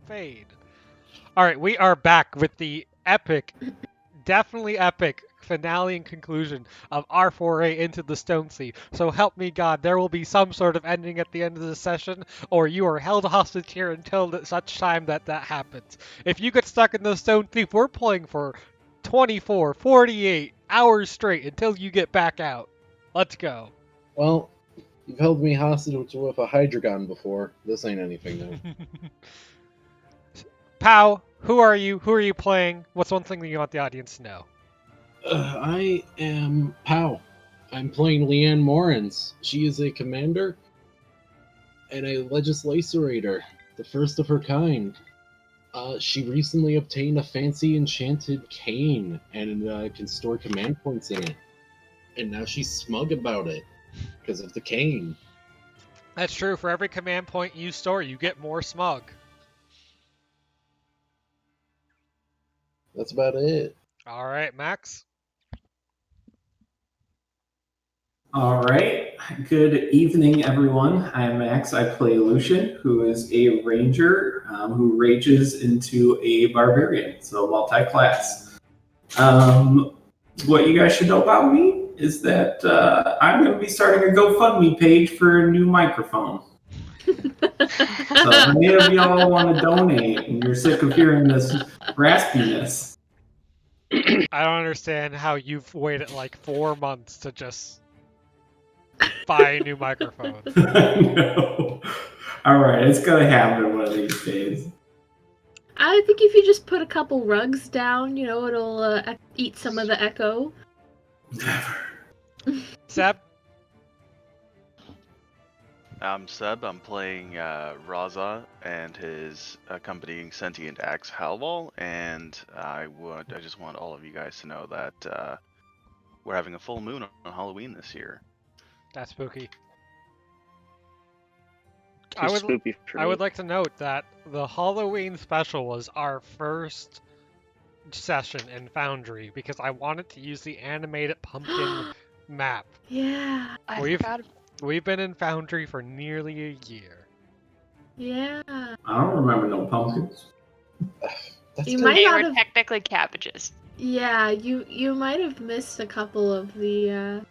invade. Alright, we are back with the epic, definitely epic finale and conclusion of our foray into the Stone Sea. So help me God, there will be some sort of ending at the end of the session, or you are held hostage here until such time that happens. If you get stuck in the Stone Sea, we're playing for 24, 48 hours straight until you get back out. Let's go. Well, you've held me hostage with a hydragon before. This ain't anything new. Pow, who are you? Who are you playing? What's one thing that you want the audience to know? I am Pow. I'm playing Leanne Morans. She is a commander and a legislator, the first of her kind. She recently obtained a fancy enchanted cane and can store command points in it. And now she's smug about it because of the cane. That's true. For every command point you store, you get more smug. That's about it. All right, Max. All right. Good evening, everyone. I'm Max. I play Lucian, who is a ranger who rages into a barbarian, so multi-class. What you guys should know about me is that I'm going to be starting a GoFundMe page for a new microphone. So if any of y'all want to donate and you're sick of hearing this raspiness. I don't understand how you've waited like 4 months to just buy a new microphone. No. All right, it's going to happen one of these days. I think if you just put a couple rugs down, it'll eat some of the echo. Never. Seb? I'm Seb. I'm playing Raza and his accompanying sentient axe Halval, and I just want all of you guys to know that we're having a full moon on Halloween this year. That's spooky. Spooky for I me. would like to note that the Halloween special was our first session in Foundry because I wanted to use the animated pumpkin map. Yeah. I We've- forgot. We've been in Foundry for nearly a year. Yeah. I don't remember no pumpkins. That's You good. might They not were have. technically cabbages. Yeah, you might have missed a couple of the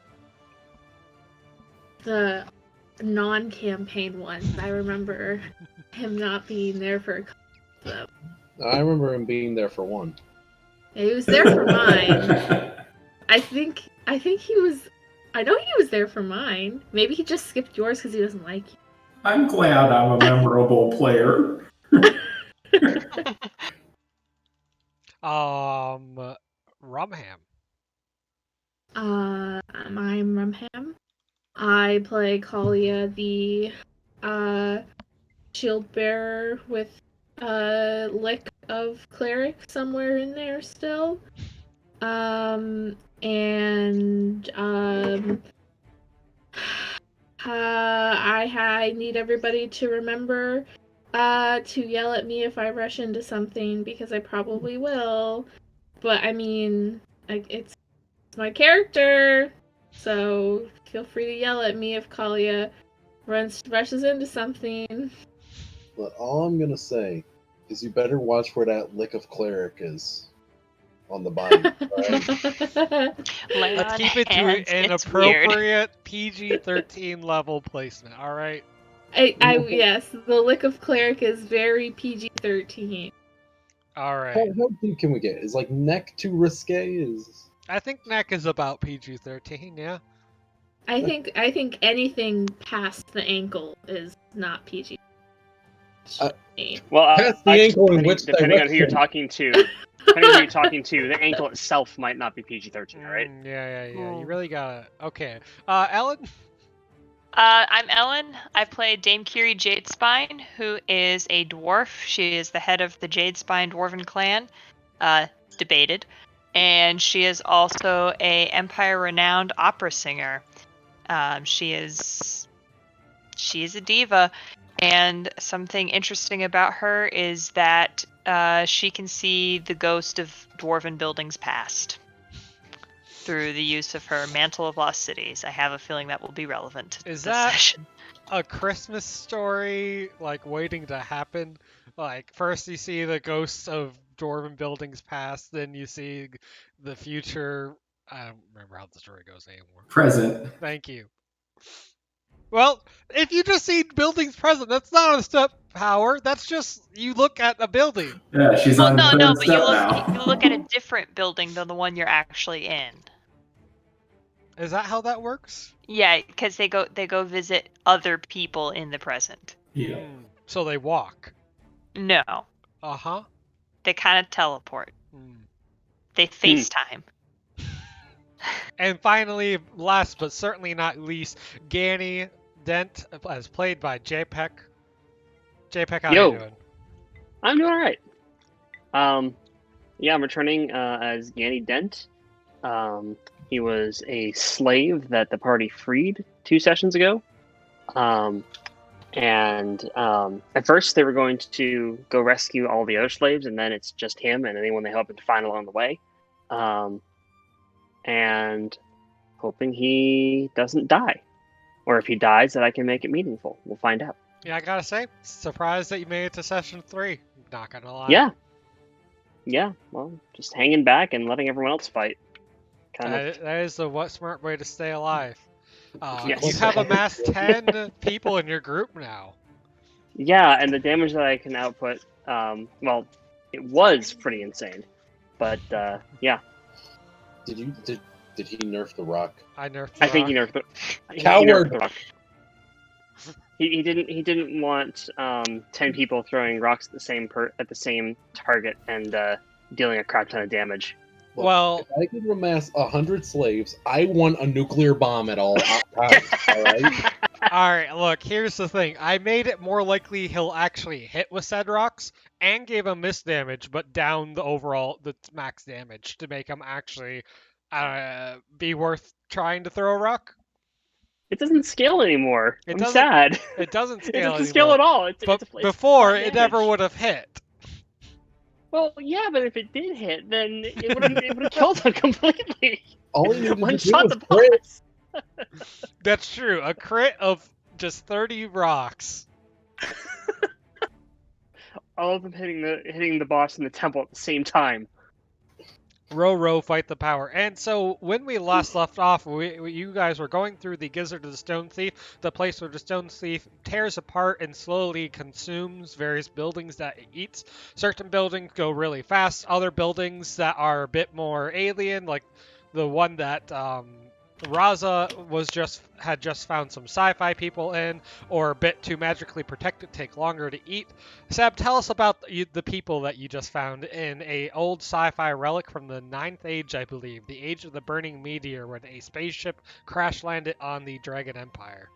non-campaign ones. I remember him not being there for a couple of them. I remember him being there for one. Yeah, he was there for mine. I think he was. I know he was there for mine. Maybe he just skipped yours because he doesn't like you. I'm glad I'm a memorable player. Rumham. I'm Rumham. I play Kalia, the shield bearer with a lick of cleric somewhere in there still. I need everybody to remember to yell at me if I rush into something because I probably will. But I mean, it's my character, so feel free to yell at me if Kalia rushes into something. But all I'm gonna say is you better watch where that lick of cleric is on the body. Right? Lay Let's on keep it to hands, an it's weird. appropriate PG-13 level placement, alright? Yes, the lick of cleric is very PG-13. Alright. How deep can we get? Is like neck too risque? Is I think neck is about PG-13, yeah? I think anything past the ankle is not PG. Well, Past the ankle in which depending on who you're direction? talking to, the ankle itself might not be PG-13, right? Yeah. You Ooh. really gotta... Okay. Ellen? I'm Ellen. I play Dame Kiri Jadespine, who is a dwarf. She is the head of the Jadespine Dwarven clan. Debated. And she is also a Empire-renowned opera singer. She is a diva. And something interesting about her is that she can see the ghost of dwarven buildings past through the use of her Mantle of Lost Cities. I have a feeling that will be relevant to Is this that- session. A Christmas story, like, waiting to happen? Like, first you see the ghosts of dwarven buildings past, then you see the future. I don't remember how the story goes anymore. Present. Thank you. Well, if you just see buildings present, that's not a step power. That's just you look at a building. Yeah, she's Well, on the no, third but step now. you look at a different building than the one you're actually in. Is that how that works? Yeah, because they go visit other people in the present. Yeah. So they walk. No, Uh-huh. they kind of teleport. Hmm. They FaceTime. And finally, last but certainly not least, Ganny Dent, as played by JPEG. JPEG, how Yo. you doing? I'm doing all right. Yeah, I'm returning as Yanni Dent. He was a slave that the party freed 2 sessions ago. At first they were going to go rescue all the other slaves, and then it's just him and anyone they happen to find along the way. And hoping he doesn't die. Or if he dies, that I can make it meaningful. We'll find out. Yeah, I gotta say, surprised that you made it to session 3. Not gonna lie. Yeah, well, just hanging back and letting everyone else fight. Kind of. That is the smart way to stay alive. Yes. You have amassed 10 people in your group now. Yeah, and the damage that I can output, well, it was pretty insane. But, yeah. Did he nerf the rock? I nerfed the I think rock. he nerfed the Coward! He nerfed the rock. He didn't want 10 people throwing rocks at the same target and dealing a crap ton of damage. Look, Well- if I could amass 100 slaves, I want a nuclear bomb at all times. All right. Alright, look, here's the thing. I made it more likely he'll actually hit with said rocks, and gave him miss damage, but down the max damage to make him actually be worth trying to throw a rock. It doesn't scale anymore. It I'm doesn't- sad. It doesn't It scale doesn't scale at all. But it's before, flat it never damage. would have hit. Well, yeah, but if it did hit, then it would have killed him completely. All he needed One to do shot was the crit. boss. That's true. A crit of just 30 rocks. All of them hitting the boss in the temple at the same time. Row, fight the power. And so when we last left off, you guys were going through the Gizzard of the Stone Thief, the place where the Stone Thief tears apart and slowly consumes various buildings that it eats. Certain buildings go really fast. Other buildings that are a bit more alien, like the one that Raza had just found some sci-fi people in, or a bit too magically protected, take longer to eat. Seb, tell us about the people that you just found in a old sci-fi relic from the 9th Age, I believe, the Age of the Burning Meteor, when a spaceship crash landed on the Dragon Empire.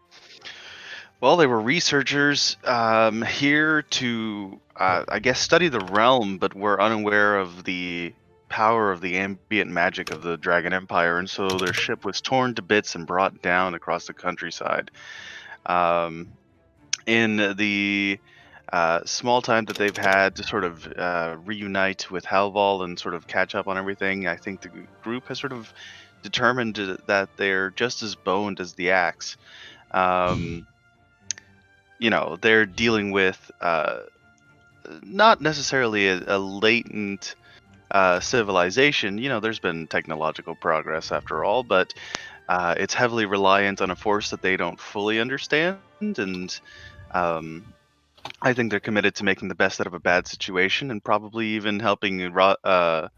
Well, they were researchers here to, I guess, study the realm, but were unaware of the power of the ambient magic of the Dragon Empire, and so their ship was torn to bits and brought down across the countryside. In the small time that they've had to sort of reunite with Halval and sort of catch up on everything, I think the group has sort of determined that they're just as boned as the axe. They're dealing with not necessarily a latent civilization. There's been technological progress after all, but it's heavily reliant on a force that they don't fully understand, and I think they're committed to making the best out of a bad situation, and probably even helping not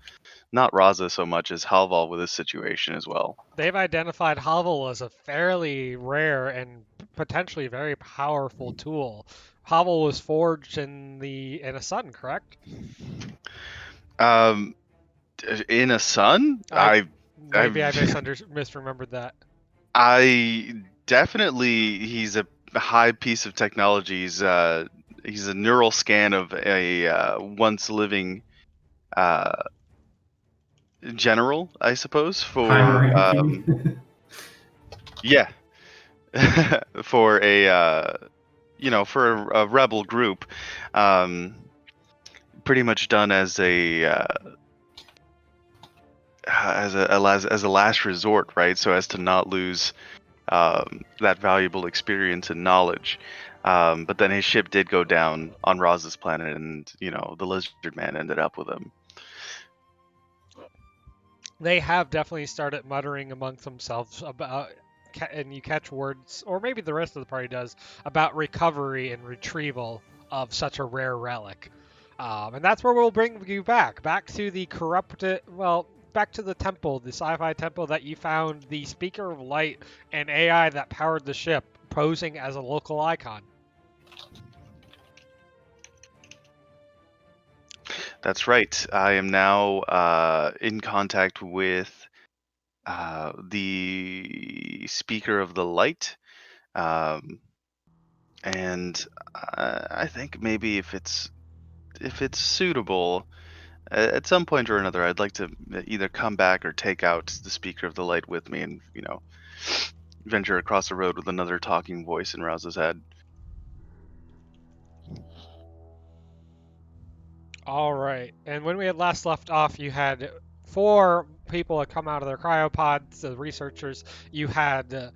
Raza so much as Halval with this situation as well. They've identified Havel as a fairly rare and potentially very powerful tool. Havel was forged in a sun, correct? In a sun? Maybe I misremembered that. I definitely, he's a high piece of technology. He's a neural scan of a once living general, I suppose, for yeah, for a rebel group, pretty much done as a last resort, right? So as to not lose that valuable experience and knowledge. But then his ship did go down on Roz's planet, and the lizard man ended up with him. They have definitely started muttering amongst themselves about, and you catch words, or maybe the rest of the party does, about recovery and retrieval of such a rare relic. And that's where we'll bring you back to the corrupted, back to the temple, the sci-fi temple that you found the Speaker of Light and AI that powered the ship, posing as a local icon. That's right. I am now in contact with the Speaker of the Light, and I think maybe if it's suitable, at some point or another, I'd like to either come back or take out the Speaker of the Light with me, and venture across the road with another talking voice in Rouse's head. All right. And when we had last left off, you had 4 people had come out of their cryopods, the researchers. You had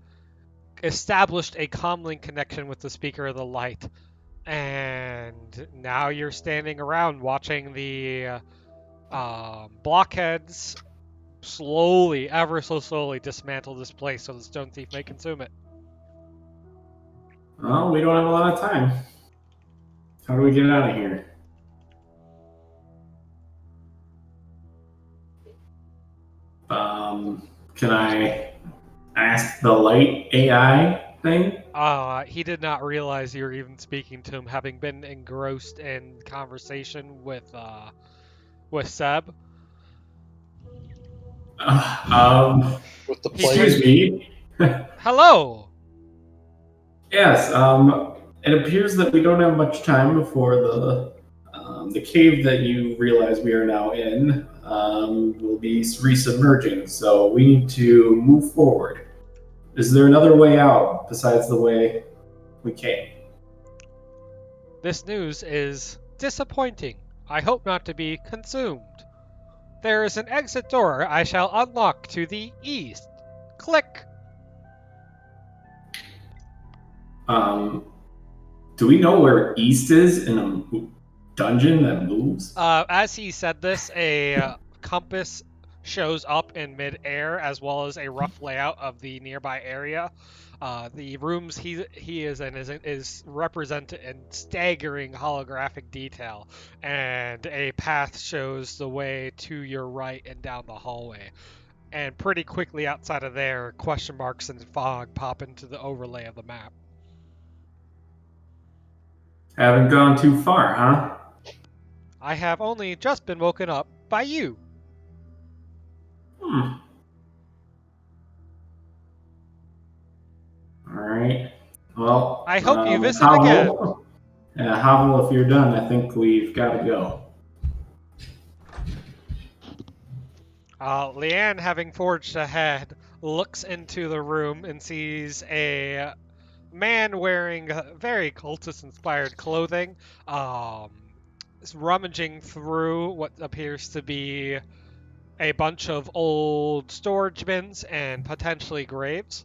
established a comlink connection with the Speaker of the Light. And now you're standing around watching the blockheads slowly, ever so slowly, dismantle this place so the Stone Thief may consume it. Well, we don't have a lot of time. How do we get out of here? Can I ask the light AI thing? He did not realize you were even speaking to him, having been engrossed in conversation with Seb. With the Excuse me. Hello. Yes. It appears that we don't have much time before the cave that you realize we are now in will be resubmerging. So we need to move forward. Is there another way out besides the way we came? This news is disappointing. I hope not to be consumed. There is an exit door I shall unlock to the east. Click. Do we know where east is in a dungeon that moves? As he said this, a compass shows up in midair, as well as a rough layout of the nearby area. The rooms he is in is represented in staggering holographic detail, and a path shows the way to your right and down the hallway. And pretty quickly outside of there, question marks and fog pop into the overlay of the map. Haven't gone too far, huh? I have only just been woken up by you. All right. Well, I hope you visit Havel, yeah, Havel, if you're done, I think we've got to go. Leanne, having forged ahead, looks into the room and sees a man wearing very cultist-inspired clothing, rummaging through what appears to be a bunch of old storage bins and potentially graves.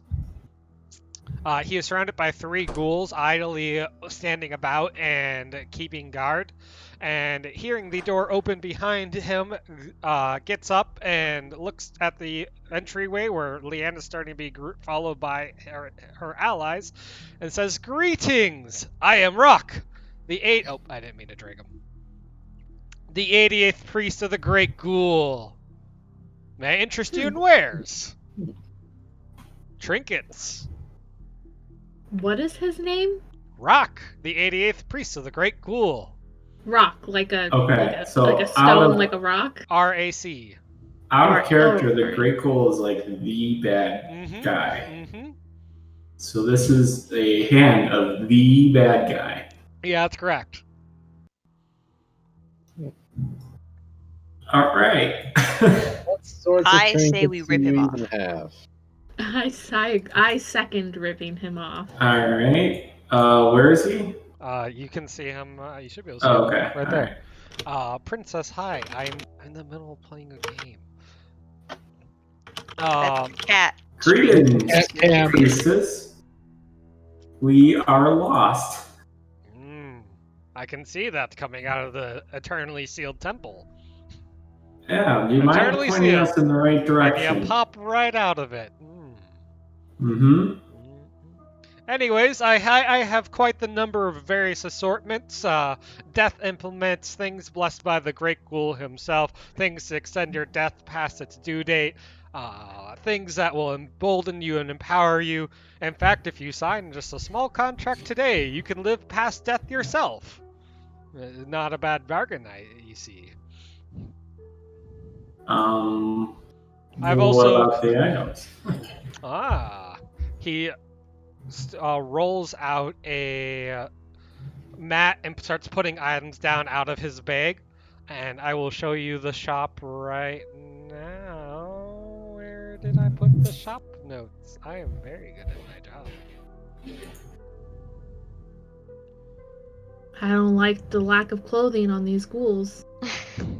He is surrounded by 3 ghouls idly standing about and keeping guard. And hearing the door open behind him, gets up and looks at the entryway where Leanne is starting to be followed by her allies, and says, "Greetings! I am Rock, I didn't mean to drag him. The 88th priest of the Great Ghoul. May I interest you in wares? Trinkets. What is his name? Rock, the 88th priest of the Great Ghoul. Rock, like a so like a stone, like a rock. R-A-C. Out of character, the Great Ghoul is like the bad guy. Mm-hmm. So this is a hand of the bad guy. Yeah, that's correct. All right. What sorts of I say we trinkets rip do him you off. even have? I second ripping him off. All right. Where is he? You can see him. You should be able to see Oh, him okay. right All there. right. Princess, hi. I'm in the middle of playing a game. That's the cat. Greetings, Cat cam. priestess. We are lost. I can see that coming out of the eternally sealed temple. Yeah, you mind Eternally pointing us sealed. in the right And direction? you pop right out of it. Mm-hmm. Anyways, I have quite the number of various assortments. Death implements, things blessed by the Great Ghoul himself, things to extend your death past its due date, things that will embolden you and empower you. In fact, if you sign just a small contract today, you can live past death yourself. Not a bad bargain, you see. I've What also... about the items? He rolls out a mat and starts putting items down out of his bag. And I will show you the shop right now. Where did I put the shop notes? I am very good at my job. I don't like the lack of clothing on these ghouls.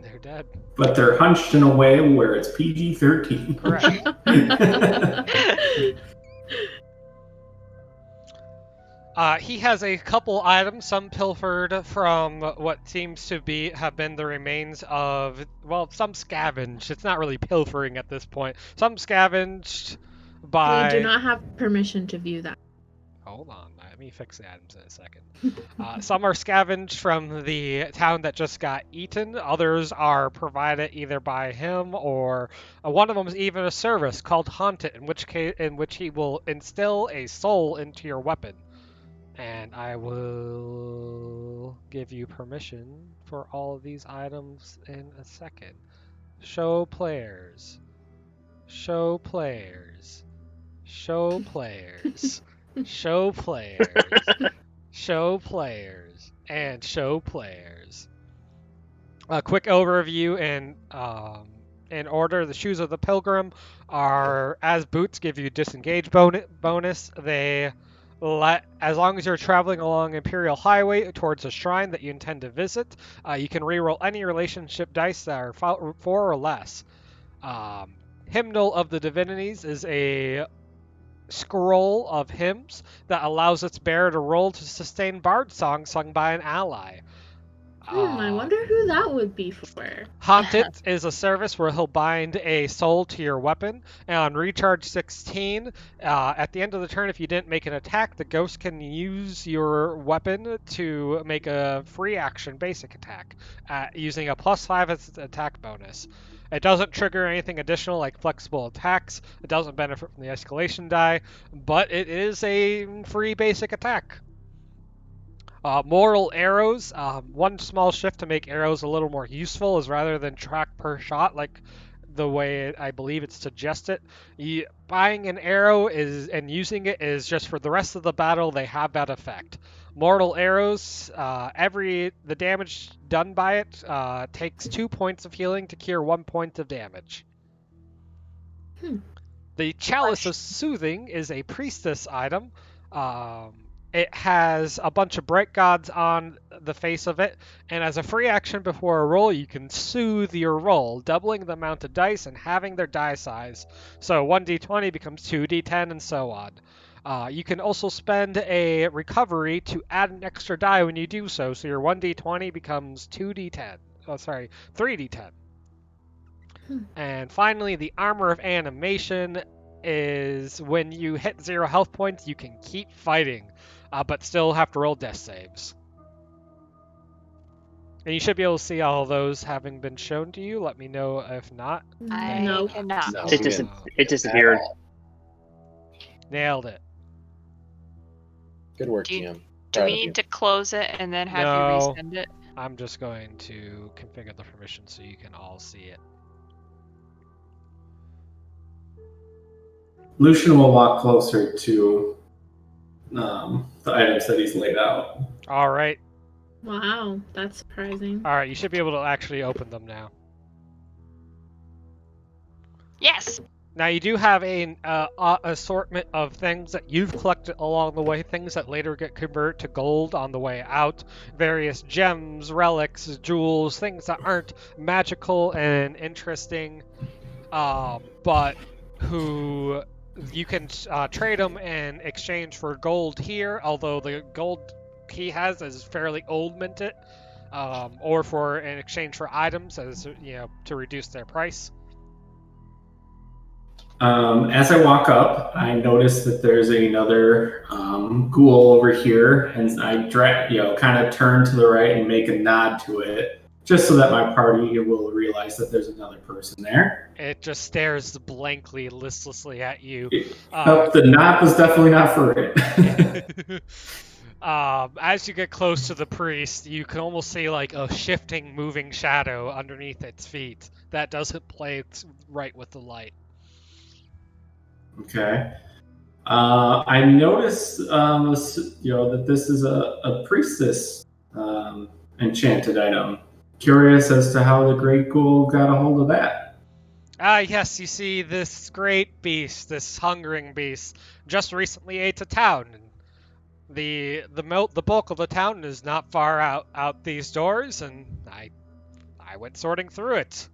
They're dead. But they're hunched in a way where it's PG-13. Correct. He has a couple items, some pilfered from what seems to have been the remains of, well, some scavenged. It's not really pilfering at this point. Some scavenged by... We do not have permission to view that. Hold on, let me fix the items in a second. Some are scavenged from the town that just got eaten. Others are provided either by him or one of them is even a service called Haunt It, in which he will instill a soul into your weapon. And I will give you permission for all of these items in a second. Show players. Show players. Show players. Show players. Show players. And show players. A quick overview in order. The shoes of the pilgrim are, as boots give you disengage bonus. As long as you're traveling along Imperial Highway towards a shrine that you intend to visit, you can reroll any relationship dice that are 4 or less. Hymnal of the Divinities is a scroll of hymns that allows its bearer to roll to sustain bard songs sung by an ally. I wonder who that would be for. Haunt It is a service where he'll bind a soul to your weapon, and on recharge 16, at the end of the turn, if you didn't make an attack, the ghost can use your weapon to make a free action basic attack, using a +5 as its attack bonus. It doesn't trigger anything additional like flexible attacks, it doesn't benefit from the escalation die, but it is a free basic attack. Mortal arrows. One small shift to make arrows a little more useful is rather than track per shot like the way I believe it's suggested. Buying an arrow and using it is just for the rest of the battle. They have that effect. Mortal arrows. The damage done by it takes 2 points of healing to cure 1 point of damage. The Chalice of Soothing is a priestess item. It has a bunch of bright gods on the face of it, and as a free action before a roll, you can soothe your roll, doubling the amount of dice and halving their die size. So 1d20 becomes 2d10 and so on. You can also spend a recovery to add an extra die when you do so, so your 1d20 becomes 2d10. Oh, sorry, 3d10. And finally, the Armor of Animation is when you hit 0 health points, you can keep fighting. But still have to roll death saves. And you should be able to see all of those having been shown to you. Let me know if not. No. cannot. No, It disappeared. Nailed it. Good work, Do you- GM. Do we need to close it and then have you resend it? I'm just going to configure the permission so you can all see it. Lucian will walk closer to the items that he's laid out. All right. Wow, that's surprising. All right, you should be able to actually open them now. Yes. Now you do have an assortment of things that you've collected along the way, things that later get converted to gold on the way out, various gems, relics, jewels, things that aren't magical and interesting, but who you can trade them in exchange for gold here, although the gold he has is fairly old minted, or for in exchange for items as to reduce their price. As I walk up, I notice that there's another ghoul over here, and I kind of turn to the right and make a nod to it, just so that my party will realize that there's another person there. It just stares blankly, listlessly at you. The nod was definitely not for it. As you get close to the priest, you can almost see like a shifting, moving shadow underneath its feet that doesn't play right with the light. Okay. I notice, that this is a priestess enchanted item. Curious as to how the Great Ghoul got a hold of that. Yes, you see this great beast, this hungering beast, just recently ate a town. And the bulk of the town is not far out these doors, and I went sorting through it.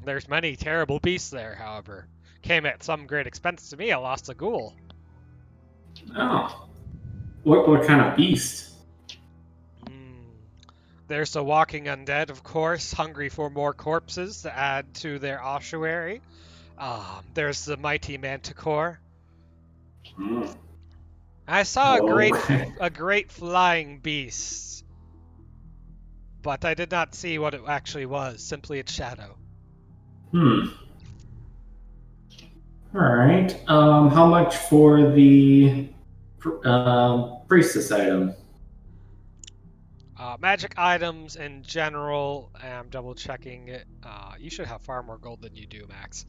There's many terrible beasts there, however. Came at some great expense to me. I lost a ghoul. Oh. What kind of beast? There's the walking undead, of course, hungry for more corpses to add to their ossuary. There's the mighty manticore. I saw a great flying beast, but I did not see what it actually was, simply its shadow. Alright. How much for the priestess item? Magic items in general, I'm double checking it. You should have far more gold than you do, Max.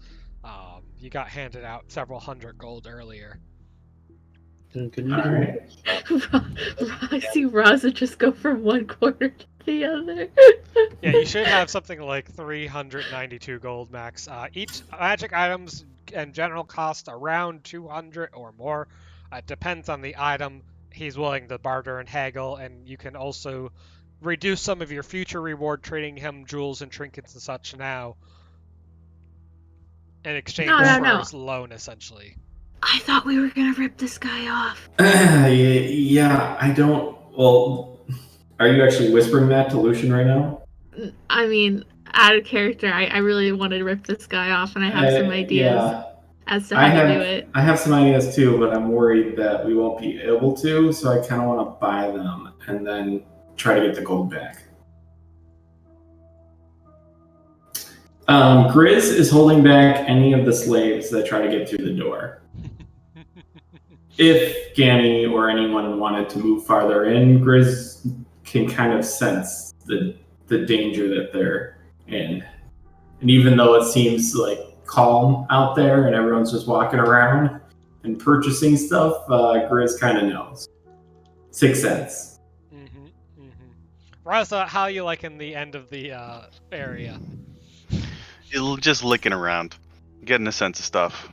You got handed out several hundred gold earlier. Can you I see Raza just go from one corner to the other. Yeah, you should have something like 392 gold, Max. Each magic items in general cost around 200 or more. It depends on the item. He's willing to barter and haggle, and you can also reduce some of your future reward trading him jewels and trinkets and such now in exchange for his loan, essentially. I thought we were gonna rip this guy off. Yeah, I don't. Well, are you actually whispering that to Lucian right now? I mean, out of character, I really wanted to rip this guy off, and I have some ideas as to how to do it. I have some ideas too, but I'm worried that we won't be able to, so I kind of want to buy them and then try to get the gold back. Grizz is holding back any of the slaves that try to get through the door. If Ganny or anyone wanted to move farther in, Grizz can kind of sense the danger that they're in. And even though it seems like calm out there and everyone's just walking around and purchasing stuff, Grizz kind of knows. 6 cents. Raza, how you liking the end of the area? Just licking around, getting a sense of stuff.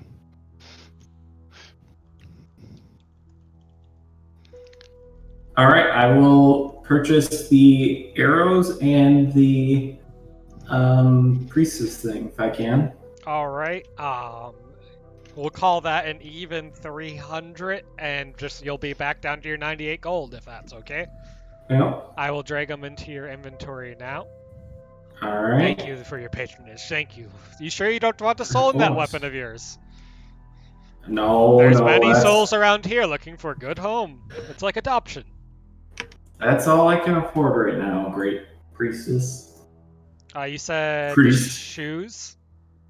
All right, I will purchase the arrows and the priestess thing if I can. All right. We'll call that an even 300, and you'll be back down to your 98 gold if that's okay. Yeah. I will drag them into your inventory now. All right. Thank you for your patronage. Thank you. You sure you don't want to soul in that weapon of yours? No. There's many souls around here looking for a good home. It's like adoption. That's all I can afford right now, great priestess. You said Priest. Shoes?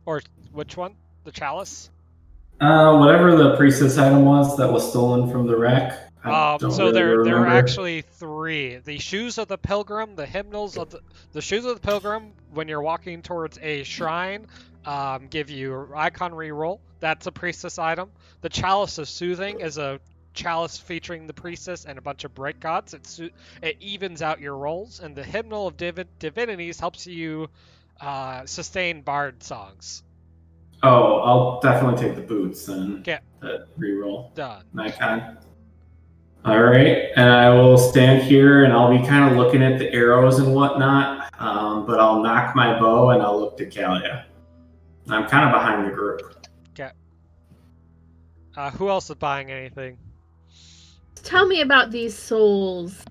Or which one? The chalice? Whatever the priestess item was that was stolen from the wreck. So there are actually 3. The shoes of the pilgrim, the hymnals of the shoes of the pilgrim, when you're walking towards a shrine, give you icon reroll. That's a priestess item. The Chalice of Soothing is a chalice featuring the priestess and a bunch of bright gods. It evens out your rolls, and the Hymnal of Divinities helps you sustain bard songs. Oh, I'll definitely take the boots then. Okay. That reroll. Done. Icon. All right, and I will stand here and I'll be kind of looking at the arrows and whatnot, but I'll knock my bow and I'll look to Kalia. I'm kind of behind the group. Okay. Who else is buying anything? Tell me about these souls.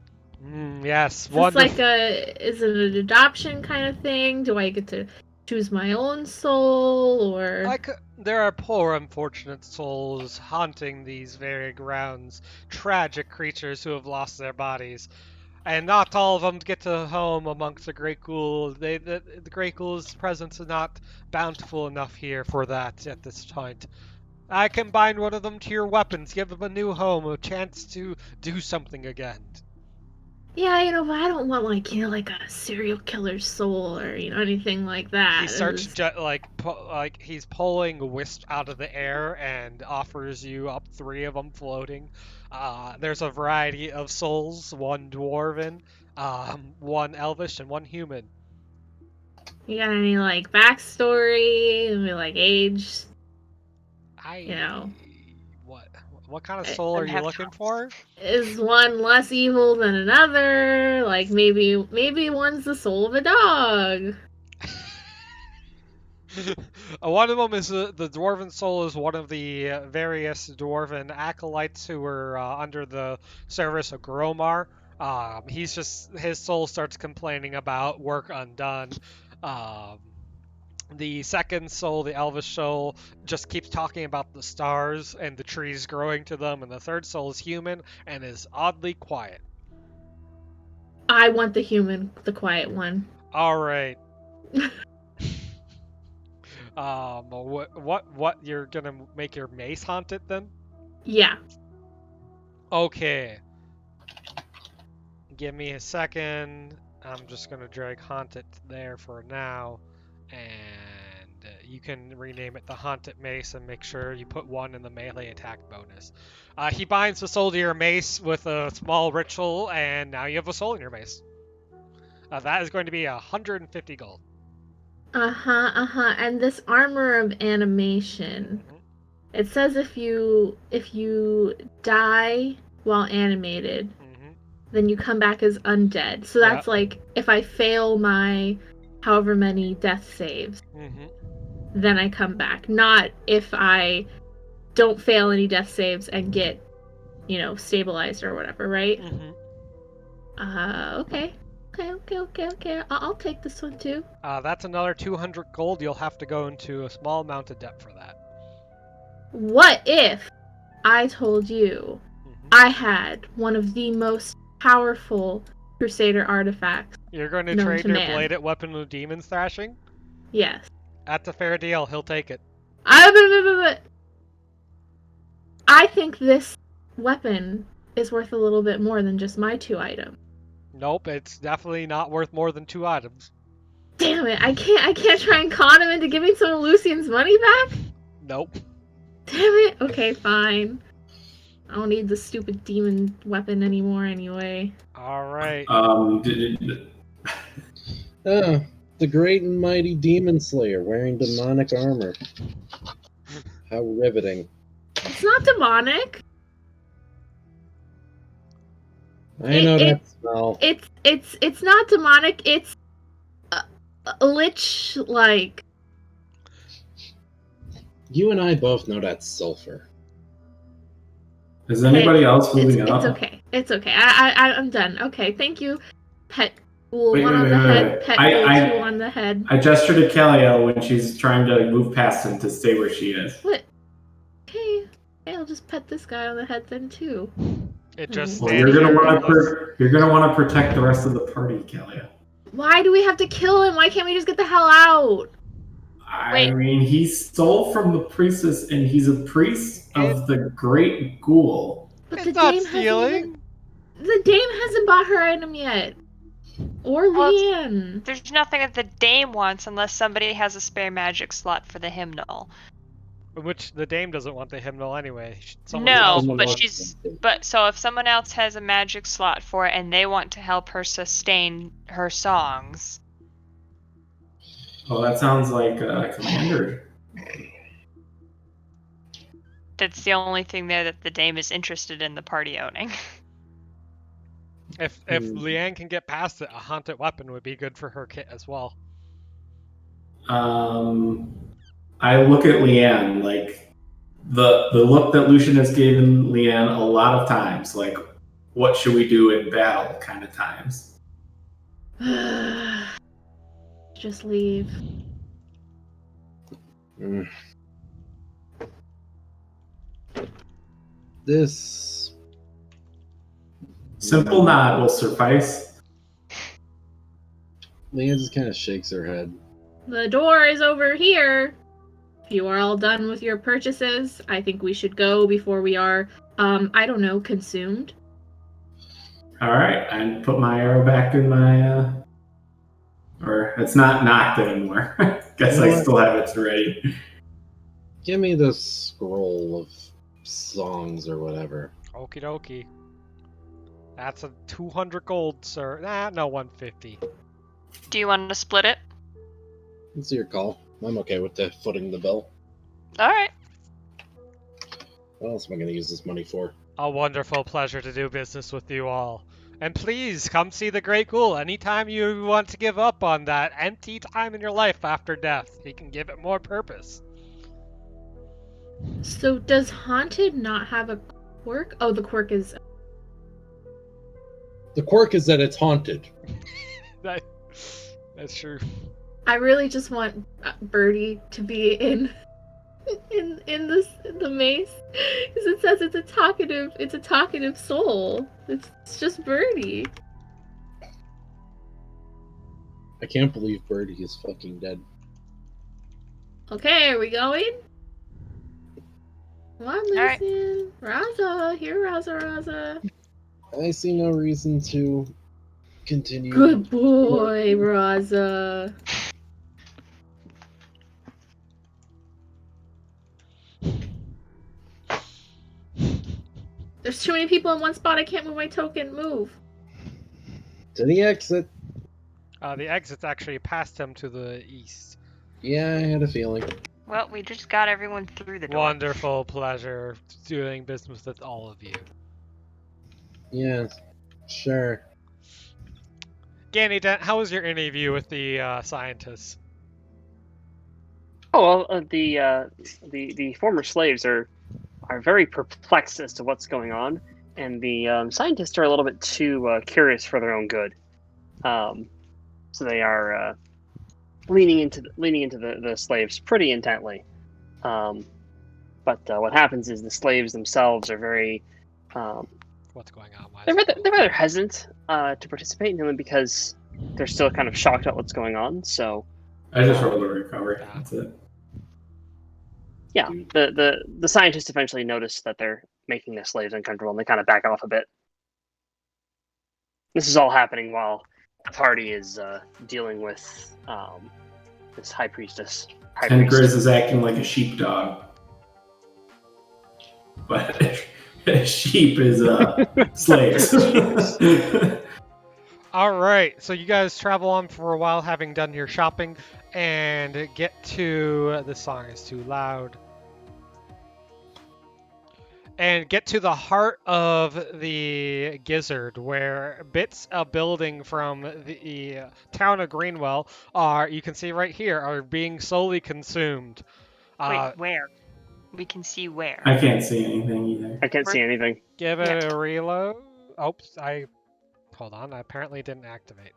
Yes, Is this wonderful. is it an adoption kind of thing? Do I get to choose my own soul, or? There are poor, unfortunate souls haunting these very grounds, tragic creatures who have lost their bodies, and not all of them get to home amongst the Great Ghoul. The Great Ghoul's presence is not bountiful enough here for that at this point. I can bind one of them to your weapons, give them a new home, a chance to do something again. Yeah, but I don't want like a serial killer's soul or anything like that. He starts like he's pulling wisp out of the air and offers you up 3 of them floating. There's a variety of souls: 1 dwarven, 1 elvish, and 1 human. You got any like backstory? Maybe like age? What kind of soul are you looking for? Is one less evil than another? Like maybe one's the soul of a dog. One of them is the dwarven soul is one of the various dwarven acolytes who were under the service of Gromar. His soul starts complaining about work undone. Um, the second soul, the elvish soul, just keeps talking about the stars and the trees growing to them, and the third soul is human and is oddly quiet. I want the quiet one. All right. What you're gonna make your mace haunt it then? Yeah. Okay. Give me a second. I'm just gonna drag haunt it there for now, and you can rename it the haunted mace and make sure you put 1 in the melee attack bonus. He binds the soul to your mace with a small ritual, and now you have a soul in your mace. That is going to be 150 gold. And this armor of animation. Mhm. It says if you die while animated, then you come back as undead. So that's like if I fail my however many death saves, then I come back. Not if I don't fail any death saves and get, stabilized or whatever, right? Okay. I'll take this one too. That's another 200 gold. You'll have to go into a small amount of debt for that. What if I told you I had one of the most powerful Crusader artifacts? You're going to trade your bladed weapon with demon thrashing? Yes. That's a fair deal. He'll take it. I think this weapon is worth a little bit more than just my 2 items. Nope, it's definitely not worth more than 2 items. Damn it! I can't try and con him into giving some of Lucian's money back. Nope. Damn it! Okay, fine. I don't need the stupid demon weapon anymore anyway. Alright. The great and mighty demon slayer wearing demonic armor. How riveting. It's not demonic. I know that smell. It's not demonic. It's lich-like. You and I both know that's sulfur. Is anybody else moving up? It's okay. I'm done. Okay, thank you, pet. Wait, on the head. Pet 2 on the head. I gesture to Caliel when she's trying to move past him to stay where she is. What? Okay, I'll just pet this guy on the head then too. It just. Well, you're gonna want to protect the rest of the party, Caliel. Why do we have to kill him? Why can't we just get the hell out? I mean, he stole from the priestess, and he's a priest of the Great Ghoul. But it's not stealing. The dame hasn't bought her item yet. Or Leanne. There's nothing that the dame wants unless somebody has a spare magic slot for the hymnal. Which the dame doesn't want the hymnal anyway. So if someone else has a magic slot for it and they want to help her sustain her songs. Oh, that sounds like a commander. That's the only thing there that the dame is interested in the party owning. If Leanne can get past it, a haunted weapon would be good for her kit as well. I look at Leanne, like the look that Lucian has given Leanne a lot of times, like, what should we do in battle kind of times. Just leave. Mm. This Simple nod will suffice. Leanne just kind of shakes her head. The door is over here. If you are all done with your purchases, I think we should go before we are, I don't know, consumed. All right, I put my arrow back in my, or it's not knocked anymore. Guess I still have it ready. Give me the scroll of songs or whatever. Okie dokie. That's a 200 gold, sir. Nah, no, 150. Do you want to split it? It's your call. I'm okay with footing the bill. All right. What else am I going to use this money for? A wonderful pleasure to do business with you all. And please come see the Great Ghoul anytime you want to give up on that empty time in your life after death. He can give it more purpose. So does Haunted not have a quirk? Oh, the quirk is... The quirk is that it's haunted. That's true. I really just want Birdie to be in the mace, because it says it's a talkative soul. It's just Birdie. I can't believe Birdie is fucking dead. Okay, are we going? Come on, All right. Lucian. Raza, here, Raza. I see no reason to continue. Good boy, Raza. There's too many people in one spot. I can't move my token. Move. To the exit. The exit's actually past him to the east. Yeah, I had a feeling. Well, we just got everyone through the door. Wonderful pleasure doing business with all of you. Yeah, sure. Ganny Dent, how was your interview with the scientists? Oh well, the former slaves are very perplexed as to what's going on, and the scientists are a little bit too curious for their own good. So they are leaning into the slaves pretty intently. But what happens is the slaves themselves are very What's going on? Why they're is it- rather hesitant to participate, mainly because they're still kind of shocked at what's going on. So I just rolled a recovery. That's it. yeah, the scientists eventually notice that they're making the slaves uncomfortable, and they kind of back off a bit. This is all happening while the party is dealing with this high priestess. And Grizz is acting like a sheepdog. But sheep is slaves. All right, so you guys travel on for a while, having done your shopping, and get to the song is too loud. And get to the heart of the gizzard, where bits of building from the town of Greenwell you can see right here, are being slowly consumed. Wait, where? We can see where. I can't see anything either. I can't see anything. Give it a reload. Oops, hold on, I apparently didn't activate.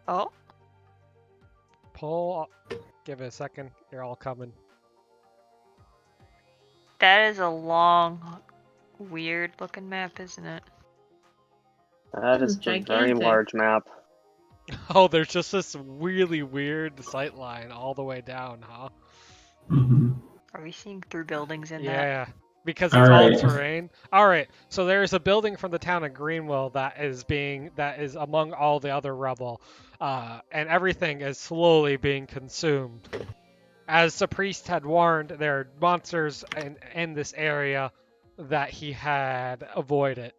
Oh, Give it a second, you're all coming. that is a long, weird-looking map, isn't it? That is a very Gigantic. large map. Oh, there's just this really weird sight line all the way down, huh? Mm-hmm. Are we seeing through buildings in that? Yeah, because All it's all right. terrain. All right, so there's a building from the town of Greenwell that is among all the other rubble, and everything is slowly being consumed. As the priest had warned, there are monsters in this area that he had avoided.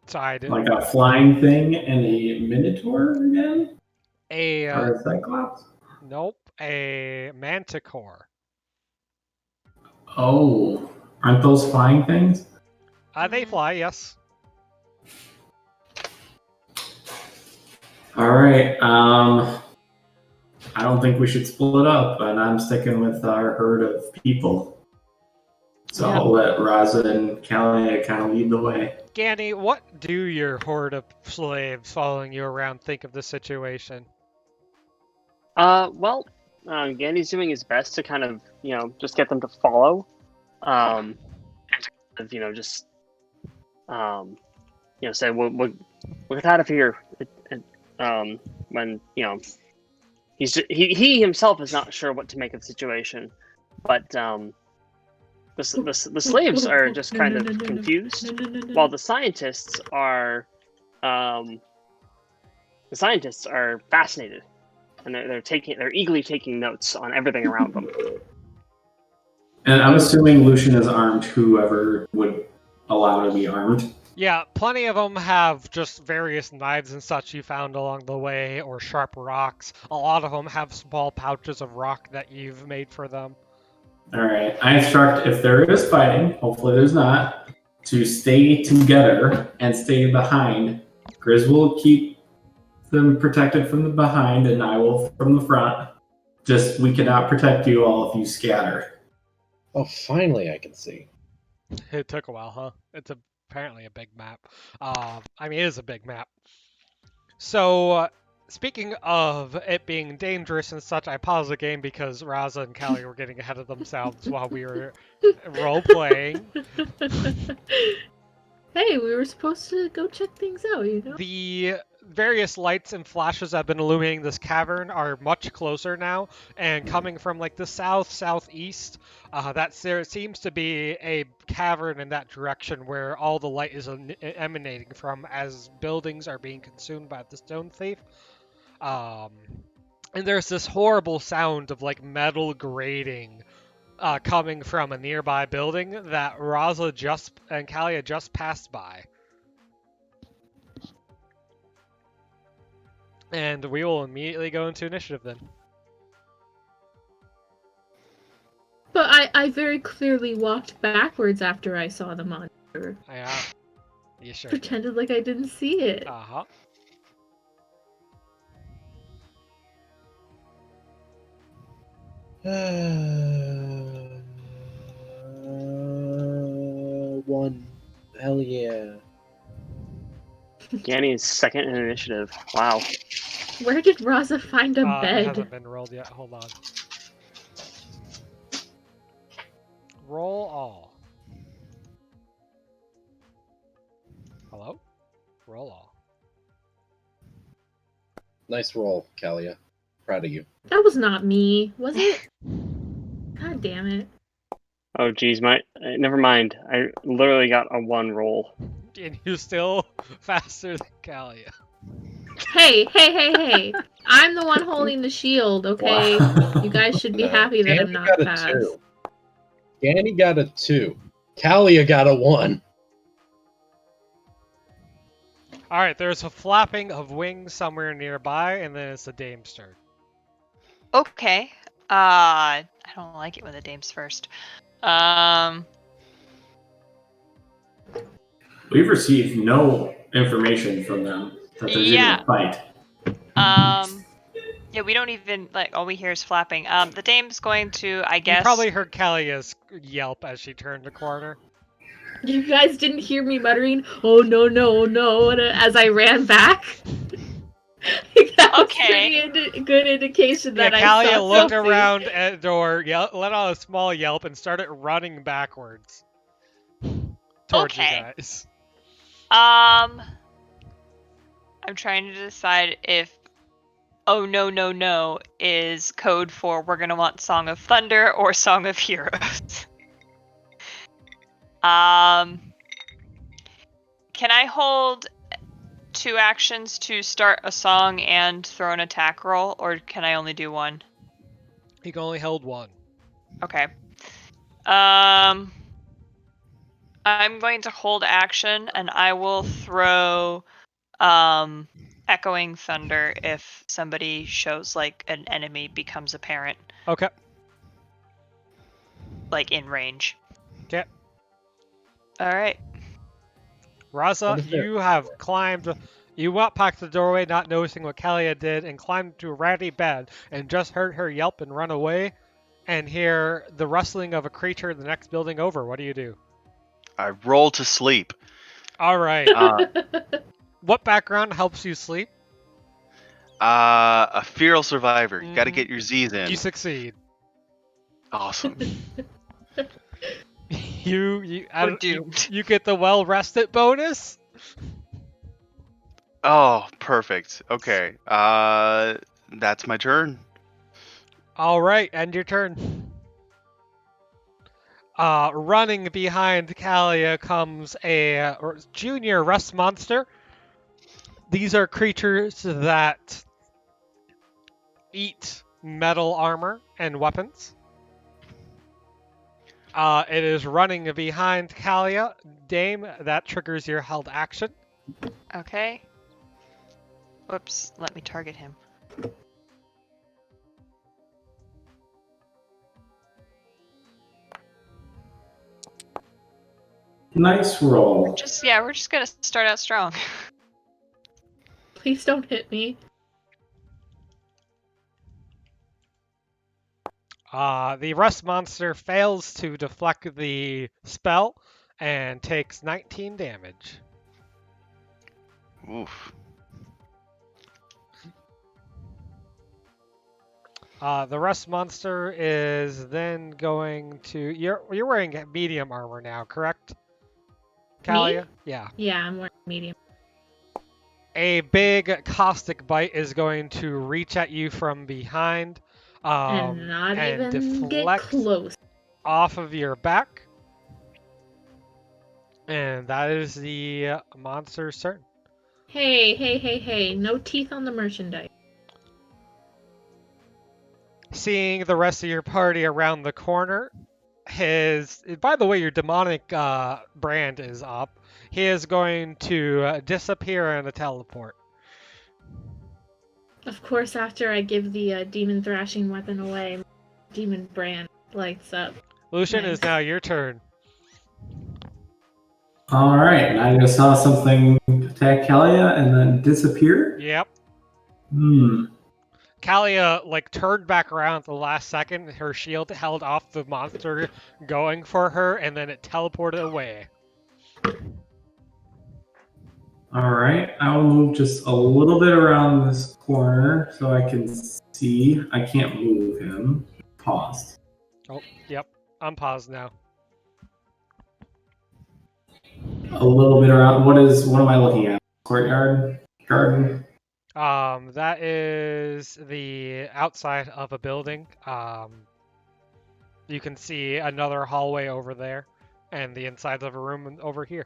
So I didn't. Like a flying thing and a minotaur again? Or a cyclops? Nope, a manticore. Oh, aren't those flying things? They fly, yes. All right. I don't think we should split up, and I'm sticking with our herd of people. So Yeah. I'll let Raza and Callie kind of lead the way. Ganny, what do your horde of slaves following you around think of the situation? Well, Gandy's doing his best to kind of, just get them to follow. And to kind of, just, say, we'll get out of here. When, he himself is not sure what to make of the situation. But, the slaves are just kind of confused, while the scientists are fascinated, and they're eagerly taking notes on everything around them. And I'm assuming Lucian is armed, whoever would allow to be armed. Yeah, plenty of them have just various knives and such you found along the way, or sharp rocks. A lot of them have small pouches of rock that you've made for them. Alright, I instruct, if there is fighting, hopefully there's not, to stay together and stay behind. Grizz will keep them protected from the behind, and I will from the front. Just, we cannot protect you all if you scatter. Oh, finally I can see. It took a while, huh? It's apparently a big map. It is a big map. So, speaking of it being dangerous and such, I paused the game because Raza and Callie were getting ahead of themselves while we were role-playing. Hey, we were supposed to go check things out, The various lights and flashes that have been illuminating this cavern are much closer now, and coming from like the southeast, there seems to be a cavern in that direction where all the light is emanating from as buildings are being consumed by the stone thief. And there's this horrible sound of like metal grating coming from a nearby building that Raza and Kalia just passed by. And we will immediately go into initiative then. But I very clearly walked backwards after I saw the monster. Yeah. You sure Pretended like I didn't see it. Uh-huh. One. Hell yeah. Ganny is second in initiative. Wow. Where did Raza find a It bed? hasn't been rolled yet. Hold on. Roll all. Hello? Roll all. Nice roll, Kalia. Proud of you. That was not me, was it? God damn it. Oh, geez, never mind. I literally got a 1 roll. And you're still faster than Kalia. Hey. I'm the one holding the shield, okay? Wow. You guys should be happy that Danny I'm not got a fast. 2. Danny got a 2. Kalia got a 1. Alright, there's a flapping of wings somewhere nearby, and then it's the dame's turn. Okay. I don't like it when the dame's first. We've received no information from them that there's even a fight. Yeah, we don't even, all we hear is flapping. The dame's going to, I guess... You probably heard Kalia's yelp as she turned the corner. You guys didn't hear me muttering, "Oh no, no, no," as I ran back? That was Okay. pretty good indication that I Kalia saw looked something. around at the door, let out a small yelp, and started running backwards towards you Okay. guys. I'm trying to decide if "Oh no, no, no" is code for we're gonna want Song of Thunder or Song of Heroes. Can I hold 2 actions to start a song and throw an attack roll, or can I only do 1? You can only hold 1. Okay. I'm going to hold action, and I will throw Echoing Thunder if somebody shows an enemy becomes apparent, Okay. in range. Okay. Alright. Raza, you have climbed. You walked past the doorway, not noticing what Kalia did, and climbed to a ratty bed, and just heard her yelp and run away, and hear the rustling of a creature in the next building over. What do you do? I roll to sleep. All right. What background helps you sleep? A feral survivor. You gotta Mhm. get your Z's in. You succeed. Awesome. You We're doomed. you get the well rested bonus. Oh, perfect. Okay. That's my turn. All right, end your turn. Running behind Kalia comes a junior rust monster. These are creatures that eat metal armor and weapons. It is running behind Kalia. Dame, that triggers your held action. Okay. Whoops, let me target him. Nice roll. We're just gonna start out strong. Please don't hit me. The rust monster fails to deflect the spell and takes 19 damage. Oof. The rust monster is then going to. You're wearing medium armor now, correct? Kalia? Yeah. Yeah, I'm wearing medium. A big caustic bite is going to reach at you from behind, And not and even get deflect close. off of your back. And that is the monster's turn. Hey. No teeth on the merchandise. Seeing the rest of your party around the corner, by the way, your demonic brand is up. He is going to disappear in a teleport. Of course, after I give the demon thrashing weapon away, demon brand lights up. Lucian, Nice. is now your turn. All right, and I just saw something attack Kalia and then disappear. Yep. Kalia turned back around at the last second. Her shield held off the monster going for her, and then it teleported away. All right, I will move just a little bit around this corner so I can see. I can't move him. Paused. Oh, yep. I'm paused now. A little bit around. What am I looking at? Courtyard? Garden? That is the outside of a building. You can see another hallway over there, and the inside of a room over here.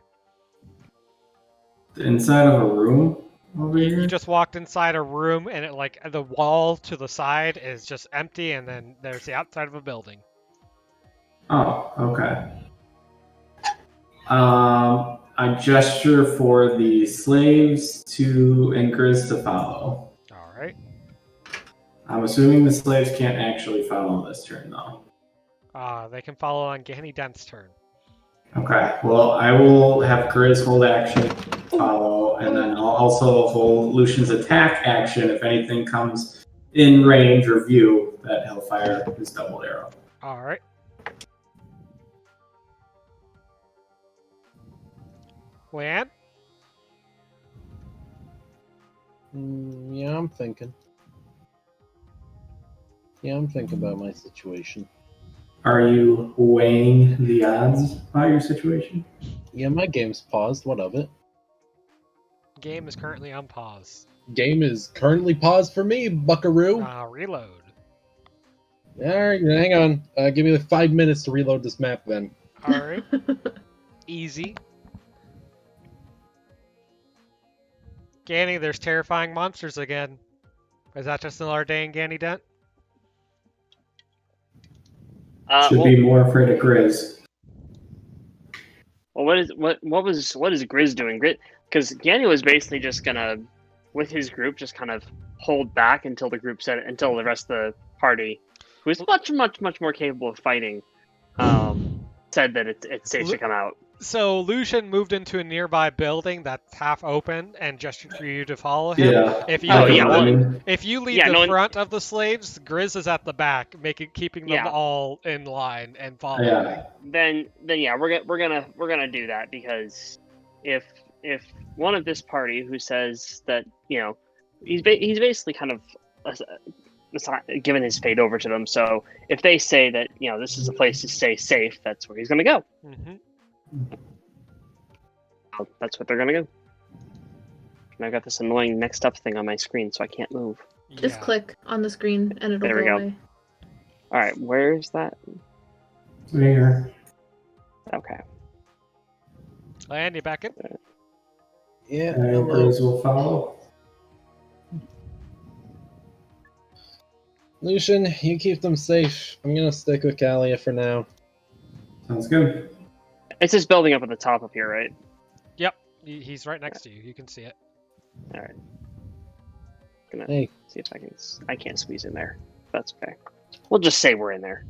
The inside of a room over here? You just walked inside a room, and the wall to the side is just empty, and then there's the outside of a building. Oh, okay. I gesture for the slaves and Grizz to follow. All right. I'm assuming the slaves can't actually follow this turn, though. They can follow on Ganny Dent's turn. Okay, well, I will have Grizz hold action, follow, and then I'll also hold Lucian's attack action if anything comes in range or view that he'll fire his double arrow. All right. Lan? Yeah, I'm thinking. I'm thinking about my situation. Are you weighing the odds about your situation? Yeah, my game's paused. What of it? Game is currently on pause. Game is currently paused for me, buckaroo. Reload. All right, hang on. Give me 5 minutes to reload this map then. All right. Easy. Ganny, there's terrifying monsters again. Is that just another day in Ganny Dent? Should be more afraid of Grizz. Well, what is Grizz doing? Because Ganny was basically just gonna, with his group, just kind of hold back until the rest of the party, who is much more capable of fighting, said that it's safe to come out. So Lucian moved into a nearby building that's half open and gestured for you to follow him. Yeah. If you lead the front of the slaves, Grizz is at the back, keeping them all in line and following. Yeah. Then yeah, we're gonna do that because if one of this party who says that he's basically kind of given his fate over to them. So if they say that this is a place to stay safe, that's where he's going to go. So that's what they're going to go. And I've got this annoying next up thing on my screen, so I can't move. Just click on the screen and it'll There we go go. away. All right, where's that? There. Okay. Land, you back in? Yeah. Others will follow. Lucian, you keep them safe. I'm gonna stick with Kalia for now. Sounds good. It's this building up at the top up here, right? Yep. He's right next to you. You can see it. All right. Gonna Hey. see if I can't squeeze in there. That's okay. We'll just say we're in there.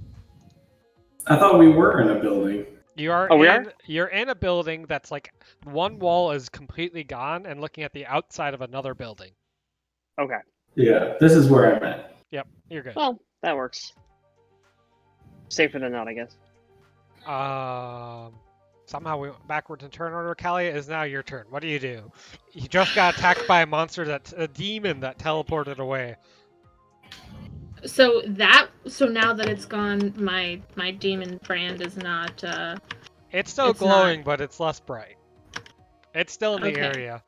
I thought we were in a building. You are Oh, we are? You're in a building that's like one wall is completely gone and looking at the outside of another building. Okay. Yeah, this is where I'm at. Yep, you're good. Well, that works. Safer than not, I guess. Somehow we went backwards in turn order. Kalia, is now your turn. What do? You just got attacked by a monster a demon that teleported away. So now that it's gone, my demon brand is not. It's still glowing, but it's less bright. It's still in the area.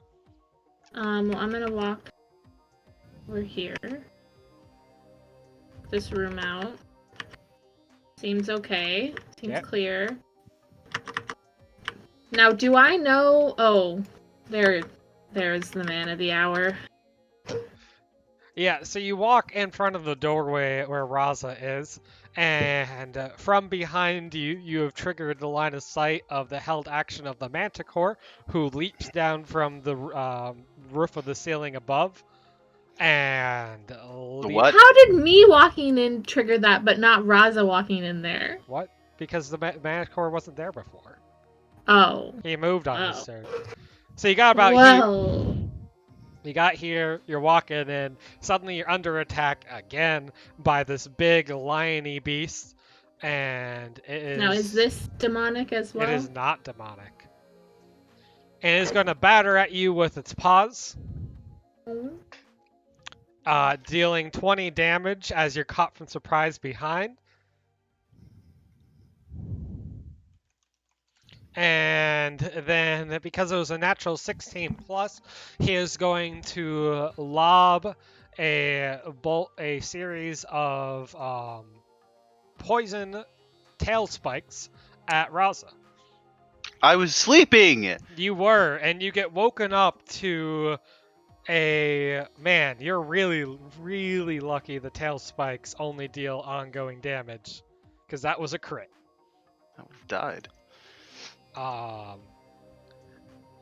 Well, I'm gonna walk over here. This room out. Seems okay. Seems clear. Now, do I know? Oh, there's the man of the hour. Yeah, so you walk in front of the doorway where Raza is, and from behind you, you have triggered the line of sight of the held action of the Manticore, who leaps down from the roof of the ceiling above, and... What? How did me walking in trigger that, but not Raza walking in there? What? Because the Manticore wasn't there before. Oh. He moved on his turn. So you got about here. You got here, you're walking in, suddenly you're under attack again by this big lion-y beast, and it is... Now, is this demonic as well? It is not demonic. And it's going to batter at you with its paws, dealing 20 damage as you're caught from surprise behind. And then, because it was a natural 16 plus, he is going to lob a series of poison tail spikes at Raza. I was sleeping! You were, and you get woken up to man, you're really, really lucky the tail spikes only deal ongoing damage, because that was a crit. I would have died.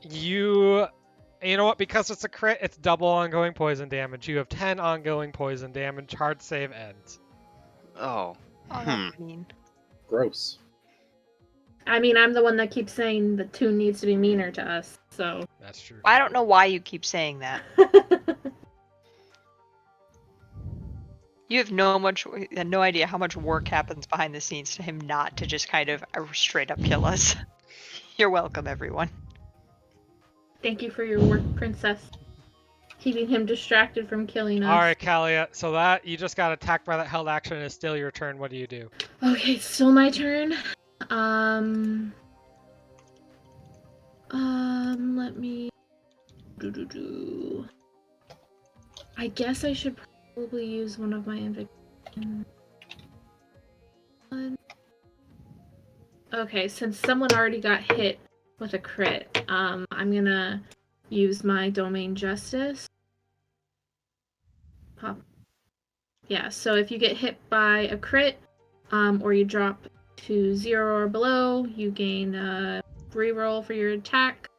You know what? Because it's a crit, it's double ongoing poison damage. You have 10 ongoing poison damage. Hard save ends. Oh. That's mean. Gross. I mean, I'm the one that keeps saying the tune needs to be meaner to us, so... That's true. I don't know why you keep saying that. You have no idea how much work happens behind the scenes to him not to just kind of straight up kill us. You're welcome, everyone. Thank you for your work, Princess. Keeping him distracted from killing us. Alright, Kalia, so that you just got attacked by that held action and it's still your turn. What do you do? Okay, it's still my turn. Let me I guess I should probably use one of my invocations. Okay, since someone already got hit with a crit, I'm gonna use my Domain Justice. Pop. Yeah, so if you get hit by a crit, or you drop to 0 or below, you gain a reroll for your attack.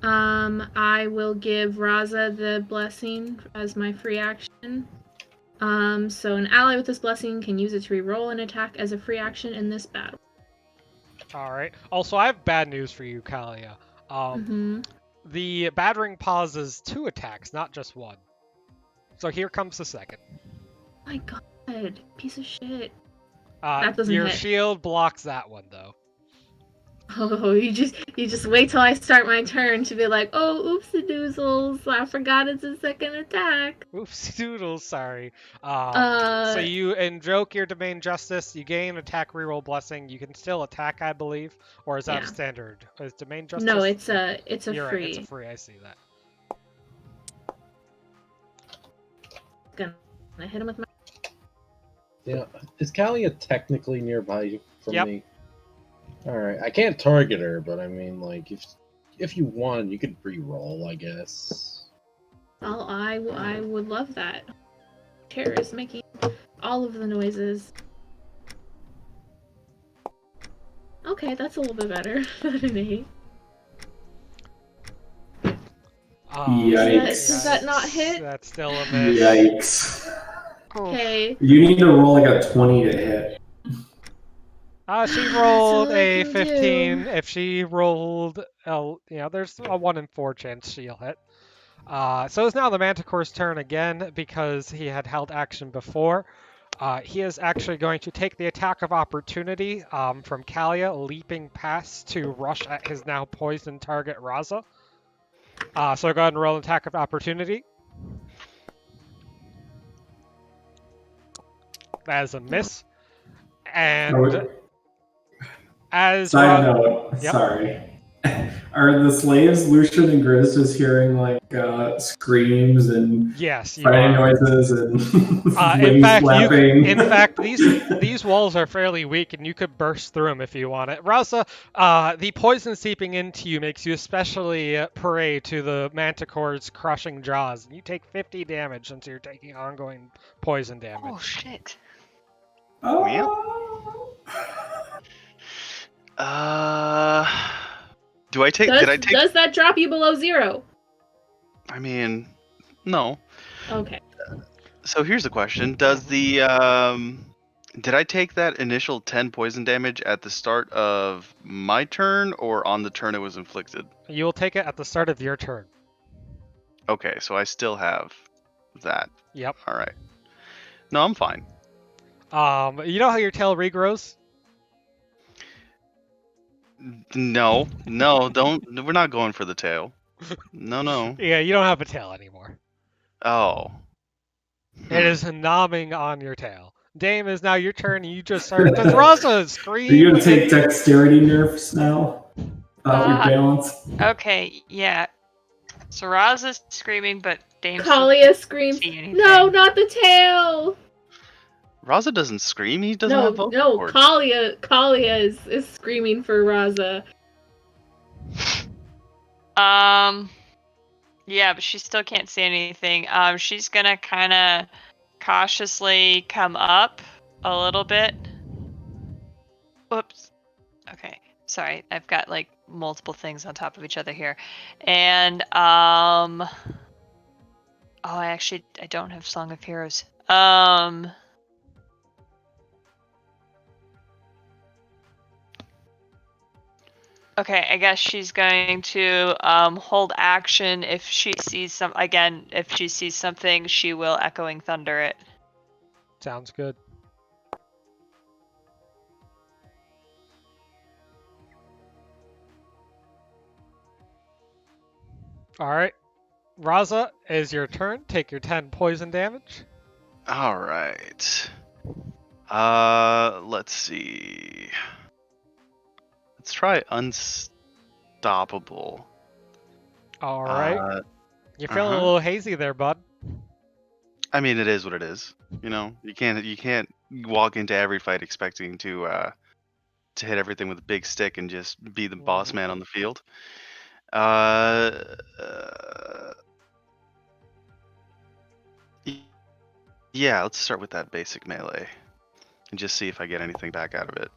I will give Raza the blessing as my free action. So an ally with this blessing can use it to reroll an attack as a free action in this battle. Alright. Also, I have bad news for you, Kalia. The battering paws is 2 attacks, not just 1. So here comes the second. Oh my god, piece of shit. That doesn't your hit. shield blocks that one, though. Oh, you just wait till I start my turn to be like, oh, oopsie doozles, I forgot it's a second attack. Oops, doodles, sorry. So Uh, you invoke your domain justice, you gain attack reroll blessing, you can still attack, I believe, or is that Yeah. standard? Is domain justice? no, it's a You're free. right, it's a free, I see that. Gonna hit him with my. Yeah, is Kalia technically nearby from Yep. me? All right, I can't target her, but I mean, like, if you want, you could re-roll, I guess. Oh, I would love that. Chair is making all of the noises. Okay, that's a little bit better than an 8. Yikes. Does that not hit? That's still a miss. Yikes. Okay. You need to roll like a 20 to hit. She rolled all I a can 15. do. If she rolled, there's a 1 in 4 chance she'll hit. So it's now the Manticore's turn again because he had held action before. He is actually going to take the attack of opportunity from Kalia, leaping past to rush at his now poisoned target, Raza. So go ahead and roll an attack of opportunity. That is a miss. And as Side note, Yep. sorry. Are the slaves, Lucian and Grizz, just hearing like screams and Yes, you fighting are. noises and In fact, slapping? these walls are fairly weak, and you could burst through them if you want it. Raza, the poison seeping into you makes you especially prey to the Manticore's crushing jaws. You take 50 damage since you're taking ongoing poison damage. Oh shit. Oh. Do I take? Did I take? Does that drop you below 0? I mean, no. Okay. So here's the question: Does the did I take that initial 10 poison damage at the start of my turn or on the turn it was inflicted? You will take it at the start of your turn. Okay, so I still have that. Yep. All right. No, I'm fine. You know how your tail regrows? No, don't. We're not going for the tail. No. Yeah, you don't have a tail anymore. Oh. It is nomming on your tail. Dame, is now your turn, and you just start. Does Raza Are scream? you gonna take dexterity nerfs now? About your balance? Okay, yeah. Saraza's screaming, but Dame Kalia screams, see anything. no, not the tail! Raza doesn't scream. He doesn't No, have vocal no, cords. Kalia is screaming for Raza. Yeah, but she still can't see anything. She's gonna kind of cautiously come up a little bit. Whoops. Okay. Sorry, I've got like multiple things on top of each other here. And oh, I don't have Song of Heroes. Okay, I guess she's going to hold action. If she sees something, she will Echoing Thunder it. Sounds good. All right. Raza, is your turn. Take your 10 poison damage. All right. Let's see. Let's try Unstoppable. All right. You're feeling a little hazy there, bud. I mean, it is what it is. You know, you can't walk into every fight expecting to hit everything with a big stick and just be the boss man on the field. Yeah, let's start with that basic melee and just see if I get anything back out of it.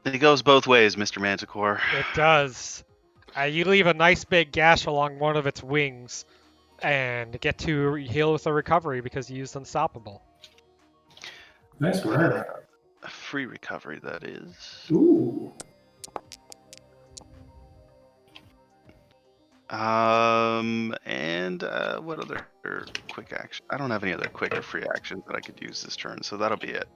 It goes both ways, Mr. Manticore. It does. You leave a nice big gash along one of its wings and get to heal with a recovery because you used Unstoppable. Nice work. A free recovery, that is. Ooh. And what other quick action? I don't have any other quick or free actions that I could use this turn, so that'll be it.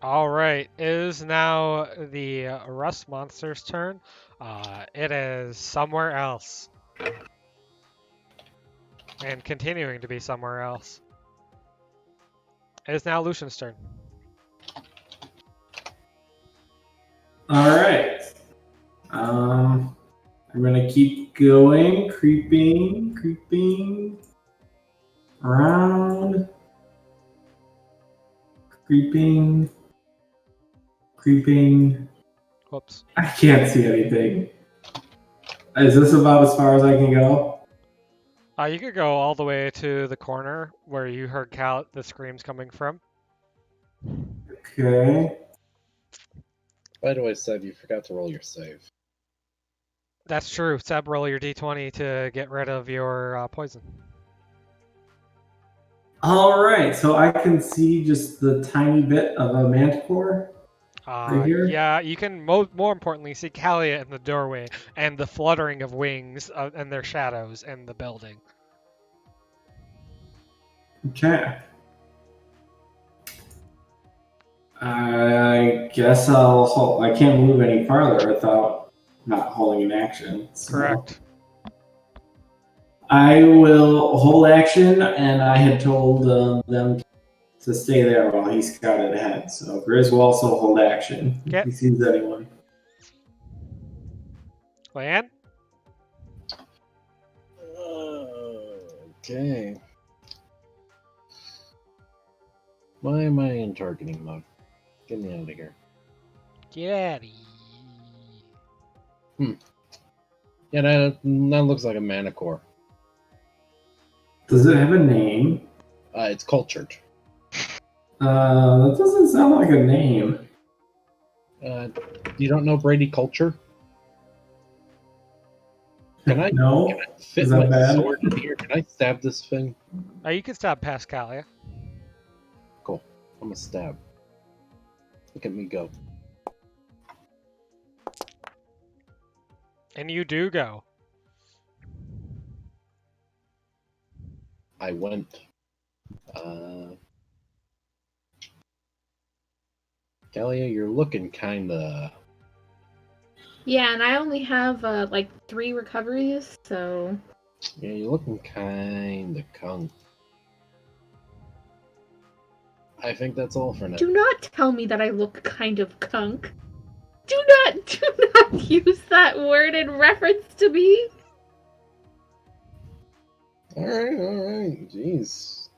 All right, it is now the rust monster's turn. It is somewhere else. And continuing to be somewhere else. It is now Lucian's turn. All right. I'm gonna keep going, creeping around, creeping. Whoops. I can't see anything. Is this about as far as I can go? You could go all the way to the corner where you heard the screams coming from. Okay. By the way, Seb, you forgot to roll your save. That's true. Seb, roll your d20 to get rid of your poison. All right. So I can see just the tiny bit of a manticore. Right here? Yeah, you can more importantly see Kalia in the doorway and the fluttering of wings and their shadows in the building. Okay. I guess I'll hold. I can't move any farther without not holding an action. So Correct. I will hold action, and I had told them to stay there while he scouted ahead. So Grizz will also hold action if he sees anyone. Lan? Okay. Why am I in targeting mode? Get me out of here. Getty. Yeah, that looks like a manicore. Does it have a name? It's cultured. That doesn't sound like a name. You don't know Brady Culture? Can I No. fit Is that my bad? sword in here? Can I stab this thing? You can stab past Kalia. Cool. I'm gonna stab. Look at me go. And you do go. I went. Galia, you're looking kinda. Yeah, and I only have like 3 recoveries, so. Yeah, you're looking kinda kunk. I think that's all for now. Do not tell me that I look kind of kunk. Do not use that word in reference to me. Alright. Jeez.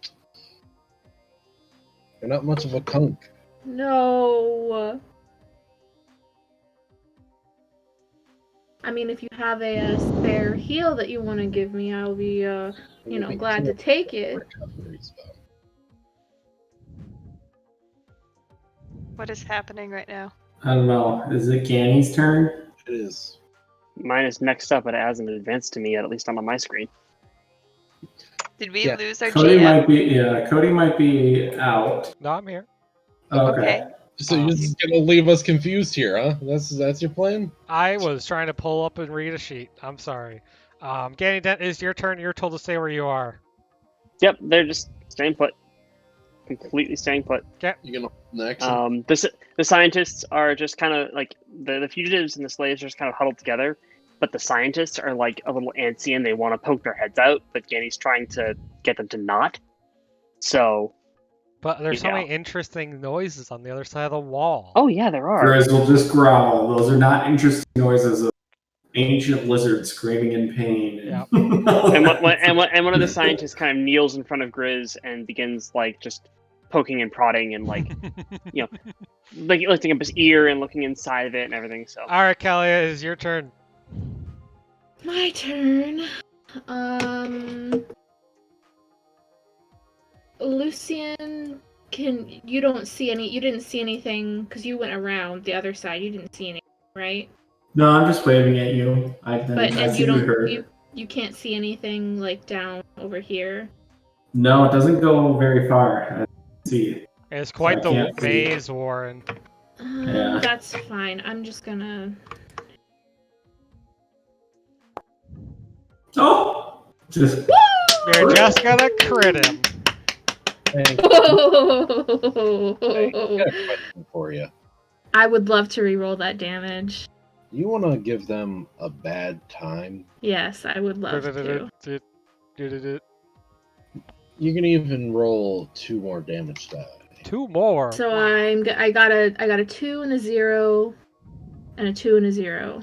You're not much of a kunk. No. I mean, if you have a spare heal that you want to give me, I'll be, glad to take it. What is happening right now? I don't know. Is it Ganny's turn? It is. Mine is next up, but it hasn't advanced to me yet, at least on my screen. Did we Yeah. lose our Cody GM? Cody might be out. No, I'm here. Okay. So you're just gonna leave us confused here, huh? That's your plan? I was trying to pull up and read a sheet. I'm sorry. Ganny Dent, is your turn. You're told to stay where you are. Yep, they're just staying put. Completely staying put. You gonna next? The scientists are just kind of like the fugitives and the slaves are just kind of huddled together, but the scientists are like a little antsy and they want to poke their heads out, but Ganny's trying to get them to not. So. But there's so many interesting noises on the other side of the wall. Oh yeah, there are. Grizz will just growl. Those are not interesting noises of ancient lizards screaming in pain. Yeah. and one of the scientists kind of kneels in front of Grizz and begins like just poking and prodding and like like lifting up his ear and looking inside of it and everything. So all right, Kalia, it is your turn. My turn. Lucian, you didn't see anything because you went around the other side. You didn't see anything, right? No, I'm just waving at you. You can't see anything like down over here. No, it doesn't go very far. I see. It's quite the maze, Warren. Yeah. That's fine. I'm just gonna. Oh! Just. You're just gonna crit him. Hey, I got a question for you. I would love to re-roll that damage. You want to give them a bad time? Yes, I would love to. You can even roll 2 more damage die. 2 more. So I got a 2 and a 0, and a 2 and a 0.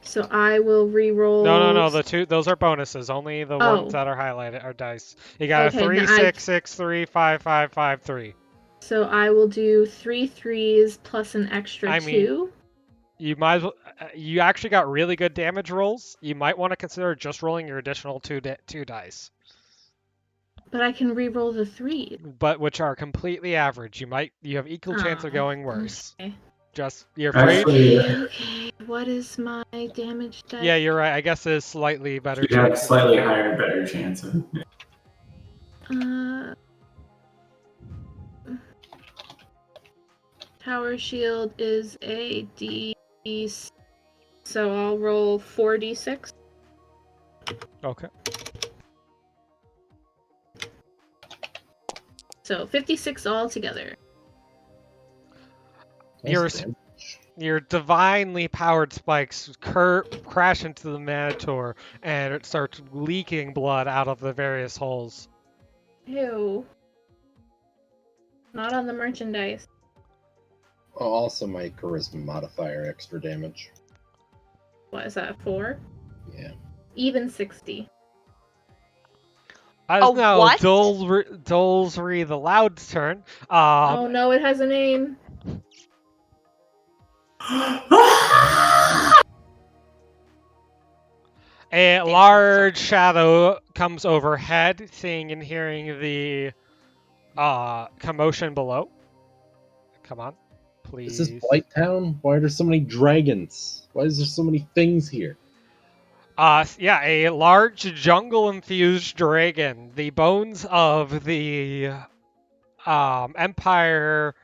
So I will re-roll. No. Those are bonuses. Only the ones that are highlighted are dice. You got a 3, 6, 6, 3, 5, 5, 5, 3. So I will do 3 3s plus an extra 2. You might as well. You actually got really good damage rolls. You might want to consider just rolling your additional 2 dice. But I can re-roll the 3. But which are completely average. You have equal chance of going worse. Okay. Just you're afraid. Actually, Okay. What is my damage die? Yeah, you're right. I guess it's slightly better. you have slightly higher, better chance of. Tower shield is a D, so I'll roll 4d6. Okay. So 56 altogether. Your divinely powered spikes crash into the Manitor, and it starts leaking blood out of the various holes. Ew. Not on the merchandise. Oh, also my charisma modifier extra damage. What is that, 4? Yeah. Even 60. As now Dolsry the Loud's turn. Oh no, it has a name. A large shadow comes overhead, seeing and hearing the commotion below. Come on, please. Is this Blight Town? Why are there so many dragons? Why is there so many things here? Yeah, a large jungle-infused dragon. The bones of the Empire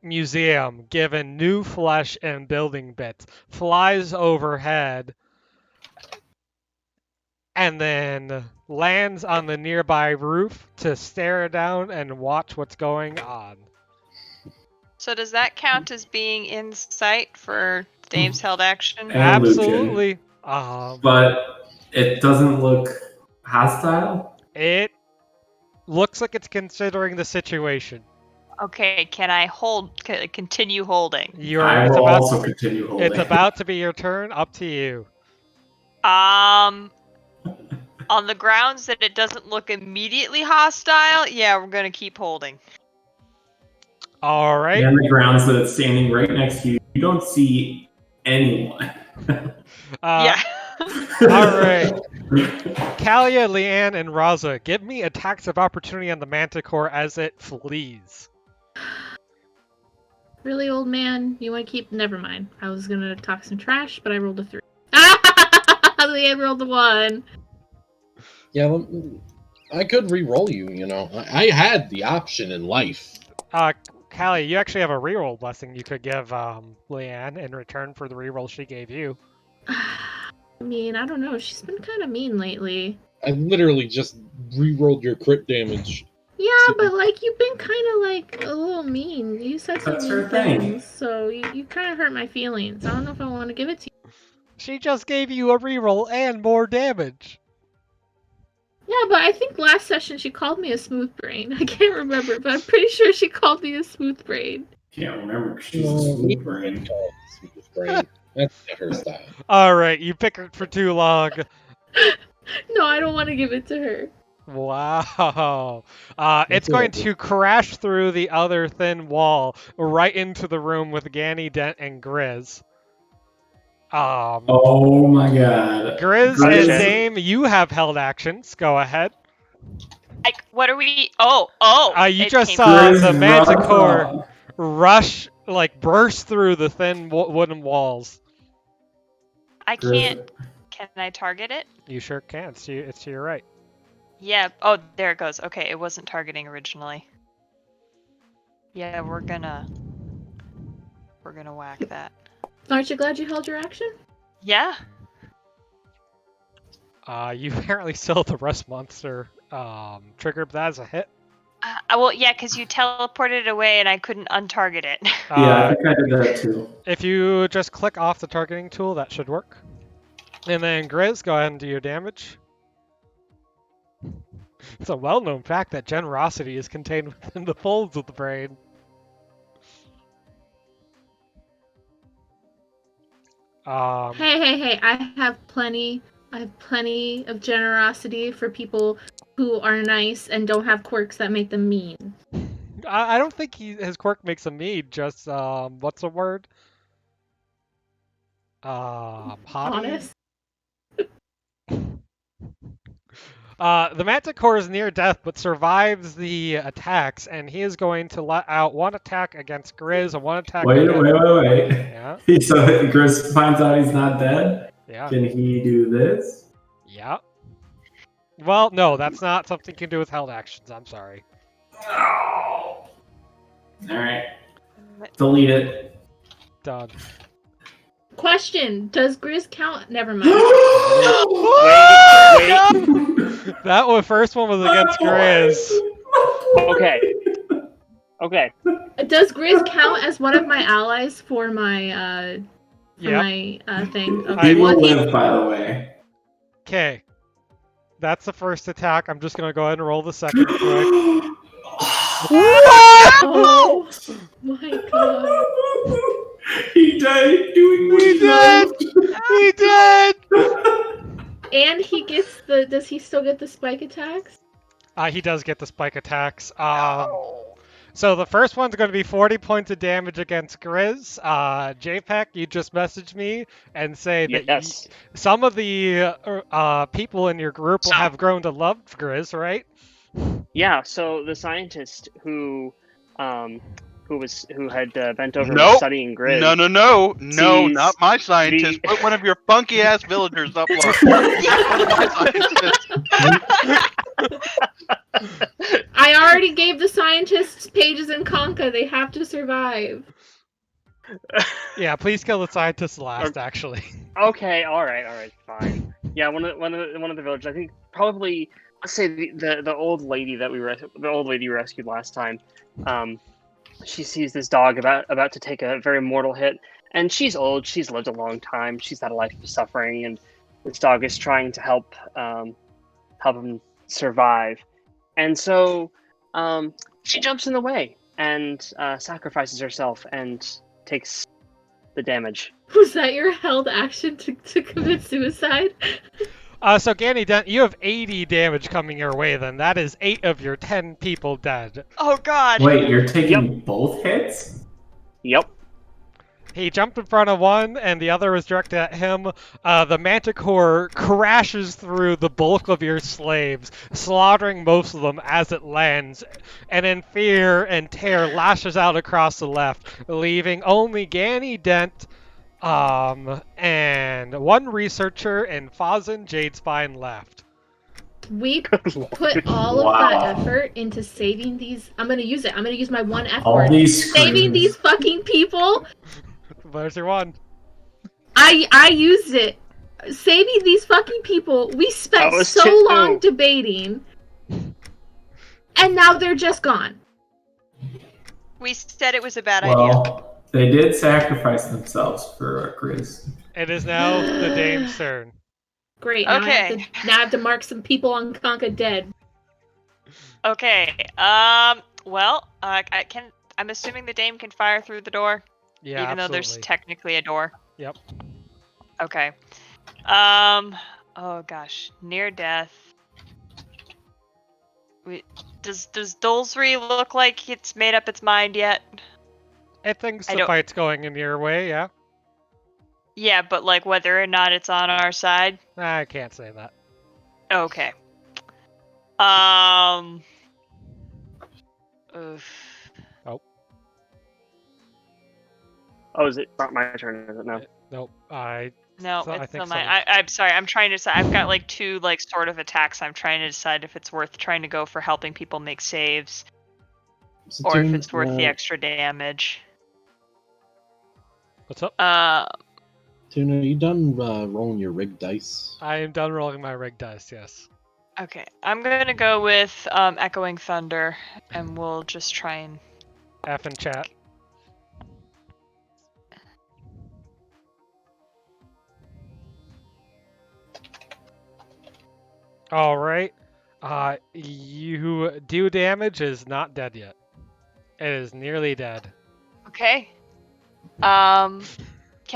Museum, given new flesh and building bits, flies overhead and then lands on the nearby roof to stare down and watch what's going on. So does that count as being in sight for Dame's held action? And Absolutely. But it doesn't look hostile? It looks like it's considering the situation. Okay, can I continue holding? I will also continue holding. It's about to be your turn. Up to you. On the grounds that it doesn't look immediately hostile, yeah, we're gonna keep holding. All right. And the grounds that it's standing right next to you, you don't see anyone. Yeah. All right. Kalia, Leanne, and Raza, give me attacks of opportunity on the Manticore as it flees. Really, old man? You want to keep... Never mind. I was going to talk some trash, but I rolled a 3. Leanne rolled a 1. Yeah, I could re-roll you, you know. I had the option in life. Callie, you actually have a reroll blessing you could give Leanne in return for the reroll she gave you. I mean, I don't know. She's been kind of mean lately. I literally just re-rolled your crit damage. Yeah, but like you've been kind of like a little mean. You said some mean things, so you kind of hurt my feelings. I don't know if I want to give it to you. She just gave you a reroll and more damage. Yeah, but I think last session she called me a smooth brain. I can't remember, but I'm pretty sure she called me a smooth brain. Can't remember. She's a smooth brain. Smooth brain. That's not her style. All right, you pick it for too long. No, I don't want to give it to her. Wow. It's going to crash through the other thin wall right into the room with Ganny, Dent, and Grizz. Oh my god. Grizz and Dame, you have held actions. Go ahead. Like, what are we... Oh! You just saw the Manticore rush, like, burst through the thin wooden walls. I can't... Can I target it? You sure can. It's to your right. Yeah. Oh, there it goes. Okay, it wasn't targeting originally. Yeah, we're gonna whack that. Aren't you glad you held your action? Yeah. You apparently still have the rust monster Trigger that as a hit. Well, yeah, because you teleported it away and I couldn't untarget it. Yeah, I think I did that too. If you just click off the targeting tool, that should work. And then Grizz, go ahead and do your damage. It's a well-known fact that generosity is contained within the folds of the brain. Hey! I have plenty of generosity for people who are nice and don't have quirks that make them mean. I don't think his quirk makes him mean. Just what's the word? Haughty? Honest. The Manticore is near death, but survives the attacks, and he is going to let out one attack against Grizz and one attack. Wait. Yeah. So Grizz finds out he's not dead. Yeah. Can he do this? Yeah. Well, no, that's not something you can do with held actions. I'm sorry. Oh. All right. Delete it. Done. Question: does Grizz count? Never mind. Wait. That first one was against Grizz. Okay. Does Grizz count as one of my allies for my Yeah. thing? He He will Was he- live, by the way. Okay. That's the first attack. I'm just gonna go ahead and roll the second quick. Oh my god! He died doing what He did! He did! And he gets the. Does he still get the spike attacks? He does get the spike attacks. So the first one's going to be 40 points of damage against Grizz. JPEG, you just message me and say that Yes. some of the people in your group will have grown to love Grizz, right? Yeah. So the scientist who had bent over Nope. studying Grizz. No, sees not my scientist. the- Put one of your funky ass villagers up. One of my scientists. I already gave the scientists pages in Conca. They have to survive. Yeah, please kill the scientist last, actually. Okay. All right. Fine. Yeah. One of the villagers. I think probably. Let's say the old lady that the old lady we rescued last time. She sees this dog about to take a very mortal hit, and she's old. She's lived a long time. She's had a life of suffering, and this dog is trying to help him survive. And so she jumps in the way and sacrifices herself and takes the damage. Was that your held action to commit suicide? So Ganny Dent, you have 80 damage coming your way then. That is 8 of your 10 people dead. Oh god. Wait, you're taking both hits? Yep. He jumped in front of one, and the other was directed at him. The Manticore crashes through the bulk of your slaves, slaughtering most of them as it lands, and in fear and terror lashes out across the left, leaving only Ganny Dent, and one researcher and Fazin Jadespine left. We put all of that effort into saving these. I'm gonna use it. I'm gonna use my one F All word. these Saving screws. these fucking people. There's your one. I used it. Saving these fucking people. We spent That was so two. long debating, and now they're just gone. We said it was a bad idea. Well, they did sacrifice themselves for Grizz. It is now the Dame's turn. Great. Now Okay. I have to mark some people on Conca dead. Okay. Well, I'm assuming the dame can fire through the door, Yeah, even though there's absolutely. technically a door. Yep. Okay. Oh gosh, near death. Does Dolsry look like it's made up its mind yet? It thinks I the don't- fight's going in your way, yeah? Yeah, but like whether or not it's on our side. I can't say that. Okay. Oof. Oh, is it not my turn? Is it now? Nope. No, So I it's think not mine. so. I'm sorry. I'm trying to decide. I've got like 2 like sort of attacks. I'm trying to decide if it's worth trying to go for helping people make saves, So or if Toon, it's worth the extra damage. What's up? Toon, are you done rolling your rigged dice? I am done rolling my rig dice, yes. Okay, I'm gonna go with Echoing Thunder, and we'll just try and. F in chat. All right. You do damage is not dead yet. It is nearly dead. Okay. Can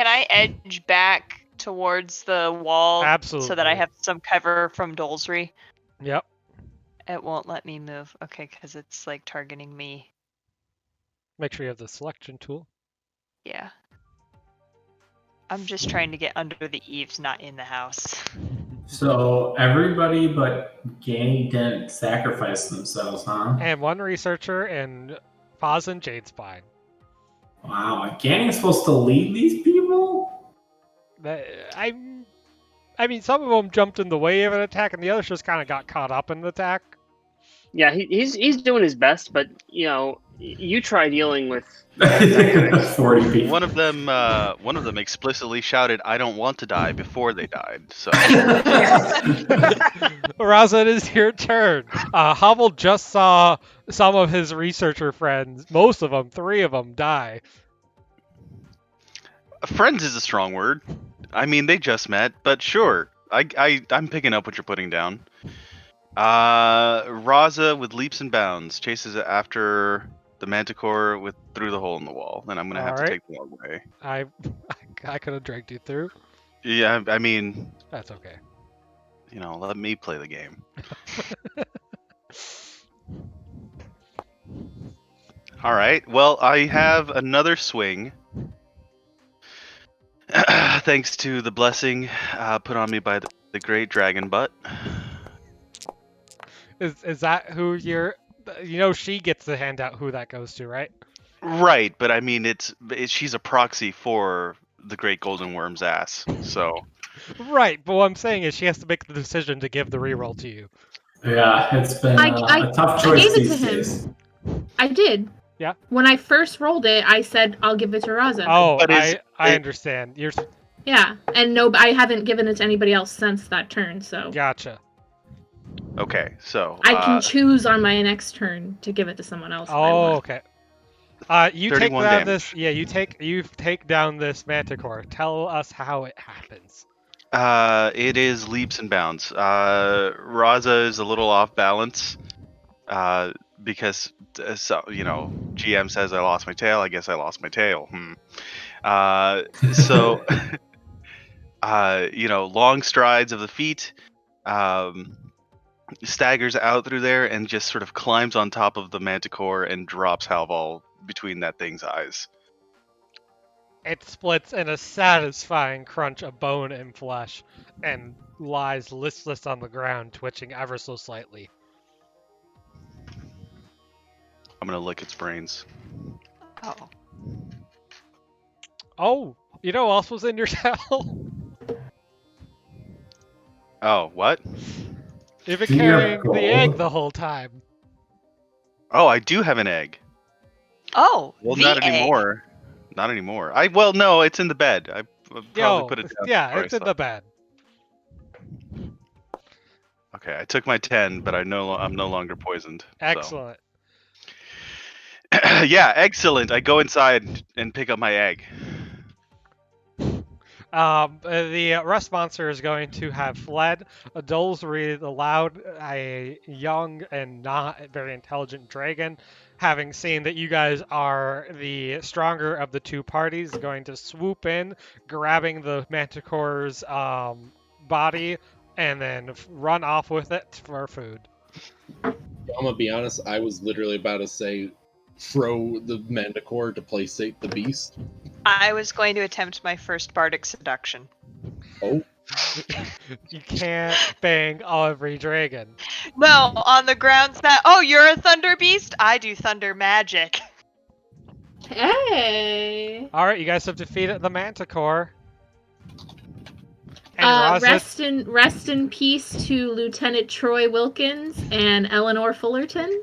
I edge back towards the wall so that Absolutely. I have some cover from Dolsry? Yep. It won't let me move. Okay, because it's like targeting me. Make sure you have the selection tool. Yeah. I'm just trying to get under the eaves, not in the house. So everybody but Ganny didn't sacrifice themselves, huh? And one researcher and Foz and Jadespine. Wow, Ganny's supposed to lead these people? I mean, some of them jumped in the way of an attack, and the others just kind of got caught up in the attack. Yeah, he's doing his best, but you try dealing with 40 people. One of them explicitly shouted, "I don't want to die," before they died. So Raza, it is your turn. Hubble just saw some of his researcher friends, most of them, 3 of them, die. friends is a strong word. I mean, they just met, but sure. I'm picking up what you're putting down. Raza with leaps and bounds chases after the manticore through the hole in the wall, and I'm gonna have to Alright. take the long way. I could have dragged you through. Yeah, I mean, That's okay. let me play the game. All right. Well, I have another swing. Thanks to the blessing put on me by the great dragon butt. Is that who you're? She gets to hand out who that goes to, right? Right, but I mean, she's a proxy for the great golden worm's ass. So. Right, but what I'm saying is she has to make the decision to give the reroll to you. Yeah, it's been a tough choice I gave it these to him. days. I did. Yeah. When I first rolled it, I said I'll give it to Raza. Oh, But I understand. You're Yeah, and no, I haven't given it to anybody else since that turn, so gotcha. Okay, so. I can choose on my next turn to give it to someone else. If I Oh, want. okay. You take 31 down damage. this. Yeah, you take down this manticore. Tell us how it happens. It is leaps and bounds. Raza is a little off balance. Because GM says I lost my tail. I guess I lost my tail. So, long strides of the feet. Staggers out through there and just sort of climbs on top of the manticore and drops Halval between that thing's eyes. It splits in a satisfying crunch of bone and flesh, and lies listless on the ground, twitching ever so slightly. I'm gonna lick its brains. Oh. Oh, you know what else was in your cell? Oh, what? You've been Dear carrying the God. egg the whole time. Oh, I do have an egg. Oh, Well, the not egg. anymore. Not anymore. No, it's in the bed. I probably put it down. Yeah, before I it's in the slept. bed. Okay, I took my 10, but I'm no longer poisoned. Excellent. So. Yeah, excellent. I go inside and pick up my egg. The rust monster is going to have fled. Dolsry allowed a young and not very intelligent dragon, having seen that you guys are the stronger of the 2 parties, going to swoop in, grabbing the manticore's body, and then run off with it for food. I'm gonna be honest, I was literally about to say throw the manticore to placate the beast. I was going to attempt my first bardic seduction. Oh, You can't bang every dragon. No, on the grounds that, oh, you're a thunder beast? I do thunder magic. Hey. All right, you guys have defeated the manticore. And Raza, Rest in peace to Lieutenant Troy Wilkins and Eleanor Fullerton.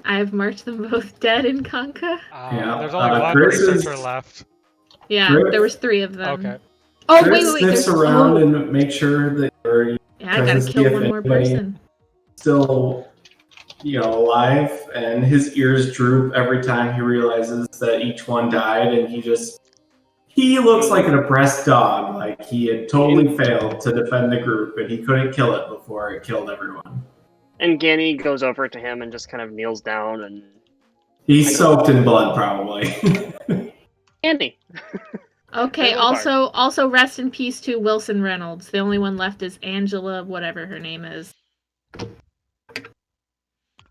I have marked them both dead in Conca. Yeah, there's only one Chris researcher is- left. Yeah, Chris- there was 3 of them. Okay. Oh, Chris wait. sniffs There's around and make sure that Or Yeah, I gotta see kill if one more anybody person. still, alive, and his ears droop every time he realizes that each one died, and he looks like an oppressed dog, like he had totally failed to defend the group, and he couldn't kill it before it killed everyone. And Ganny goes over to him and just kind of kneels down and He's soaked in blood, probably. Ganny. Okay, Very well, Bard. also rest in peace to Wilson Reynolds. The only one left is Angela, whatever her name is.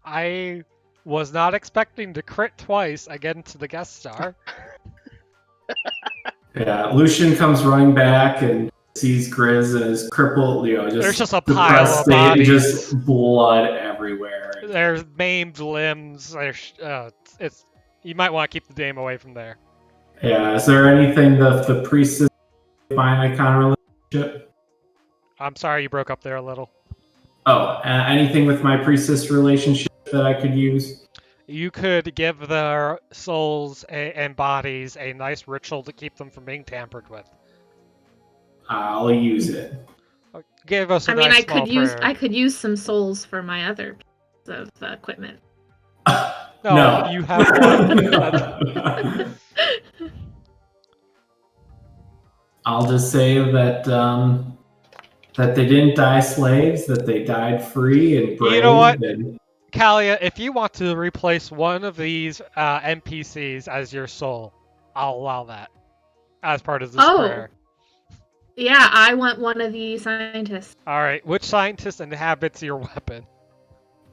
I was not expecting to crit twice against the guest star. Yeah, Lucian comes running back and sees Grizz and is crippled, There's just a depressed pile of state, bodies. just blood everywhere. There's maimed limbs. There's you might want to keep the dame away from there. Yeah, is there anything the priestess find icon relationship? I'm sorry you broke up there a little. Oh, anything with my priestess relationship that I could use? You could give their souls and bodies a nice ritual to keep them from being tampered with. I'll use it. Give us a I mean, nice I small prayer. I could use some souls for my other pieces of equipment. No, you have one. I'll just say that that they didn't die slaves, that they died free and brave. You know what? And... Kalia, if you want to replace one of these NPCs as your soul, I'll allow that as part of this prayer. Yeah, I want one of the scientists. All right, which scientist inhabits your weapon?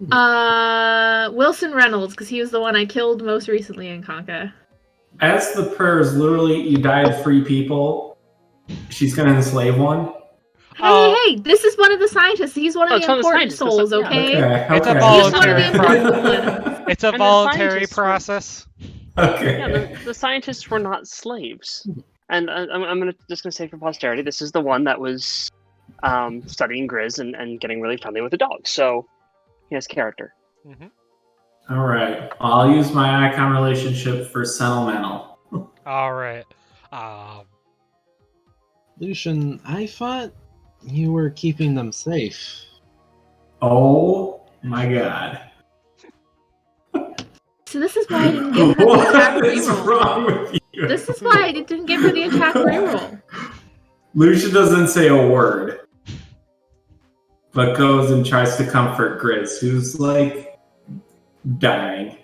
Wilson Reynolds, because he was the one I killed most recently in Conca. As the prayer is literally, you died free people, she's gonna enslave one? Hey, this is one of the scientists. He's one of the important souls, okay? It's a voluntary process. It's a voluntary process. Okay. Yeah, the scientists were not slaves. And I'm just gonna say for posterity, this is the one that was studying Grizz and getting really friendly with the dog. So he has character. Mm-hmm. All right. I'll use my icon relationship for sentimental. All right. Lucian, I thought you were keeping them safe. Oh my god. So this is why I didn't give her the attack What is reroll. wrong with you? This is why I didn't give her the attack reroll. Lucian doesn't say a word, but goes and tries to comfort Grizz, who's like dying.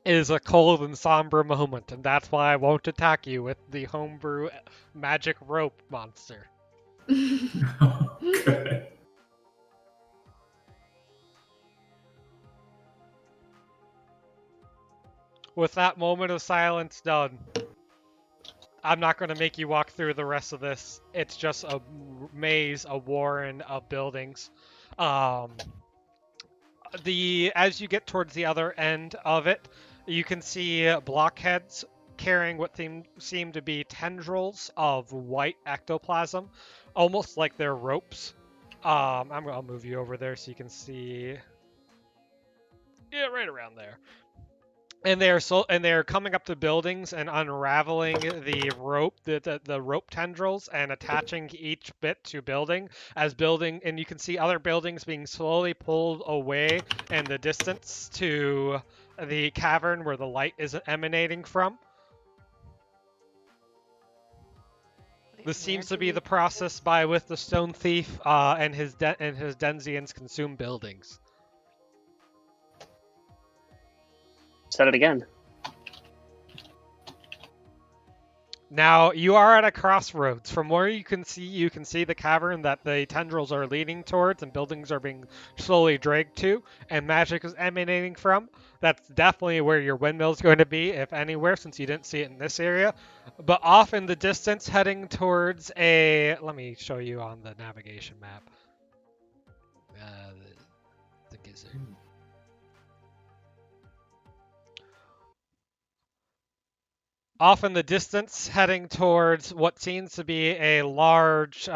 It is a cold and somber moment, and that's why I won't attack you with the homebrew magic rope monster. Oh, good. With that moment of silence done, I'm not going to make you walk through the rest of this. It's just a maze, a warren of buildings. As you get towards the other end of it, you can see blockheads carrying what seem to be tendrils of white ectoplasm, almost like they're ropes. I'll move you over there so you can see. Yeah, right around there. And they're coming up to buildings and unraveling the rope, the rope tendrils, and attaching each bit to building and you can see other buildings being slowly pulled away in the distance to the cavern where the light is emanating from. This seems to be the process by which the stone thief and his Denzians consume buildings. Said it again. Now, you are at a crossroads. From where you can see the cavern that the tendrils are leading towards and buildings are being slowly dragged to, and magic is emanating from. That's definitely where your windmill is going to be, if anywhere, since you didn't see it in this area. But off in the distance, heading towards let me show you on the navigation map. The gizzard. Off in the distance, heading towards what seems to be a large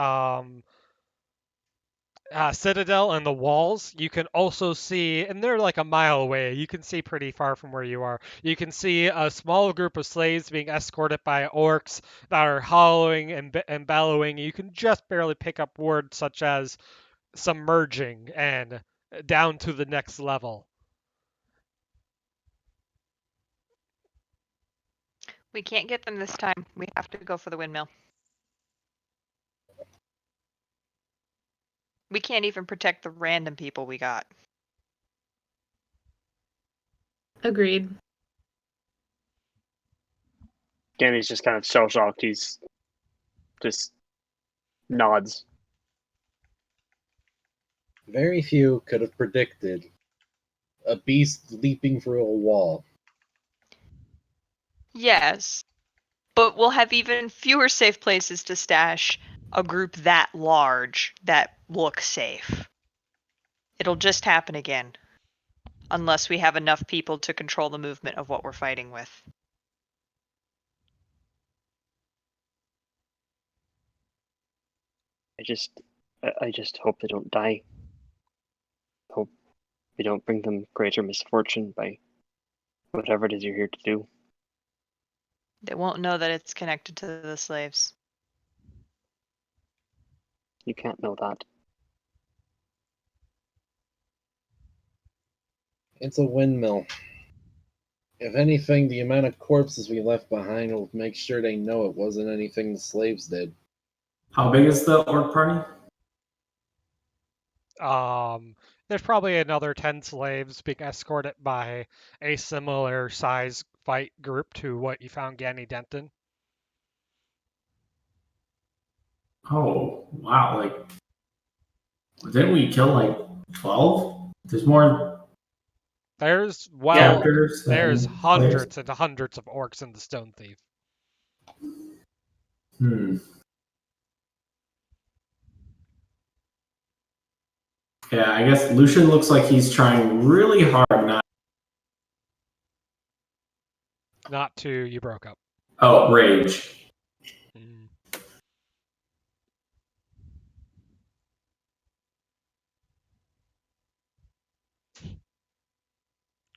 citadel and the walls, you can also see, and they're like a mile away, you can see pretty far from where you are. You can see a small group of slaves being escorted by orcs that are hollowing and bellowing. You can just barely pick up words such as submerging and down to the next level. We can't get them this time. We have to go for the windmill. We can't even protect the random people we got. Agreed. Danny's just kind of shell shocked. He's just nods. Very few could have predicted a beast leaping through a wall. Yes, but we'll have even fewer safe places to stash a group that large that looks safe. It'll just happen again. Unless we have enough people to control the movement of what we're fighting with. I just hope they don't die. Hope we don't bring them greater misfortune by whatever it is you're here to do. They won't know that it's connected to the slaves. You can't know that. It's a windmill. If anything, the amount of corpses we left behind will make sure they know it wasn't anything the slaves did. How big is the orc party? There's probably another 10 slaves being escorted by a similar size fight group to what you found Ganny Denton. Oh, wow. Like, didn't we kill like 12? There's more There's chapters. there's than hundreds slaves. and hundreds of orcs in the Stone Thief. Yeah, I guess Lucian looks like he's trying really hard not. Not to, you broke up. Oh, rage. Mm.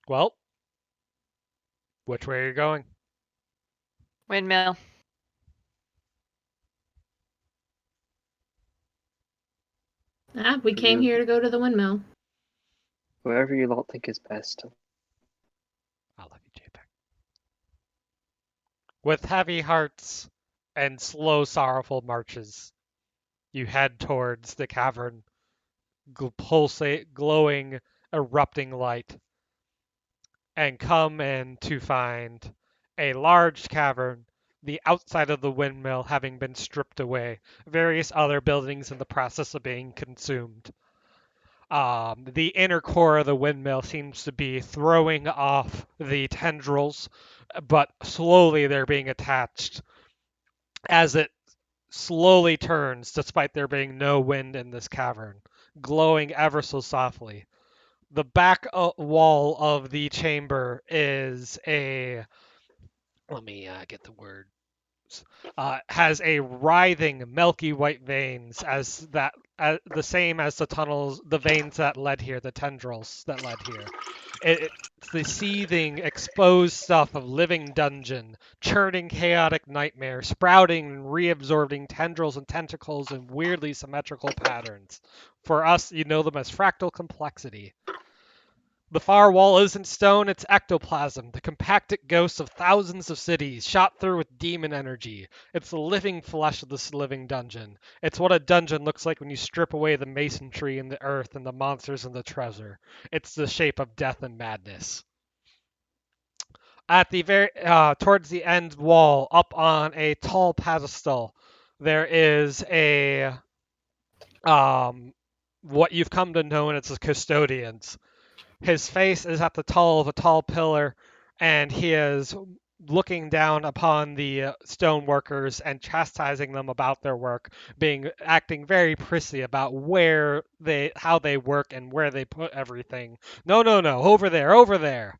Well, which way are you going? Windmill. We came here to go to the windmill. Whoever you lot think is best. I love you, JPEG. With heavy hearts and slow, sorrowful marches, you head towards the cavern, glowing, erupting light, and come in to find a large cavern, the outside of the windmill having been stripped away, various other buildings in the process of being consumed. The inner core of the windmill seems to be throwing off the tendrils, but slowly they're being attached as it slowly turns, despite there being no wind in this cavern, glowing ever so softly. The back wall of the chamber is a. Let me get the word. Has a writhing, milky white veins as that the same as the tunnels, the veins that led here, the tendrils that led here. It's the seething, exposed stuff of living dungeon, churning chaotic nightmare, sprouting and reabsorbing tendrils and tentacles in weirdly symmetrical patterns. For us, you know them as fractal complexity. The far wall isn't stone, it's ectoplasm, the compacted ghosts of thousands of cities, shot through with demon energy. It's the living flesh of this living dungeon. It's what a dungeon looks like when you strip away the masonry and the earth and the monsters and the treasure. It's the shape of death and madness. At the very towards the end wall, up on a tall pedestal, there is a what you've come to know as the custodians. His face is at the tall of a tall pillar, and he is looking down upon the stone workers and chastising them about their work, acting very prissy about how they work and where they put everything. No, no, no, over there, over there.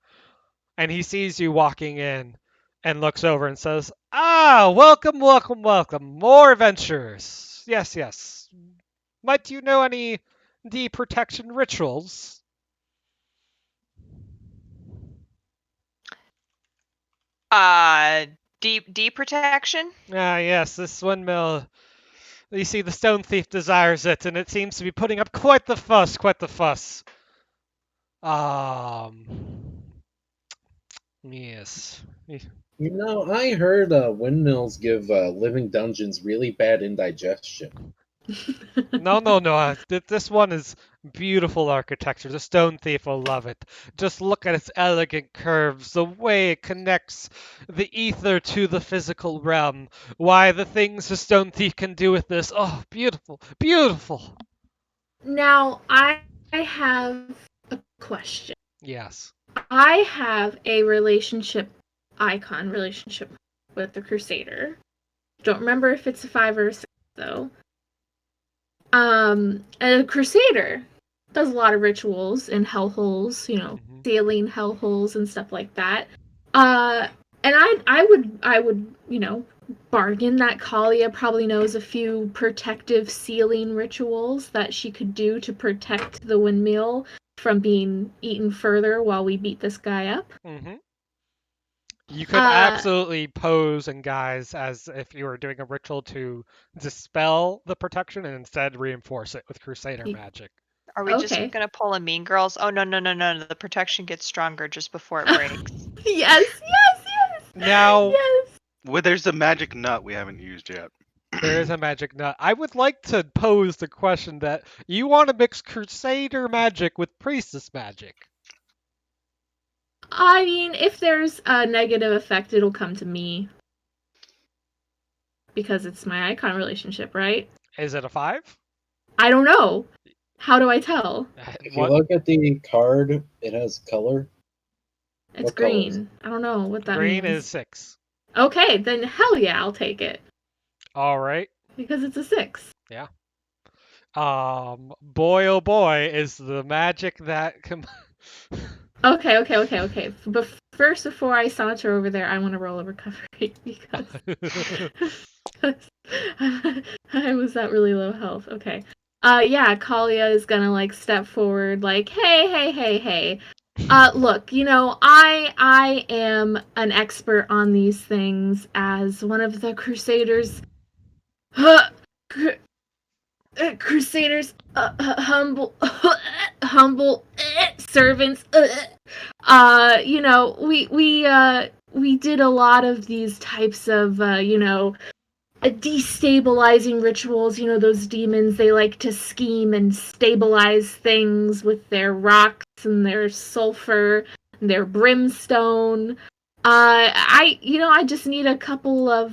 And he sees you walking in and looks over and says, "Ah, welcome, welcome, welcome. More adventurers. Yes, yes. Might you know any protection rituals. Deep protection. Ah, yes, this windmill. You see, the stone thief desires it, and it seems to be putting up quite the fuss, Yes. I heard windmills give living dungeons really bad indigestion. No. This one is beautiful architecture. The stone thief will love it. Just look at its elegant curves, the way it connects the ether to the physical realm. Why, the things the stone thief can do with this. Oh, beautiful, beautiful. Now, I have a question. Yes. I have a icon relationship with the Crusader. Don't remember if it's a 5 or a 6, though. And a Crusader does a lot of rituals in hellholes, sealing hellholes and stuff like that. And I would, bargain that Kalia probably knows a few protective sealing rituals that she could do to protect the windmill from being eaten further while we beat this guy up. Mm-hmm. You could absolutely pose and guise as if you were doing a ritual to dispel the protection and instead reinforce it with Crusader magic. Are we just gonna pull a Mean Girls? Oh no! The protection gets stronger just before it breaks. Yes. Now, yes. Well, there's a magic nut we haven't used yet. There is a magic nut. I would like to pose the question that you want to mix Crusader magic with Priestess magic. I mean, if there's a negative effect, it'll come to me. Because it's my icon relationship, right? Is it a 5? I don't know. How do I tell? If you look at the card, it has color. It's green. I don't know what that means. Green is 6. Okay, then hell yeah, I'll take it. All right. Because it's a 6. Yeah. Boy, oh boy, is the magic that... Okay. But first, before I saunter over there, I want to roll a recovery because I was at really low health. Okay. Kalia is gonna step forward, hey. Look, I am an expert on these things as one of the Crusaders. Crusaders, humble servants. We did a lot of these types of destabilizing rituals. Those demons, they like to scheme and stabilize things with their rocks and their sulfur and their brimstone. I just need a couple of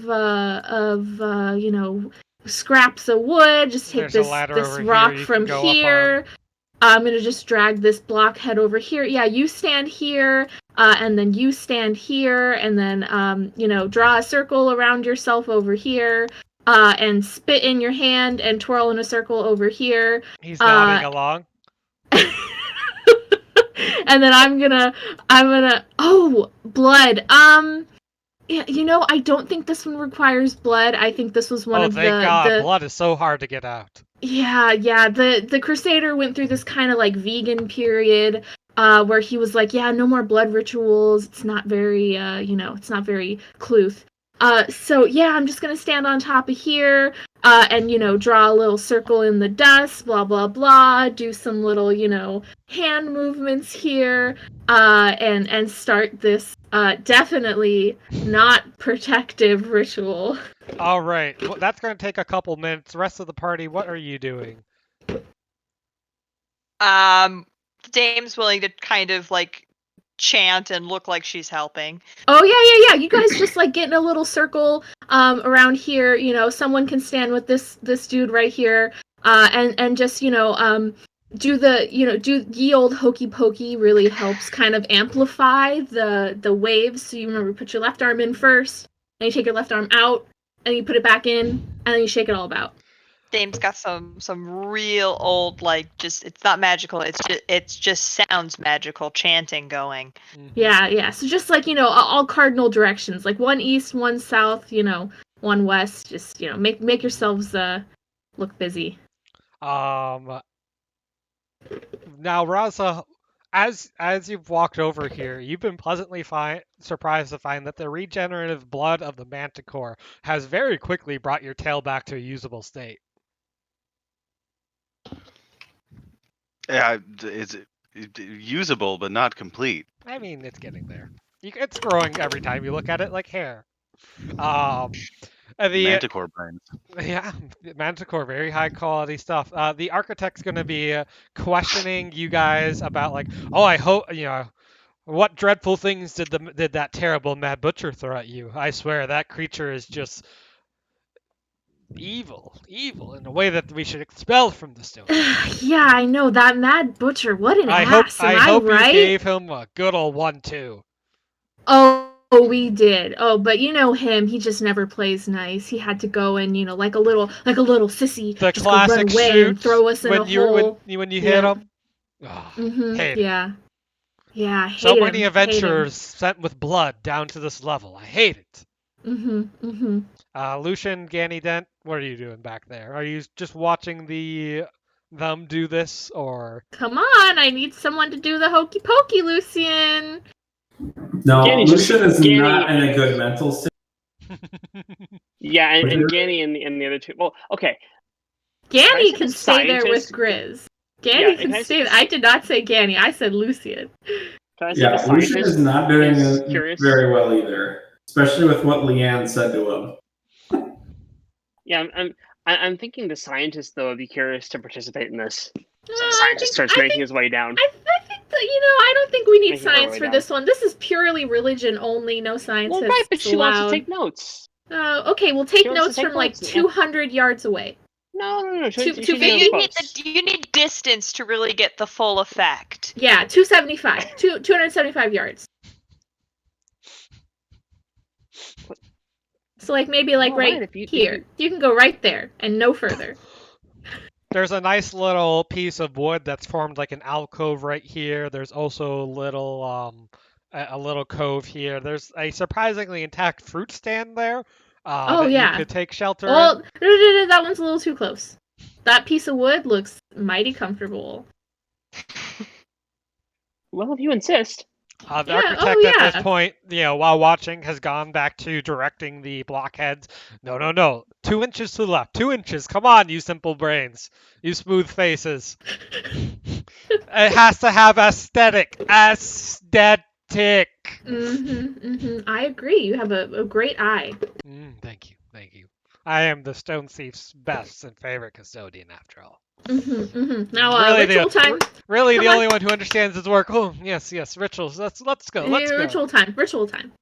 scraps of wood. Just take this rock from here. I'm gonna just drag this blockhead over here. Yeah, you stand here, and then you stand here, and then draw a circle around yourself over here, and spit in your hand and twirl in a circle over here. He's nodding along. And then I'm gonna blood. Yeah, I don't think this one requires blood. I think this was one of thank God. Blood is so hard to get out. Yeah. The Crusader went through this kind of vegan period, where he was like, yeah, no more blood rituals. It's not very, it's not very Cluth. So yeah, I'm just gonna stand on top of here, and draw a little circle in the dust, blah blah blah. Do some little, hand movements here, and start this definitely not protective ritual. All right, well, that's gonna take a couple minutes. The rest of the party, what are you doing? Dame's willing to kind of chant and look like she's helping. Oh yeah. You guys just get in a little circle around here. Someone can stand with this dude right here, and just do ye old hokey pokey really helps kind of amplify the waves. So you remember, put your left arm in first, and you take your left arm out, and you put it back in, and then you shake it all about. Dame's got some real old it's not magical, it's just sounds magical chanting going. Yeah. So just all cardinal directions, one east, one south, one west. Just make yourselves look busy. Now, Raza, as you've walked over here, you've been pleasantly surprised to find that the regenerative blood of the manticore has very quickly brought your tail back to a usable state. Yeah, it's usable but not complete. I mean, it's getting there. It's growing every time you look at it like hair. Um, the Manticore brains. Yeah, Manticore, very high quality stuff. The architect's going to be questioning you guys about like, oh, I hope what dreadful things did that terrible Mad Butcher throw at you? I swear that creature is just evil in a way that we should expel from the stone. Yeah, I know that Mad Butcher. What an ass! Am I I hope you right? gave him a good old 1-2. Oh, we did. Oh, but you know him. He just never plays nice. He had to go and like a little sissy, The just go run classic away shoot and throw us in a when hole. you hit him. Oh, hate it. Yeah. Yeah. I hate So him. many adventurers sent with blood down to this level. I hate it. Lucian, Ganny Dent, what are you doing back there? Are you just watching them do this, or? Come on, I need someone to do the hokey pokey, Lucian. No, Ganny's Lucian is Ganny- not in a good mental state. Yeah, and Ganny and the other two. Well, okay. Ganny say can the stay there with scientist? Grizz. Yeah, Ganny can I can say stay. I did not say Ganny. I said Lucian. Can I say the Yeah, scientist Lucian is not doing is curious? very well either, especially with what Leanne said to him. Yeah, I'm thinking the scientist though would be curious to participate in this. So the I scientist starts making think his way down. I think that I don't think we need Making our science way for down. this one. This is purely religion only. No scientists Well, right, but she wants to allowed. take notes. Okay, we'll take She wants to notes take from like notes, yeah. 200 yards away. No. Two- She 250? close. You need distance to really get the full effect. Yeah, 275. 275 yards. So like maybe like All right right, if you- here. You can go right there and no further. There's a nice little piece of wood that's formed like an alcove right here. There's also a little cove here. There's a surprisingly intact fruit stand there. Oh, that yeah. you could take shelter Oh, in. no, that one's a little too close. That piece of wood looks mighty comfortable. Well, if you insist. The Yeah, architect oh, at yeah. this point, while watching, has gone back to directing the blockheads. No. 2 inches to the left. 2 inches. Come on, you simple brains. You smooth faces. It has to have aesthetic. Aesthetic. I agree. You have a great eye. Thank you. I am the Stone Thief's best and favorite custodian, after all. Now, Really ritual time. Really, Come the on. only one who understands his work. Oh, yes, rituals. Let's go. Let's go. Ritual time.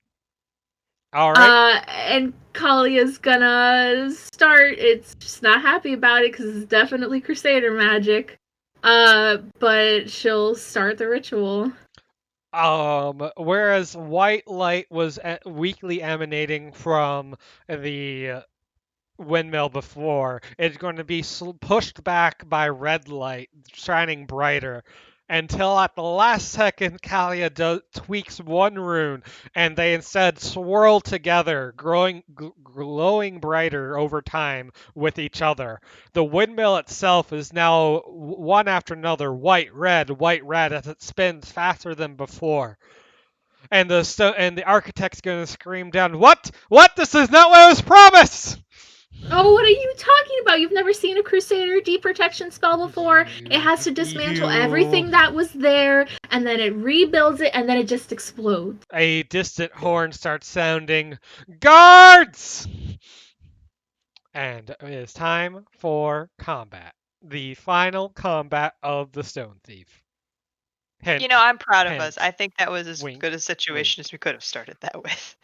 All right. And Kalia's gonna start. It's just not happy about it because it's definitely Crusader magic. But she'll start the ritual. Whereas white light was weakly emanating from the windmill before, it's going to be pushed back by red light, shining brighter, until at the last second Kalia tweaks one rune, and they instead swirl together, glowing brighter over time with each other. The windmill itself is now one after another white, red, as it spins faster than before. And the architect's gonna scream down, "What? This is not what was promised!" Oh, what are you talking about? You've never seen a Crusader deep protection spell before? It has to dismantle everything that was there, and then it rebuilds it, and then it just explodes. A distant horn starts sounding, "Guards!" And it is time for combat. The final combat of the Stone Thief. Hint, I'm proud of hint, us. I think that was as wink, good a situation as we could have started that with.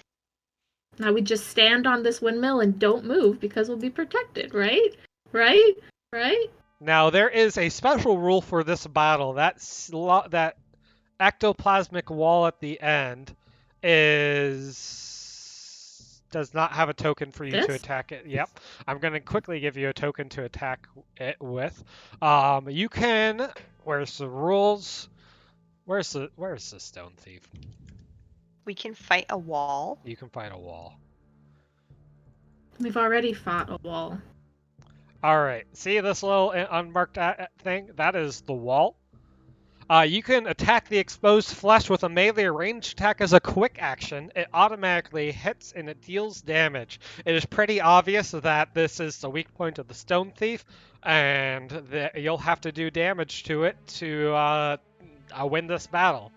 Now we just stand on this windmill and don't move because we'll be protected, right? Right? Now there is a special rule for this battle. That ectoplasmic wall at the end does not have a token for you to attack it. Yep. I'm going to quickly give you a token to attack it with. You can. Where's the rules? Where's the Stone Thief? We can fight a wall. You can fight a wall. We've already fought a wall. All right. See this little unmarked thing? That is the wall. You can attack the exposed flesh with a melee ranged attack as a quick action. It automatically hits and it deals damage. It is pretty obvious that this is the weak point of the Stone Thief, and that you'll have to do damage to it to win this battle.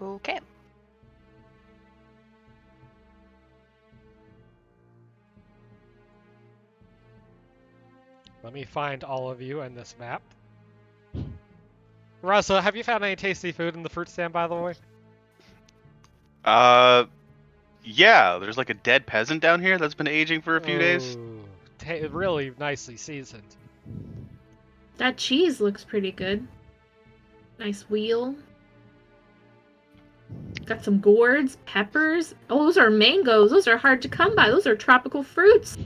Okay. Let me find all of you in this map. Russell, have you found any tasty food in the fruit stand, by the way? Yeah, there's like a dead peasant down here that's been aging for a few days. Really nicely seasoned. That cheese looks pretty good. Nice wheel. Got some gourds, peppers. Oh, those are mangoes. Those are hard to come by. Those are tropical fruits.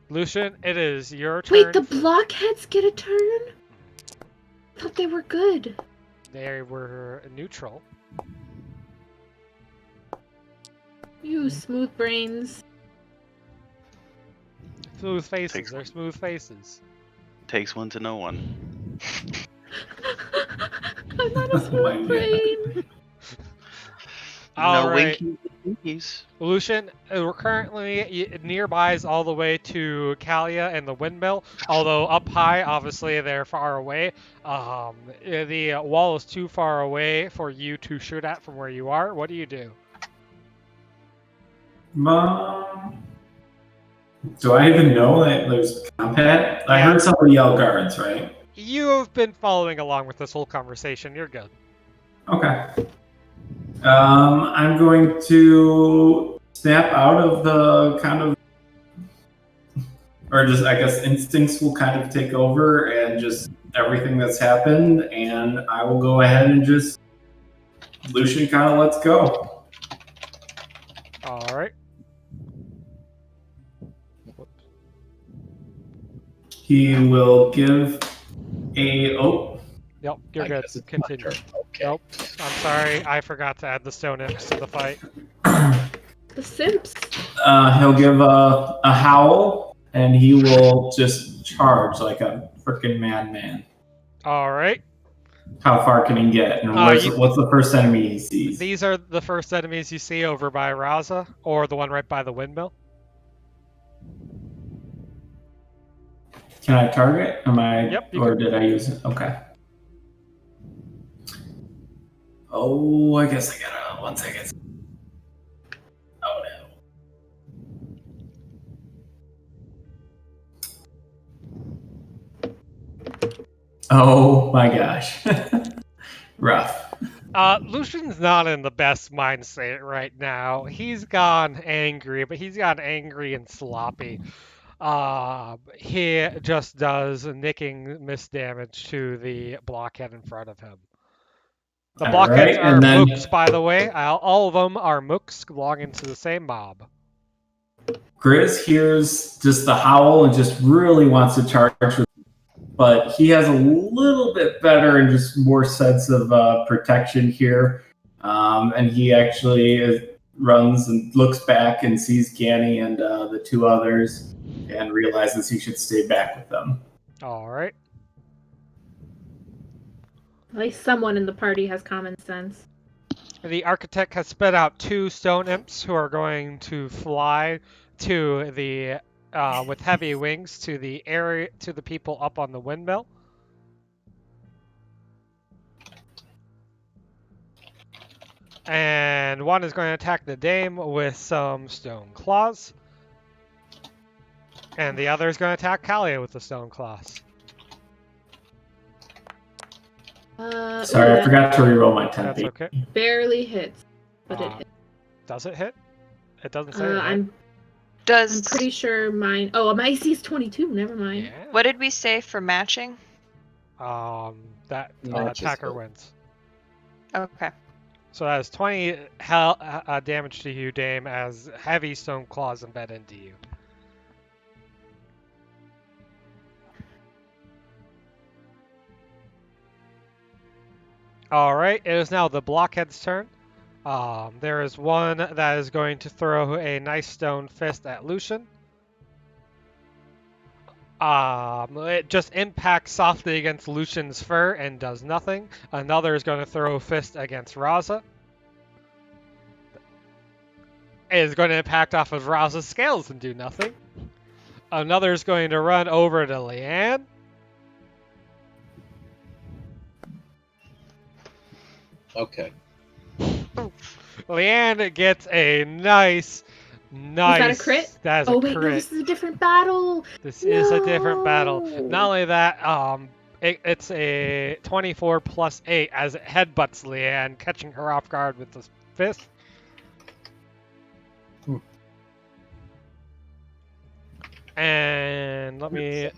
Lucian, it is your turn. Wait, the blockheads get a turn? I thought they were good. They were neutral. You smooth brains. Smooth faces. They're smooth faces. Takes one to know one. I'm not a smooth brain. All no right. winkies. Lucian, we're currently nearby is all the way to Kalia and the windmill. Although up high, obviously they're far away. The wall is too far away for you to shoot at from where you are. What do you do? Do I even know that there's combat? I heard somebody yell guards, right? You've been following along with this whole conversation. You're good. Okay. I'm going to snap out of the kind of, or just, I guess, instincts will kind of take over and just everything that's happened, and I will go ahead and just, Lucian kind of lets go. All right. He will give a, Yep, you're good. Continue. Okay. Nope. I'm sorry. I forgot to add the stone imps to the fight. The simps. He'll give a howl, and he will just charge like a freaking madman. All right. How far can he get? And what's the first enemy he sees? These are the first enemies you see over by Raza, or the one right by the windmill. Can I target? Yep, or did I use it? Okay. Oh, I guess I gotta 1 second. Oh no. Oh my gosh. Rough. Lucian's not in the best mindset right now. He's gone angry, but he's gone angry and sloppy. He just does nicking misdamage to the blockhead in front of him. The blockheads are mooks, by the way. All of them are mooks belonging to the same mob. Grizz hears just the howl and just really wants to charge with, but he has a little bit better and just more sense of protection here. And he actually runs and looks back and sees Ganny and the two others and realizes he should stay back with them. All right. At least someone in the party has common sense. The architect has spit out 2 stone imps who are going to fly to the with heavy wings to the area, to the people up on the windmill. And one is going to attack the dame with some stone claws. And the other is going to attack Kalia with the stone claws. Sorry, I forgot to reroll my 10. That's okay. Barely hits, but it hits. Does it hit? It doesn't say it. I'm pretty sure mine. Oh, my AC is 22. Never mind. Yeah. What did we say for matching? That Matches attacker it. wins. Okay. So that is 20 damage to you, Dame, as heavy stone claws embed into you. Alright, it is now the blockhead's turn. There is one that is going to throw a nice stone fist at Lucian. It just impacts softly against Lucian's fur and does nothing. Another is going to throw a fist against Raza. It is going to impact off of Raza's scales and do nothing. Another is going to run over to Leanne. Okay. Leanne gets a nice. Is that a crit? That is Oh a wait, crit. no, this is a different battle. This is a different battle. No. Not only that, it's a 24 plus 8 as it headbutts Leanne, catching her off guard with the fist. And let me.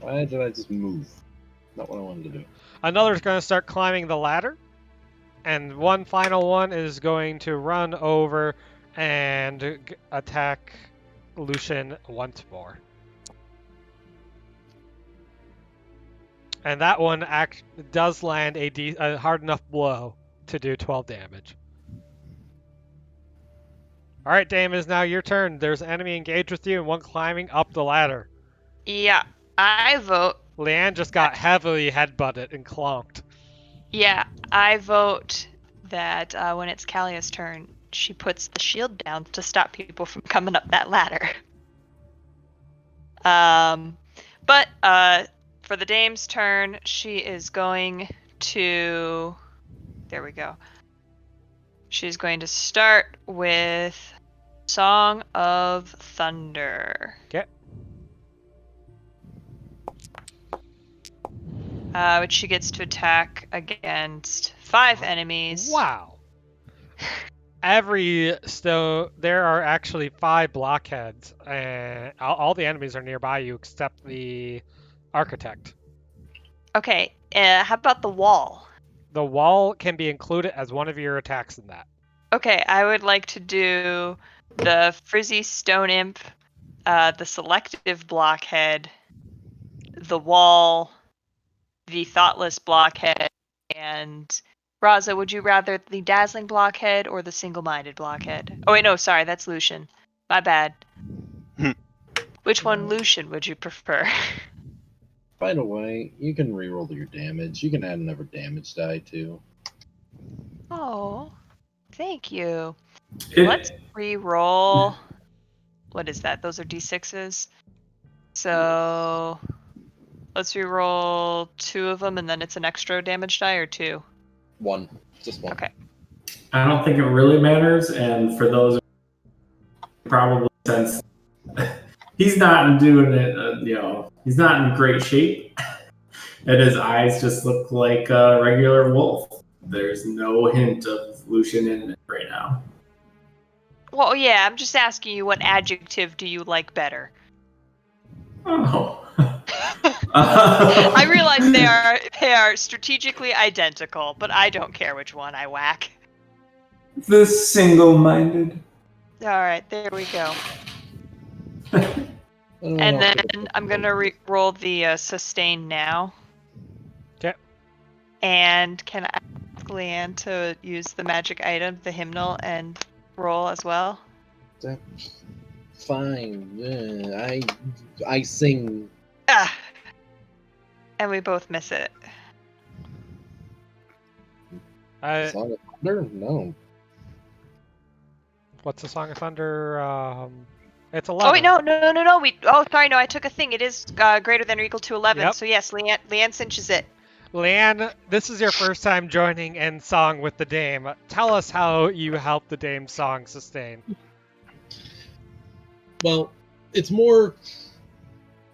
Why did I just move? Not what I wanted to do. Another's going to start climbing the ladder. And one final one is going to run over and attack Lucian once more. And that one does land a hard enough blow to do 12 damage. Alright, Dame, it is now your turn. There's an enemy engaged with you and one climbing up the ladder. Yeah, I vote. Leanne just got heavily headbutted and clonked. Yeah, I vote that when it's Callia's turn, she puts the shield down to stop people from coming up that ladder. But for the Dame's turn, she is going to. There we go. She's going to start with Song of Thunder. Okay. Which she gets to attack against 5 enemies. Wow. There are actually 5 blockheads, and all the enemies are nearby you except the architect. Okay, how about the wall? The wall can be included as one of your attacks in that. Okay, I would like to do the Frizzy Stone Imp, the Selective Blockhead, the Wall, the Thoughtless Blockhead, and Raza, would you rather the Dazzling Blockhead or the Single-Minded Blockhead? Oh wait, no, sorry, that's Lucian. My bad. Which one, Lucian, would you prefer? By the way, you can reroll your damage. You can add another damage die too. Oh, thank you. Let's re-roll. What is that? Those are d6s. So let's re-roll 2 of them, and then it's an extra damage die, or 2? 1. Just 1. Okay. I don't think it really matters, and for those probably since he's not doing it, he's not in great shape, and his eyes just look like a regular wolf. There's no hint of Lucian in it right now. Well, yeah, I'm just asking you, what adjective do you like better? Oh. I realize they are strategically identical, but I don't care which one I whack. The single-minded. All right, there we go. And then I'm gonna roll the sustain now. Okay. And can I ask Leanne to use the magic item, the hymnal, and roll as well? Fine. Yeah, I sing. Ah. And we both miss it. Song of Thunder? No. What's the Song of Thunder? It's 11. Oh wait, no. Sorry, no. I took a thing. It is greater than or equal to 11. Yep. So yes, Leanne cinches it. Leanne, this is your first time joining in song with the Dame. Tell us how you helped the Dame's song sustain. Well, it's more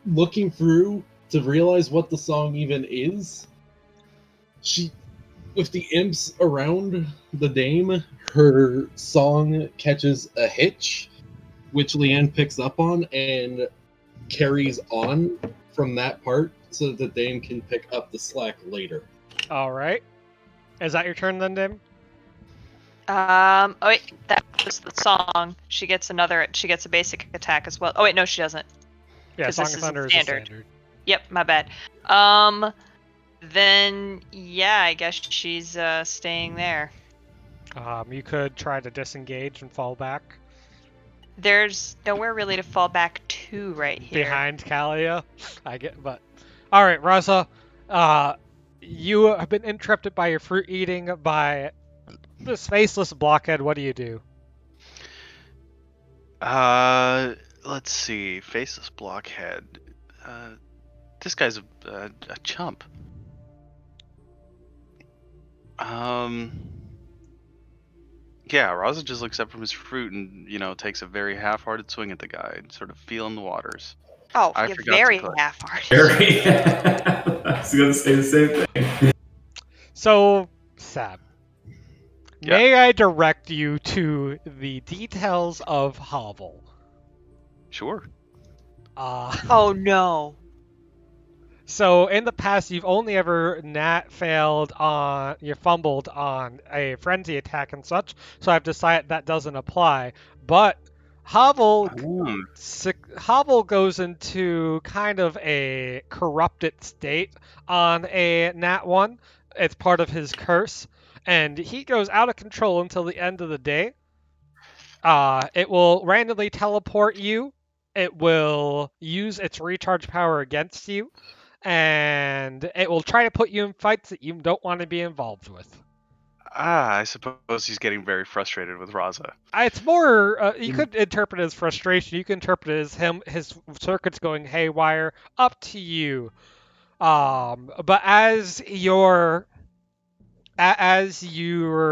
looking through to realize what the song even is. With the imps around the Dame, her song catches a hitch, which Leanne picks up on and carries on from that part so that the Dame can pick up the slack later. All right. Is that your turn then, Dame? Oh wait, that was the song. She gets a basic attack as well. Oh wait, no, she doesn't. Yeah, Song of Thunder is a standard. Yep, my bad. Then yeah, I guess she's staying there. You could try to disengage and fall back. there's nowhere really to fall back to right here. Behind Kalia. I get, but all right, Raza. You have been interrupted by your fruit eating by this faceless blockhead. What do you do? Let's see. Faceless blockhead. This guy's a chump. Yeah, Raza just looks up from his fruit and, takes a very half-hearted swing at the guy, sort of feeling the waters. Oh, I you're forgot to very put- half-hearted. Very. I was going to say the same thing. So, Sab, Yeah. may I direct you to the details of Hovel? Sure. Oh no. So in the past, you've only ever you fumbled on a frenzy attack and such. So I've decided that doesn't apply. But Hovel goes into kind of a corrupted state on a nat 1. It's part of his curse, and he goes out of control until the end of the day. It will randomly teleport you. It will use its recharge power against you, and it will try to put you in fights that you don't want to be involved with. I suppose he's getting very frustrated with Raza. It's more, you could interpret it as frustration. You can interpret it as his circuits going haywire. Up to you. But as your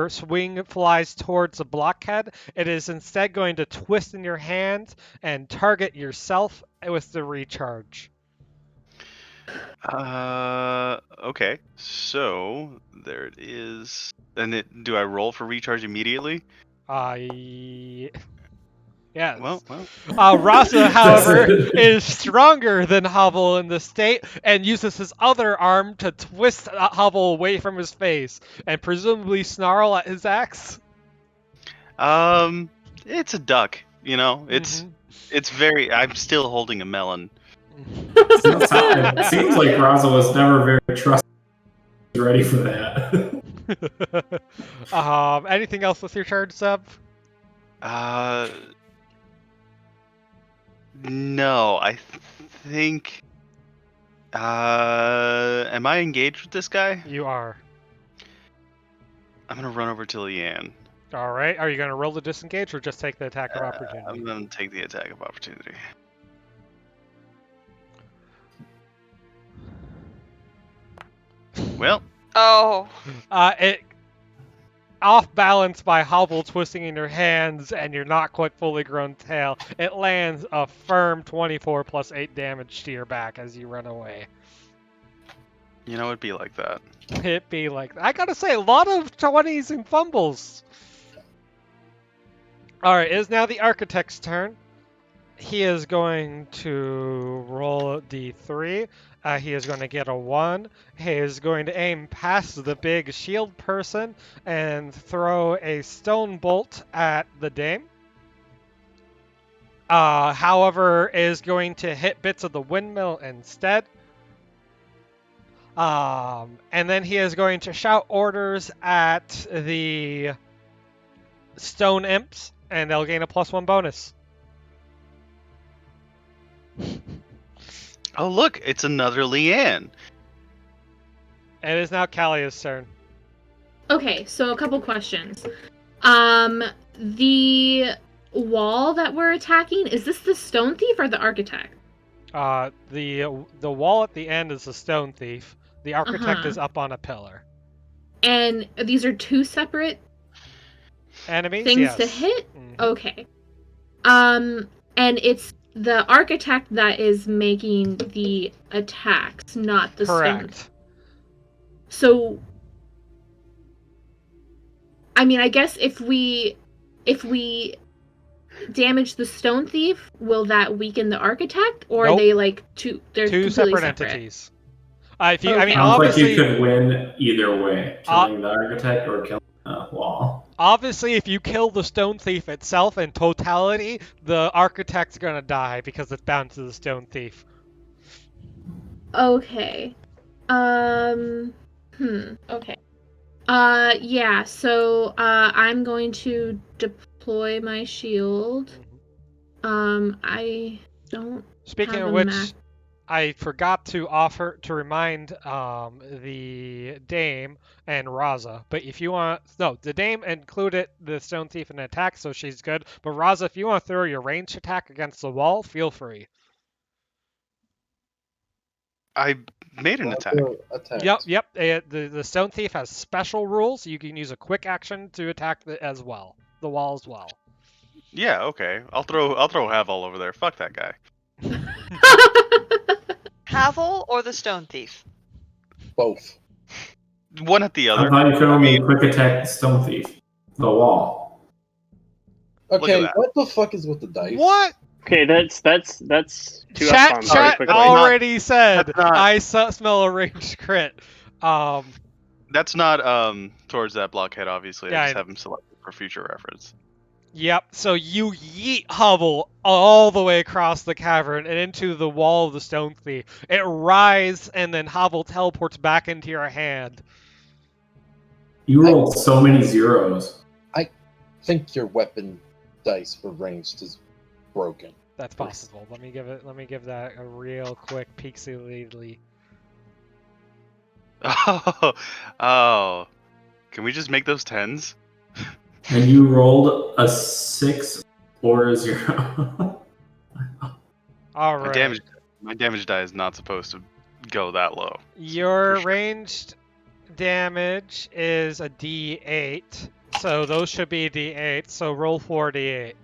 swing flies towards the blockhead, it is instead going to twist in your hand and target yourself with the recharge. Okay. So there it is. And do I roll for recharge immediately? Yes. Well. Rasa, however, is stronger than Hovel in this state and uses his other arm to twist Hovel away from his face and presumably snarl at his axe. It's a duck. It's very. I'm still holding a melon. It seems like Raza was never very trusted. Ready for that. Anything else with your charge, Seb? No, I think. Am I engaged with this guy? You are. I'm gonna run over to Leanne. All right. Are you going to roll the disengage or just take the attack of opportunity? I'm gonna take the attack of opportunity. Well. Oh. It off balance by Hobble twisting in your hands and your not quite fully grown tail. It lands a firm 24 plus 8 damage to your back as you run away. It'd be like that. It be like that. I gotta say, a lot of 20s and fumbles. Alright, it is now the Architect's turn. He is going to roll d3. He is going to get a 1. He is going to aim past the big shield person and throw a stone bolt at the dame. However, is going to hit bits of the windmill instead. And then he is going to shout orders at the stone imps, and they'll gain a +1 bonus. Oh, look, it's another Leanne. It is now Kalia's turn. Okay, so a couple questions. The wall that we're attacking, is this the stone thief or the architect? The wall at the end is the stone thief. The architect is up on a pillar. And these are two separate enemies things to hit? Mm-hmm. Okay. And it's the architect that is making the attacks, not the Correct. stone. So, I mean, I guess if we damage the stone thief, will that weaken the architect, or Nope. are they like two? They're two completely separate entities. Okay. Sounds obviously, like you could win either way, killing the architect or killing the wall. Obviously, if you kill the stone thief itself in totality, the architect's gonna die because it's bound to the stone thief. Okay. Okay. Yeah, so I'm going to deploy my shield. I don't Speaking have of a which, map. I forgot to remind the Dame and Raza. But if you want, no, the Dame included the Stone Thief in an attack, so she's good. But Raza, if you want to throw your ranged attack against the wall, feel free. I made an attack. Attacked. Yep. The Stone Thief has special rules. You can use a quick action to attack as well, the wall as well. Yeah, okay. I'll throw Havel over there. Fuck that guy. Havel or the Stone Thief? Both. One at the How other. about you throw me quick attack the Stone Thief? The wall. Okay, that. what the fuck is with the dice? What? Okay, that's two Chat up very quickly. already said that's not- I smell a ranged crit. That's not towards that blockhead, obviously. Yeah, I just I- have him selected for future reference. Yep, so you yeet Hubble all the way across the cavern and into the wall of the Stone Thief. It rises, and then Hubble teleports back into your hand. You rolled so many zeros. I think your weapon dice for ranged is broken. That's possible. Let me give that a real quick peek-see-ly. Oh. Can we just make those 10s? And you rolled a 6 or a 0. All right. My damage die is not supposed to go that low. Your for sure. ranged damage is a D8, so those should be D8. So roll 4 D8.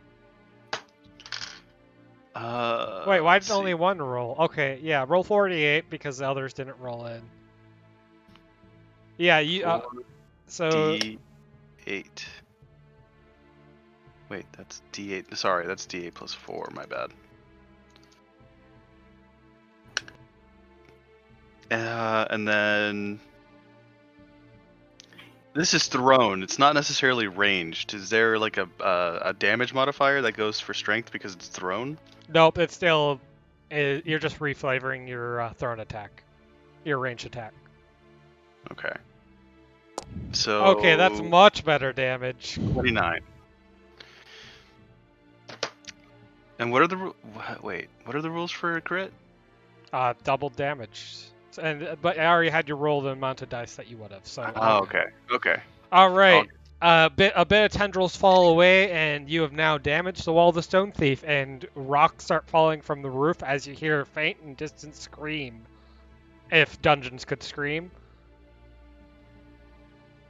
Wait, why did only one roll? Okay, yeah, roll 4 D8 because the others didn't roll in. Yeah, you. So D8. Wait, that's D8. Sorry, that's D8 plus 4. My bad. And then this is thrown. It's not necessarily ranged. Is there like a damage modifier that goes for strength because it's thrown? nope, it's still. You're just reflavoring your thrown attack, your range attack. Okay. So Okay, that's much better damage. 29. And what are the what are the rules for a crit? Double damage. But I already had you roll the amount of dice that you would have. So. Oh, okay. All right. A bit of tendrils fall away, and you have now damaged the wall of the Stone Thief, and rocks start falling from the roof as you hear a faint and distant scream. If dungeons could scream.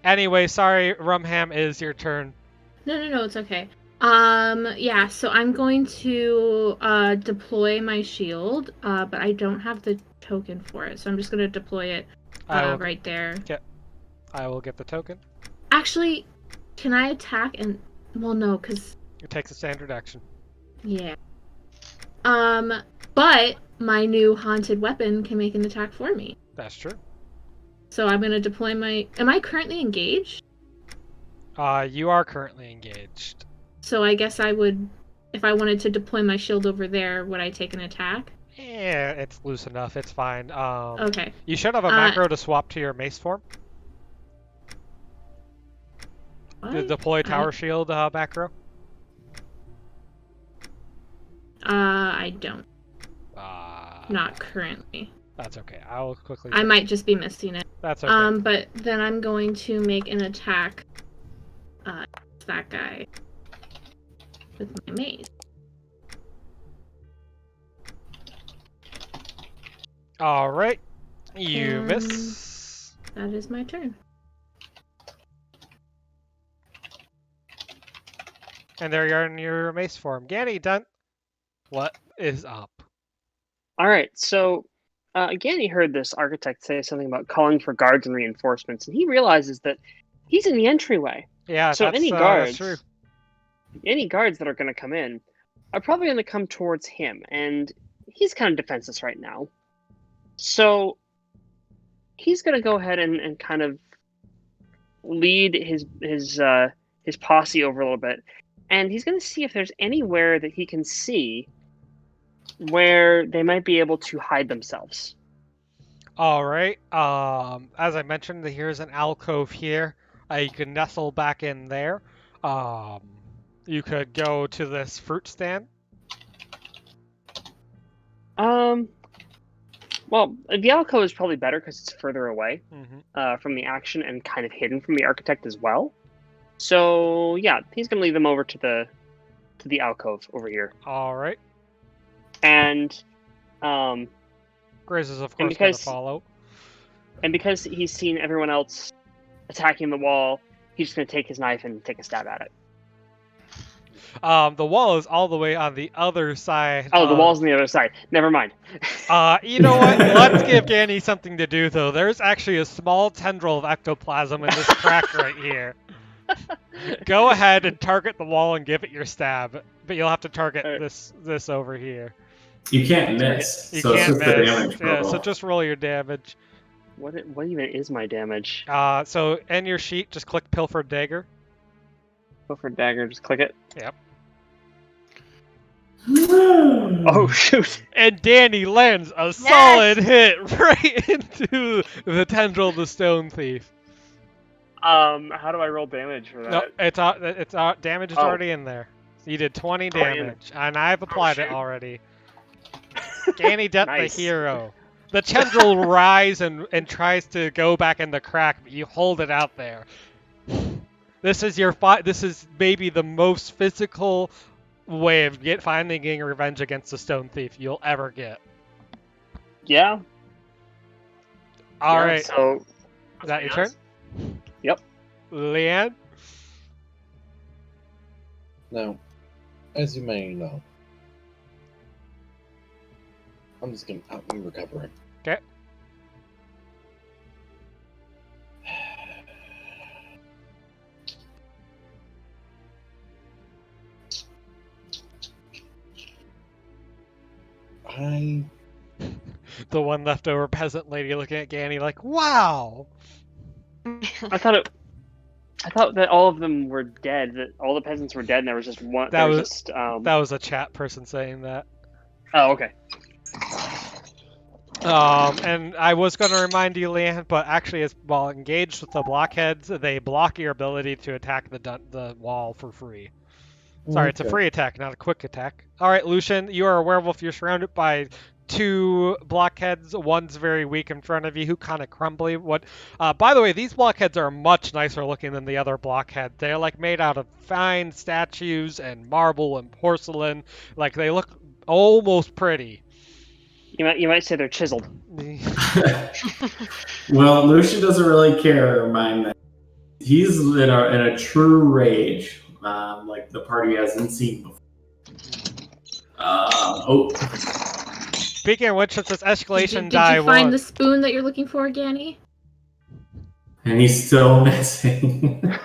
Anyway, sorry, Rumham, it is your turn. No, it's okay. Yeah, so I'm going to deploy my shield, but I don't have the token for it, so I'm just going to deploy it right there. I will get the token. Actually, can I attack and... Well, no, because... It takes a standard action. Yeah. But my new haunted weapon can make an attack for me. That's true. So I'm going to deploy my... Am I currently engaged? You are currently engaged. So I guess I would... If I wanted to deploy my shield over there, would I take an attack? Yeah, it's loose enough. It's fine. Okay. You should have a macro to swap to your mace form. What? The deploy tower shield macro. I don't. Not currently. That's okay. I will quickly. I might just be missing it. That's okay. But then I'm going to make an attack. That guy with my mace. All right. You And miss. That is my turn. And there you are in your mace form. Ganny, done. What is up? All right, so again, he heard this architect say something about calling for guards and reinforcements, and he realizes that he's in the entryway. Yeah, So that's, any that's guards, true. any guards that are going to come in are probably going to come towards him, and he's kind of defenseless right now. So he's going to go ahead and kind of lead his posse over a little bit, and he's going to see if there's anywhere that he can see where they might be able to hide themselves. All right. As I mentioned, here's an alcove here. You can nestle back in there. You could go to this fruit stand. Well, the alcove is probably better because it's further away Mm-hmm. from the action and kind of hidden from the architect as well. So yeah, he's gonna lead them over to the alcove over here. All right. And Grizz is of And course going to because- follow. and because he's seen everyone else attacking the wall, he's just gonna take his knife and take a stab at it. The wall is all the way on the other side. Oh, the wall's on the other side. Never mind. You know what? Let's give Danny something to do, though. There's actually a small tendril of ectoplasm in this crack right here. Go ahead and target the wall and give it your stab, but you'll have to target Alright. this over here. You can't miss. You so can't it's just the miss. damage Yeah, roll. so just roll your damage. What even is my damage? So in your sheet, just click Pilfered Dagger. Go for dagger. Just click it. Yep. Oh shoot! And Danny lands a solid hit right into the tendril of the stone thief. How do I roll damage for No, that? it's damage is Oh. already in there. You did 20 Already in damage, and I've applied it shoot. already. Danny Death Nice. the hero. The tendril rise and tries to go back in the crack, but you hold it out there. This is This is maybe the most physical way of finally getting revenge against the stone thief you'll ever get. Yeah. All yeah, right, So is that your turn? Yep. Leanne? Now, as you may know, I'm just gonna help me recover. Okay. The one leftover peasant lady looking at Ganny like, wow! I thought that all of them were dead. That all the peasants were dead, and there was just one. That was- just. That was a chat person saying that. Oh, okay. And I was going to remind you, Leanne, but actually, while engaged with the blockheads, they block your ability to attack the wall for free. Sorry, it's a Okay. free attack, not a quick attack. All right, Lucian, you are a werewolf. You're surrounded by 2 blockheads. One's very weak in front of you, who kind of crumbly. By the way, these blockheads are much nicer looking than the other blockhead. They're like made out of fine statues and marble and porcelain. Like they look almost pretty. You might say they're chiseled. Well, Lucian doesn't really care or mind that. He's in a true rage, like the party hasn't seen before. Speaking of which, it's this escalation Did die you find one. the spoon that you're looking for, Ganny? And he's still missing.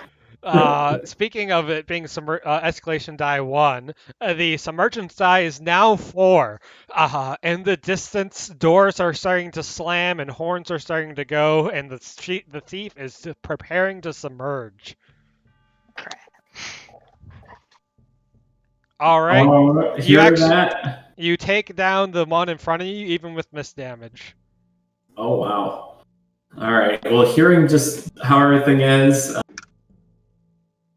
Speaking of it being escalation die 1, the submergence die is now 4. In the distance, doors are starting to slam and horns are starting to go, and the thief is preparing to submerge. Crap. All right, Oh, You hear actually- that? you take down the one in front of you, even with miss damage. Oh, wow. All right. Well, hearing just how everything is,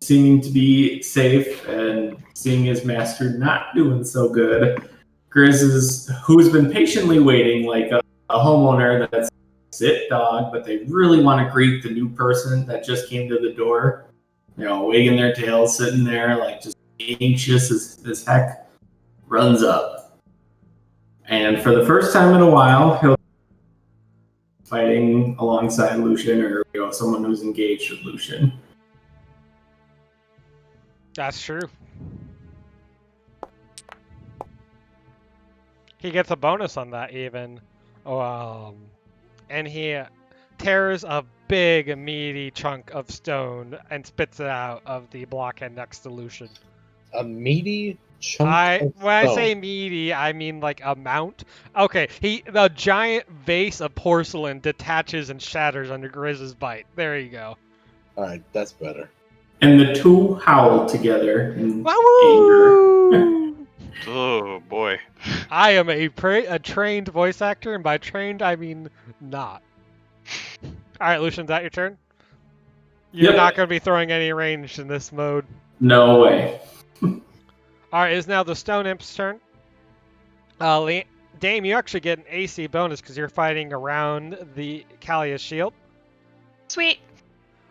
seeming to be safe and seeing his master not doing so good, Grizz who's been patiently waiting like a homeowner that's sit dog, but they really want to greet the new person that just came to the door, wagging their tail, sitting there like just anxious as heck, runs up. And for the first time in a while, he'll fighting alongside Lucian or someone who's engaged with Lucian. That's true. He gets a bonus on that even. And he tears a big, meaty chunk of stone and spits it out of the blockhead next to Lucian. A meaty chunk of When I stone. say meaty, I mean like a mount. Okay, the giant vase of porcelain detaches and shatters under Grizz's bite. There you go. Alright, that's better. And the two howl together in anger. Wahoo! Oh boy. I am a trained voice actor, and by trained I mean not. All right, Lucian, is that your turn? You're Yep. not going to be throwing any range in this mode. No way. All right, it's now the Stone Imp's turn. Dame, you actually get an AC bonus because you're fighting around the Kalia's shield. Sweet.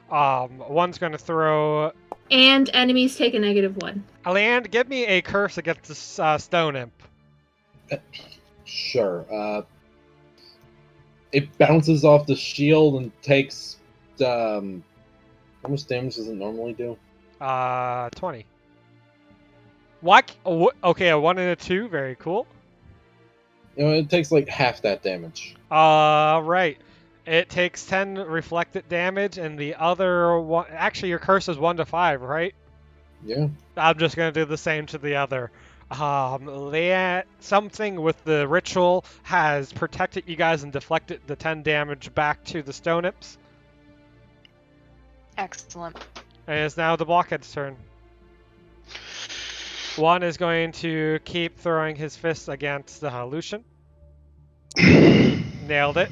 One's going to throw. And enemies take a -1. Leanne, give me a curse against the stone imp. Sure. It bounces off the shield and takes. How much damage does it normally do? 20. What? Okay, a 1 and a 2. Very cool. It takes like half that damage. Right. It takes 10 reflected damage, and the other one. Actually, your curse is 1 to 5, right? Yeah. I'm just gonna do the same to the other. Something with the ritual has protected you guys and deflected the 10 damage back to the stone imps. Excellent. And it's now the blockhead's turn. One is going to keep throwing his fists against Lucian. Nailed it.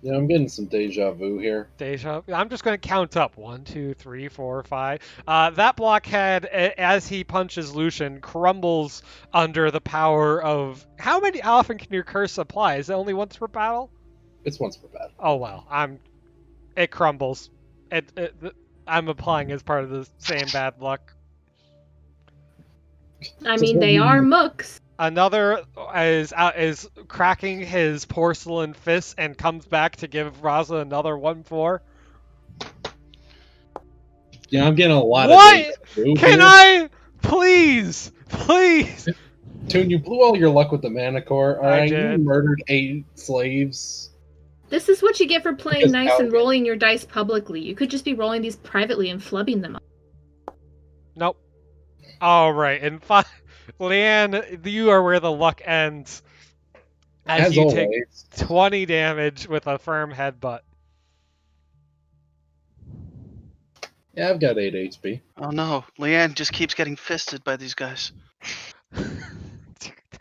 Yeah, I'm getting some deja vu here. I'm just going to count up. 1, 2, 3, 4, 5. That blockhead, as he punches Lucian, crumbles under the power of... How often can your curse apply? Is it only once per battle? It's once per battle. Oh, well. It crumbles. I'm applying as part of the same bad luck. I mean, they are mooks. Another is cracking his porcelain fist and comes back to give Raza another 1-4. Yeah, I'm getting a lot What? of deja vu Can here. I? Please! Please! Toon, you blew all your luck with the mana core. I You did. murdered 8 slaves. This is what you get for playing Because nice and Pelgrane. rolling your dice publicly. You could just be rolling these privately and flubbing them up. Nope. Alright, and Leanne, you are where the luck ends. As you always. take 20 damage with a firm headbutt. Yeah, I've got 8 HP. Oh no, Leanne just keeps getting fisted by these guys.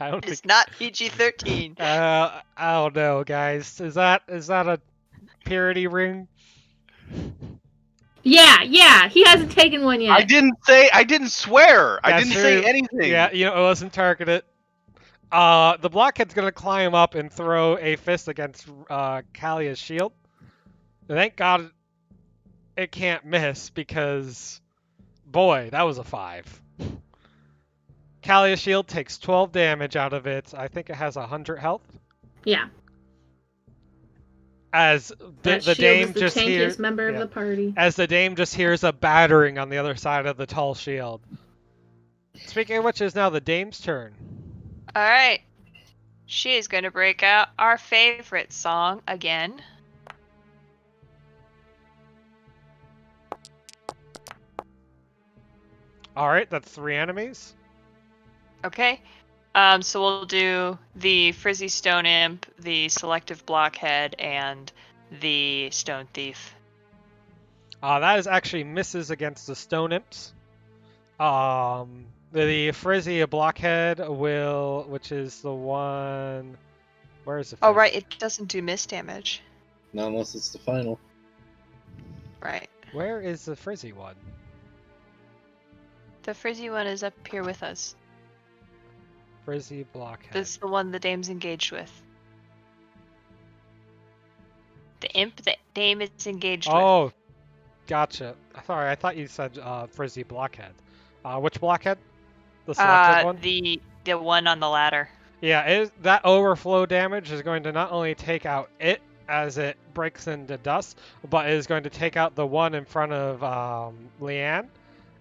I don't It's think... not PG-13. I don't know, guys. Is that a purity ring? Yeah, he hasn't taken one yet. I didn't swear. I That's didn't say true. anything. Yeah, it wasn't targeted. The blockhead's gonna climb up and throw a fist against Kalia's shield. Thank God it can't miss because, boy, that was a 5. Kalia's shield takes 12 damage out of it. I think it has 100 health. Yeah. As That the shield dame is the just tankiest hears, member of yeah. the party. As the dame just hears a battering on the other side of the tall shield. Speaking of which, is now the dame's turn. All right. She is going to break out our favorite song again. All right, that's 3 enemies. Okay. So we'll do the Frizzy Stone Imp, the Selective Blockhead, and the Stone Thief. That is actually misses against the stone imps. The Frizzy Blockhead will, which is the one. Where is it? Oh, right. It doesn't do miss damage. Not unless it's the final. Right. Where is the Frizzy one? The Frizzy one is up here with us. Frizzy Blockhead. This is the one the dame's engaged with. The imp that dame is engaged with. Oh, gotcha. Sorry, I thought you said Frizzy Blockhead. Which blockhead? The selected one? The one on the ladder. Yeah, that overflow damage is going to not only take out it as it breaks into dust, but it is going to take out the one in front of Leanne.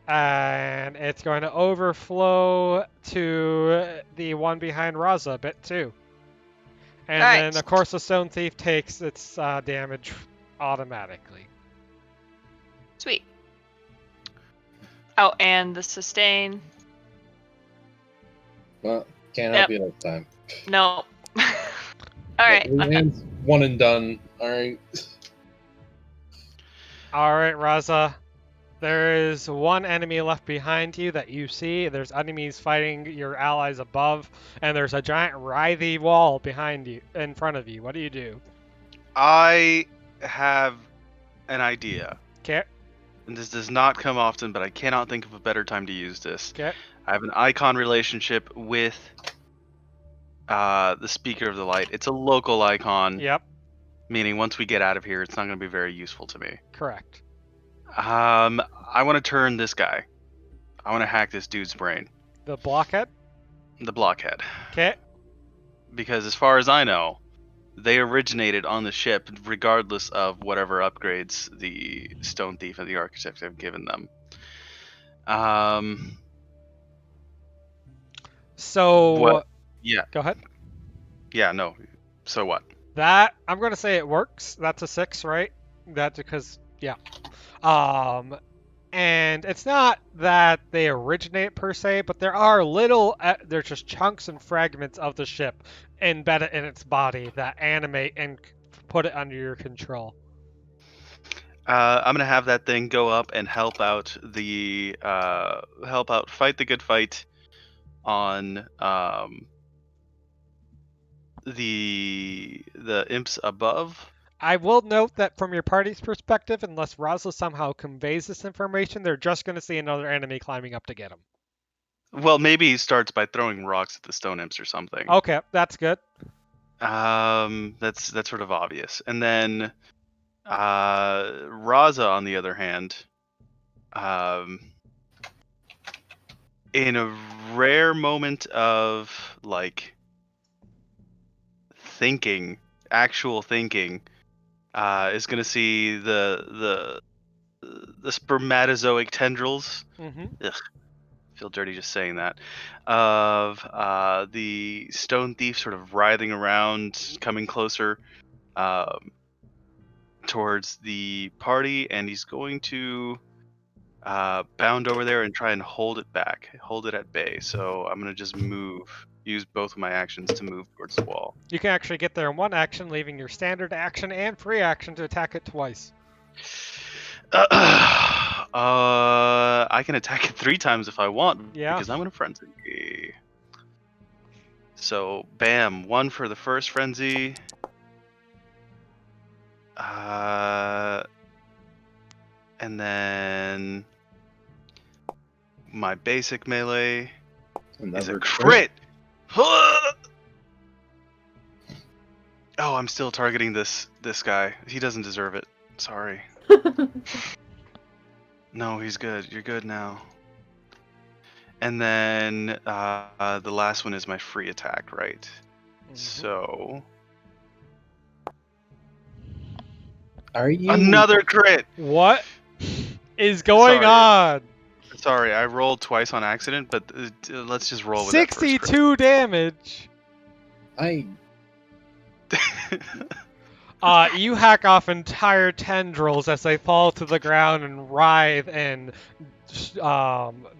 And it's going to overflow to the one behind Raza a bit too. And All right. then, of course, the Stone Thief takes its damage automatically. Sweet. Oh, and the sustain. Well, can't help you this time. No. All right. Leanne's one and done. Alright. Alright, Raza. There is one enemy left behind you that you see. There's enemies fighting your allies above, and there's a giant writhy wall behind you, in front of you. What do you do? I have an idea. Okay. And this does not come often, but I cannot think of a better time to use this. Okay. I have an icon relationship with the Speaker of the Light. It's a local icon, Yep, meaning once we get out of here, it's not going to be very useful to me. correct. I want to turn this guy. I want to hack this dude's brain. The blockhead? The blockhead. Okay. Because as far as I know, they originated on the ship regardless of whatever upgrades the Stone Thief and the Architect have given them. So, What? Yeah. Go ahead. Yeah, no. So what? That, I'm going to say it works. That's a 6, right? That's because, yeah. And it's not that they originate per se, but there are they're just chunks and fragments of the ship embedded in its body that animate and put it under your control. I'm gonna have that thing go up and help out fight the good fight on the imps above. I will note that from your party's perspective, unless Raza somehow conveys this information, they're just going to see another enemy climbing up to get them. Well, maybe he starts by throwing rocks at the stone imps or something. Okay, that's good. That's sort of obvious. And then Raza, on the other hand, in a rare moment of like actual thinking, is going to see the spermatozoic tendrils. Mm-hmm. Ugh, feel dirty just saying that. Of the stone thief sort of writhing around, coming closer towards the party, and he's going to bound over there and try and hold it at bay. So I'm going to just use both of my actions to move towards the wall. You can actually get there in one action, leaving your standard action and free action to attack it twice. I can attack it 3 times if I want, because I'm in a frenzy. So, bam, 1 for the first frenzy. And then my basic melee is a crit. Oh, I'm still targeting this guy. He doesn't deserve it. Sorry. No, he's good. You're good now. And then the last one is my free attack, right? Mm-hmm. So are you another crit? What is going on? Sorry, I rolled twice on accident, but let's just roll with 62 damage. You hack off entire tendrils as they fall to the ground and writhe and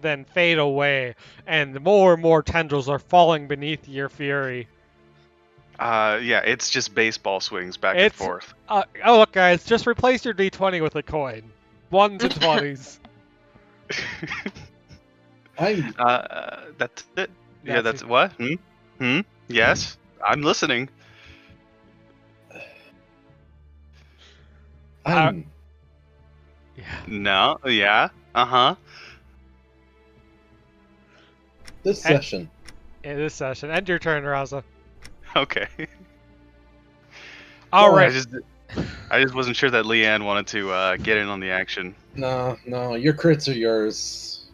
then fade away, and more tendrils are falling beneath your fury. Yeah, it's just baseball swings back and forth. Oh, look, guys, just replace your d20 with a coin. 1s and 20s. That's it. Yeah, that's what? Yes, I'm listening. Yeah. No. Yeah. This session. End your turn, Raza. Okay. All right. I just wasn't sure that Leanne wanted to get in on the action. No, your crits are yours.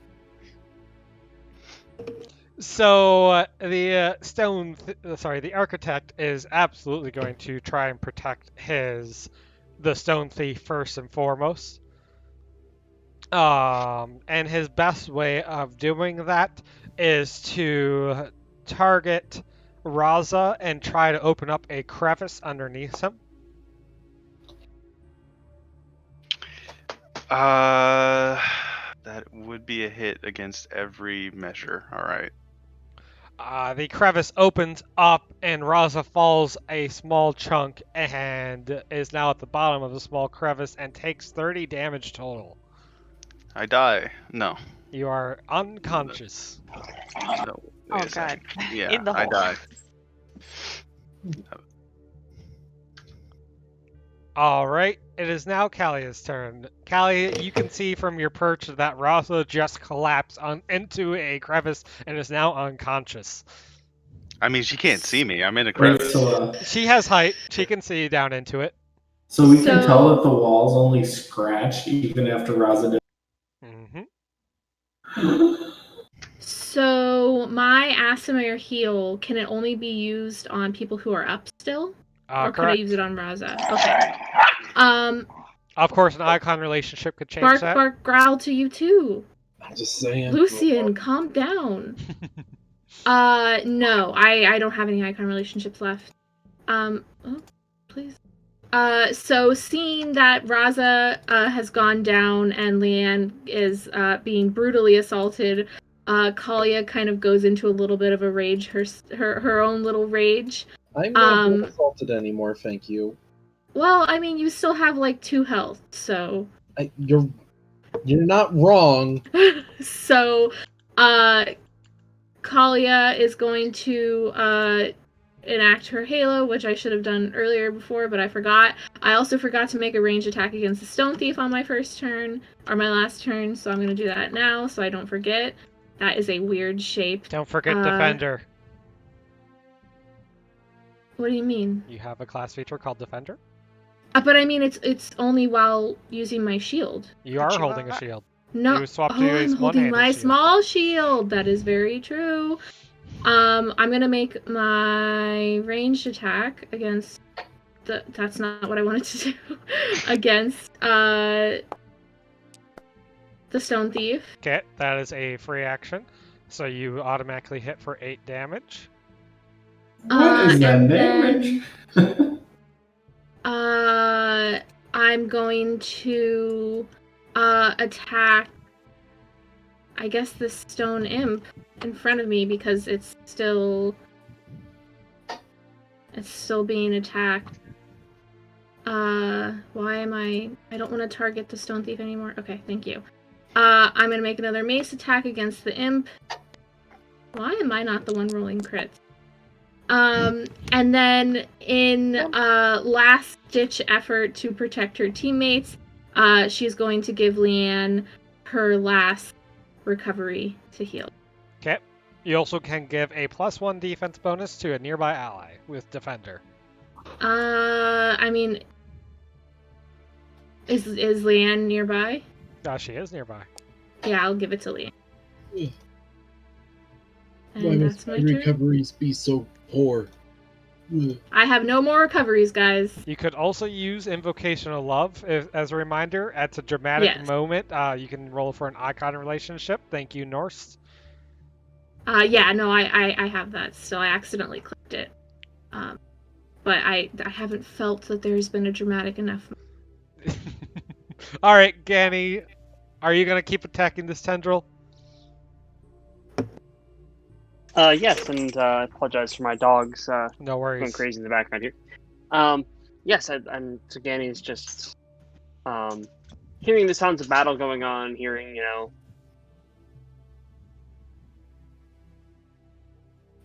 So the architect is absolutely going to try and protect the stone thief first and foremost. And his best way of doing that is to target Raza and try to open up a crevice underneath him. That would be a hit against every measure. All right. The crevice opens up and Raza falls a small chunk and is now at the bottom of the small crevice and takes 30 damage total. I die. No. You are unconscious. No. Oh god. Yeah, In the I hole. die. All right, it is now Callia's turn. Callia, you can see from your perch that Raza just collapsed into a crevice and is now unconscious. I mean, she can't see me. I'm in a Wait, crevice. so She has height. She can see down into it. so we can So- tell that the wall's only scratched even after Raza did. So my Asimir heal, can it only be used on people who are up still? Or could I Correct. use it on Raza? Okay. Of course, an icon relationship could change Bark, that. bark, growl to you too. I'm just saying. Lucian, calm down. No, I don't have any icon relationships left. Oh, please. So seeing that Raza has gone down and Leanne is being brutally assaulted, Kalia kind of goes into a little bit of a rage, her own little rage. I'm not being assaulted anymore, thank you. Well, I mean, you still have like 2 health, so. You're not wrong. So, Kalia is going to enact her Halo, which I should have done earlier before, but I forgot. I also forgot to make a ranged attack against the Stone Thief on my first turn, or my last turn, so I'm going to do that now so I don't forget. That is a weird shape. Don't forget Defender. What do you mean? You have a class feature called Defender? But I mean, it's only while using my shield. You are holding a shield. No, You swapped to I'm a holding one-handed my shield. small shield. That is very true. I'm gonna make my ranged attack against that's not what I wanted to do. Against the Stone Thief. Okay, that is a free action. So you automatically hit for 8 damage. What is that and damage? I'm going to attack, I guess, the stone imp in front of me because it's still being attacked. Why am I don't want to target the stone thief anymore. Okay, thank you. I'm gonna make another mace attack against the imp. Why am I not the one rolling crits? And then in last ditch effort to protect her teammates, she's going to give Leanne her last recovery to heal. Okay. You also can give a +1 defense bonus to a nearby ally with Defender. I mean, is Leanne nearby? She is nearby. Yeah, I'll give it to Leanne. Why And must that's my my turn. recoveries be so poor? I have no more recoveries, guys. You could also use Invocational Love as a reminder. At a dramatic moment, you can roll for an icon relationship. Thank you, Norse. Yeah, no, I have that still. I accidentally clicked it. But I haven't felt that there's been a dramatic enough. All right, Ganny, are you going to keep attacking this tendril? Yes, and I apologize for my dogs No worries. going crazy in the background here. Yes, and Sagani is just hearing the sounds of battle going on, hearing,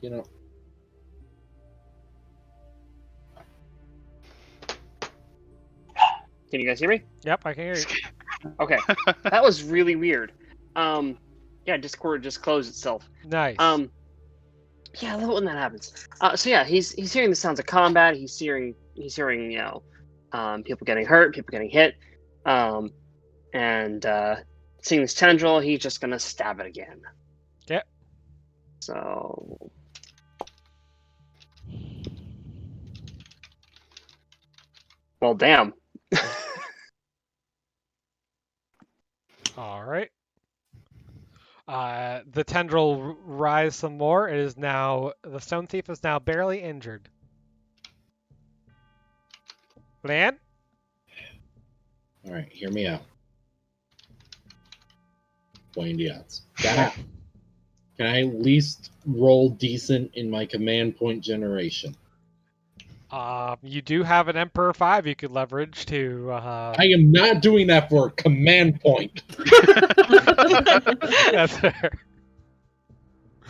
Can you guys hear me? Yep, I can hear you. Okay, that was really weird. Yeah, Discord just closed itself. Nice. Yeah, I love it when that happens. So yeah, he's hearing the sounds of combat. He's hearing people getting hurt, people getting hit, and seeing this tendril, he's just gonna stab it again. Yep. So. Well, damn. All right. The tendril rise some more. It is now the stone thief is now barely injured. Lan? All right, hear me out. Playing the odds. Can I at least roll decent in my command point generation? You do have an Emperor 5 you could leverage to. I am not doing that for a command point. That's fair.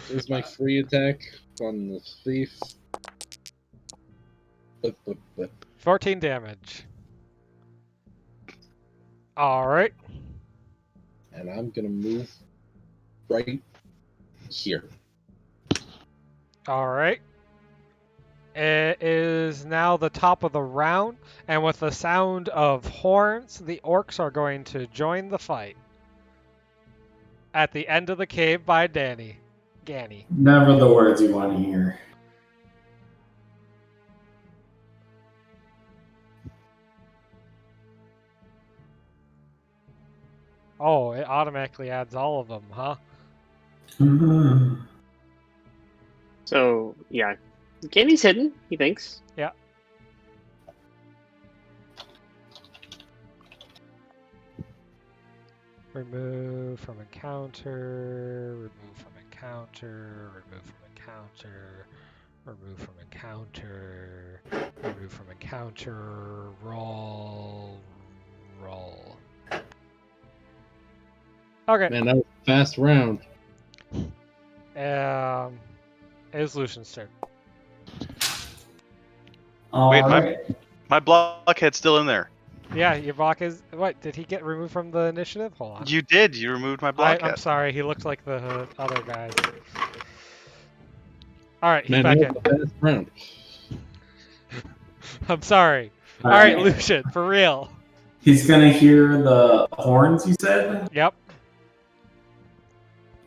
Is my free attack on the thief? 14 damage. All right. And I'm gonna move right here. All right. It is now the top of the round, and with the sound of horns, the orcs are going to join the fight. At the end of the cave by Ganny. Never the words you want to hear. Oh, it automatically adds all of them, huh? So yeah, Ganny's hidden. He thinks. Yeah. Remove from encounter, remove from encounter, remove from encounter, remove from encounter, remove from encounter, roll. Okay. Man, that was a fast round. It is Lucian's turn. Wait, Alright. my blockhead's still in there. Yeah, your block is... What, did he get removed from the initiative? Hold on. You did. You removed my blockhead. I'm sorry, he looked like the other guys. Alright, he's Man, back that in. was a fast round. I'm sorry. Alright, Lucian, for real. He's gonna hear the horns, you said, Yep.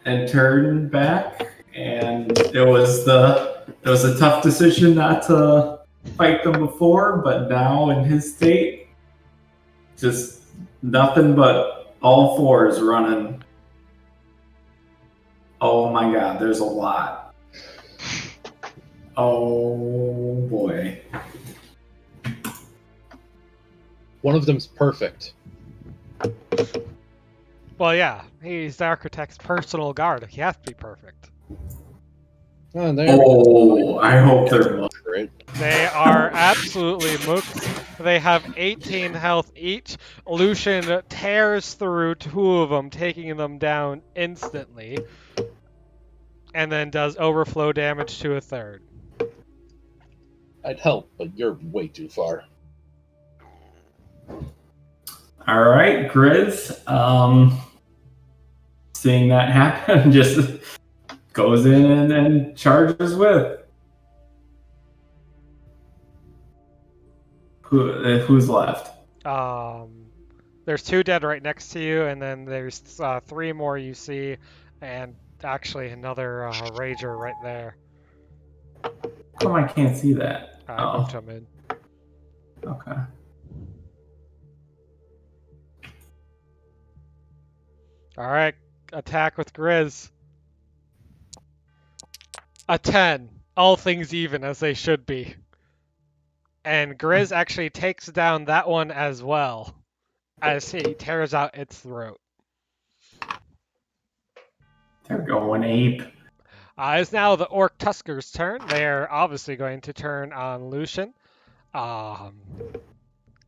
and turn back. And it was a tough decision not to fight them before, but now in his state, just nothing but all fours running. Oh my god, there's a lot. Oh boy. One of them's perfect. Well, yeah, he's the architect's personal guard. He has to be perfect. Oh, there we go. Oh, I hope they're Great. They are absolutely mooks. They have 18 health each. Lucian tears through two of them, taking them down instantly, and then does overflow damage to a third. I'd help, but you're way too far. all right, Grizz. Seeing that happen, just goes in and charges with. Who's left? There's two dead right next to you, and then there's three more you see, and actually another rager right there. Oh, I can't see that. I moved him in. Okay. All right, attack with Grizz. A 10. All things even, as they should be. And Grizz actually takes down that one as well, as he tears out its throat. They're going ape. It's now the Orc Tusker's turn. They're obviously going to turn on Lucian.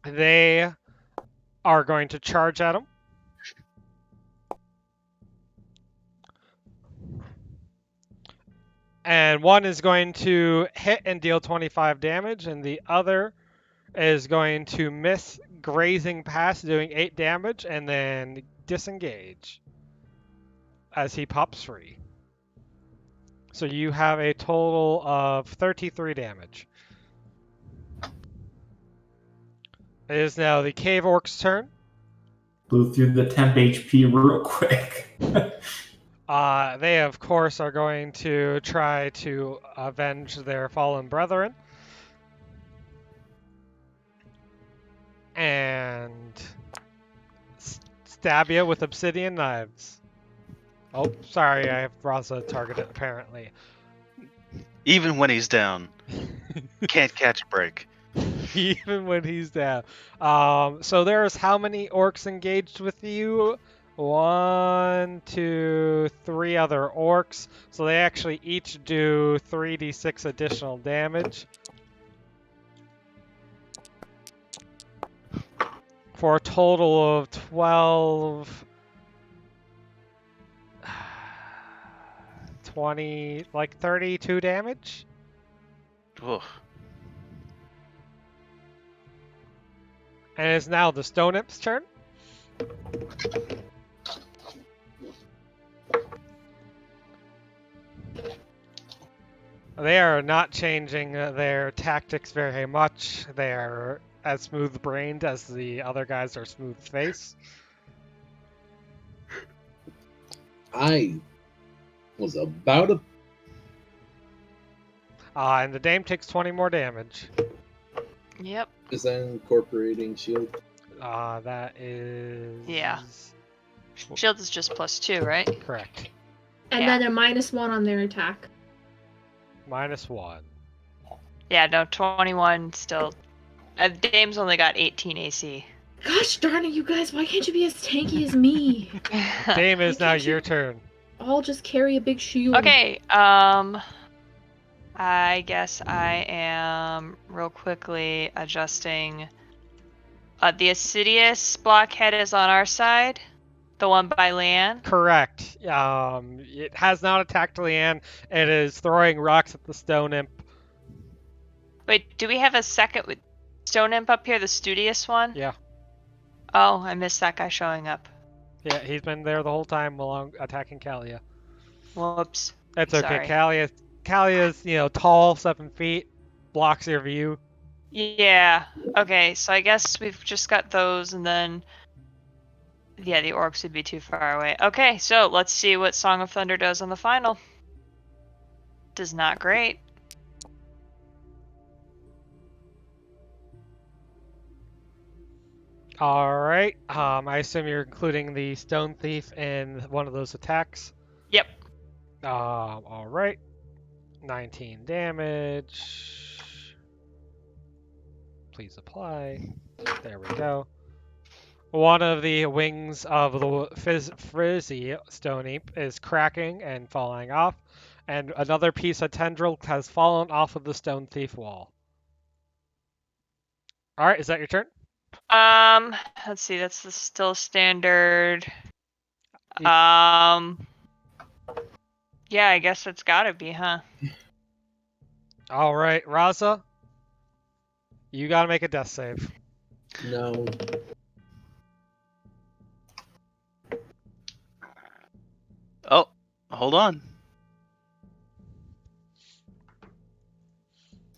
They are going to charge at him. And one is going to hit and deal 25 damage, and the other is going to miss, grazing past, doing 8 damage, and then disengage as he pops free. So you have a total of 33 damage. It is now the Cave Orc's turn. Blew through the temp HP real quick. They, of course, are going to try to avenge their fallen brethren. And stab you with obsidian knives. Oh, sorry, I have Raza targeted, apparently. Even when he's down, can't catch a break. Even when he's down. So there's how many orcs engaged with you? 1, 2, 3 other orcs. So they actually each do 3d6 additional damage. For a total of 12... 20... like 32 damage? Ugh. And it's now the Stone Imp's turn. They are not changing their tactics very much. They are as smooth-brained as the other guys are smooth-faced. I was about to. And the dame takes 20 more damage. Yep. Is that incorporating shield? That is... Yeah. Shield is just +2, right? Correct. And Yeah. then a -1 on their attack. -1. Yeah, no, 21 still. Dame's only got 18 AC. Gosh darn it, you guys! Why can't you be as tanky as me? Dame is Why now can't your you- turn. I'll just carry a big shield. Okay, I guess I am real quickly adjusting. The Assidious blockhead is on our side. The one by Leanne. Correct. It has not attacked Leanne. It is throwing rocks at the stone imp. Wait, do we have a second stone imp up here, the Studious one? Yeah. Oh, I missed that guy showing up. Yeah, he's been there the whole time along attacking Kalia. Whoops. That's okay. Sorry. Kalia's, tall, 7 feet, blocks your view. Yeah. Okay, so I guess we've just got those, and then yeah, the orcs would be too far away. Okay, so let's see what Song of Thunder does on the final. Does not great. All right. I assume you're including the stone thief in one of those attacks. Yep. All right. 19 damage. Please apply. There we go. One of the wings of the frizzy stone imp is cracking and falling off, and another piece of tendril has fallen off of the stone thief wall. All right, is that your turn? Let's see. That's still standard. Ye- Yeah, I guess it's gotta be, huh? All right, Raza, you gotta make a death save. No. Oh, hold on.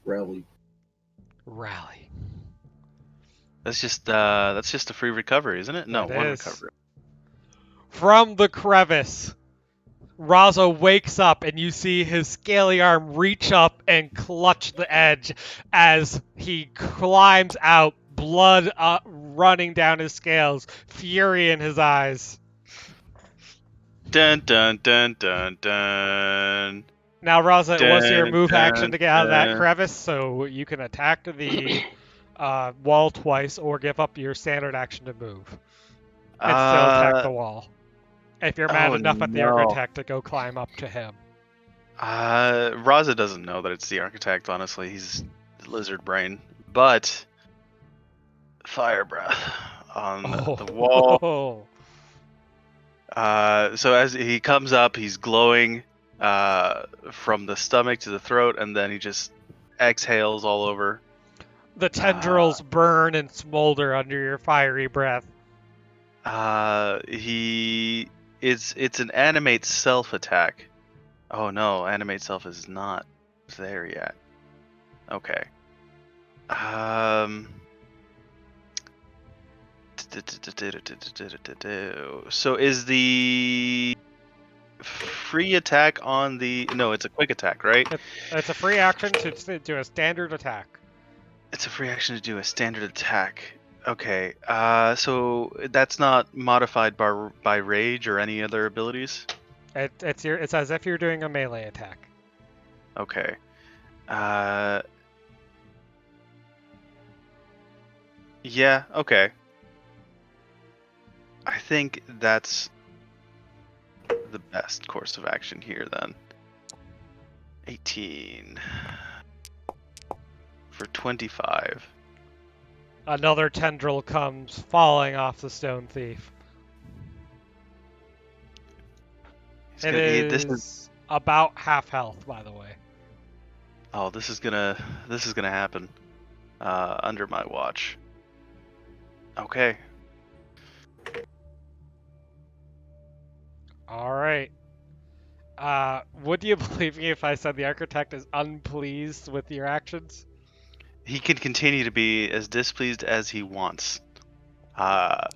Rally. Rally. That's just a free recovery, isn't it? No, That one is. recovery. From the crevice, Raza wakes up and you see his scaly arm reach up and clutch the edge as he climbs out, blood running down his scales, fury in his eyes. Dun dun dun dun dun. Now, Raza, it was your Dun, move action to get out of that dun. crevice, so you can attack the wall twice or give up your standard action to move and still attack the wall. If you're mad oh, enough at the no. architect to go climb up to him. Raza doesn't know that it's the architect, honestly. He's lizard brain. But fire breath on the wall. So as he comes up, he's glowing from the stomach to the throat, and then he just exhales all over. The tendrils burn and smolder under your fiery breath. It's an animate self attack. Oh no, animate self is not there yet. Okay. So is the free attack on the... No, it's a quick attack, right? It's a free action to do a standard attack. It's a free action to do a standard attack. Okay, so that's not modified by rage or any other abilities? It's as if you're doing a melee attack. Okay. Yeah, okay. I think that's the best course of action here then. 18 for 25. Another tendril comes falling off the stone thief. This is about half health, by the way. Oh, this is gonna happen under my watch. Okay. All right. Would you believe me if I said the architect is unpleased with your actions? He can continue to be as displeased as he wants. Wow.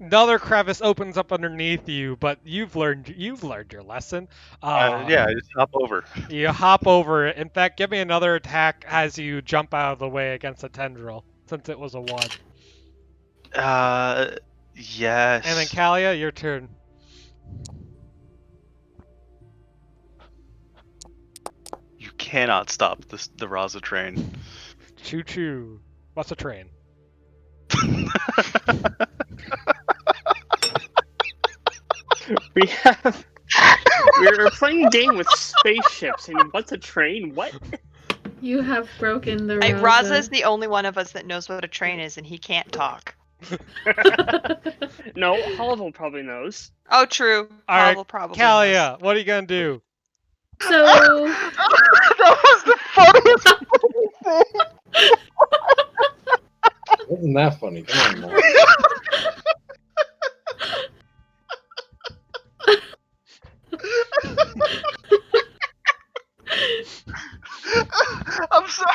Another crevice opens up underneath you, but you've learned your lesson. Yeah, just hop over. You hop over it. In fact, give me another attack as you jump out of the way against a tendril, since it was a 1. Yes. And then Kalia, your turn. You cannot stop the Raza train. Choo choo. What's a train? We're playing a game with spaceships, and what's a train? What? You have broken the Raza is the only one of us that knows what a train is, and he can't talk. No, Holival probably knows. Oh, true. All right, Holival probably Kalia, what are you gonna do? So That was the funniest thing. Wasn't that funny? Come on, man. I'm sorry.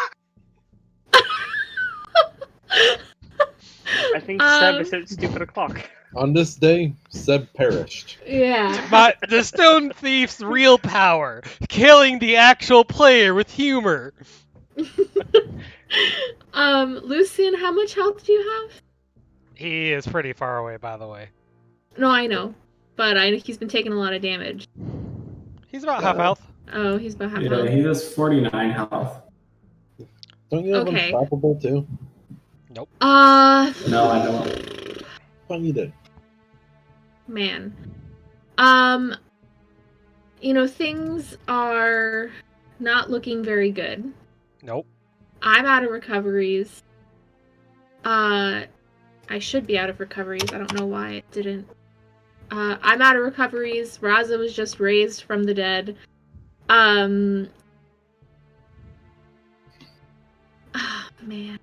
I think Seb is at stupid o'clock. On this day, Seb perished. yeah. But the Stone Thief's real power, killing the actual player with humor. Lucian, how much health do you have? He is pretty far away, by the way. No, I know, but he's been taking a lot of damage. He's about half health. Oh, he's about half Yeah, health. he has 49 health. Don't you have Okay. unstoppable too? No, I don't. Thought you did. Man. Things are not looking very good. Nope. I'm out of recoveries. I should be out of recoveries. I don't know why it didn't. I'm out of recoveries. Raza was just raised from the dead. Oh, man.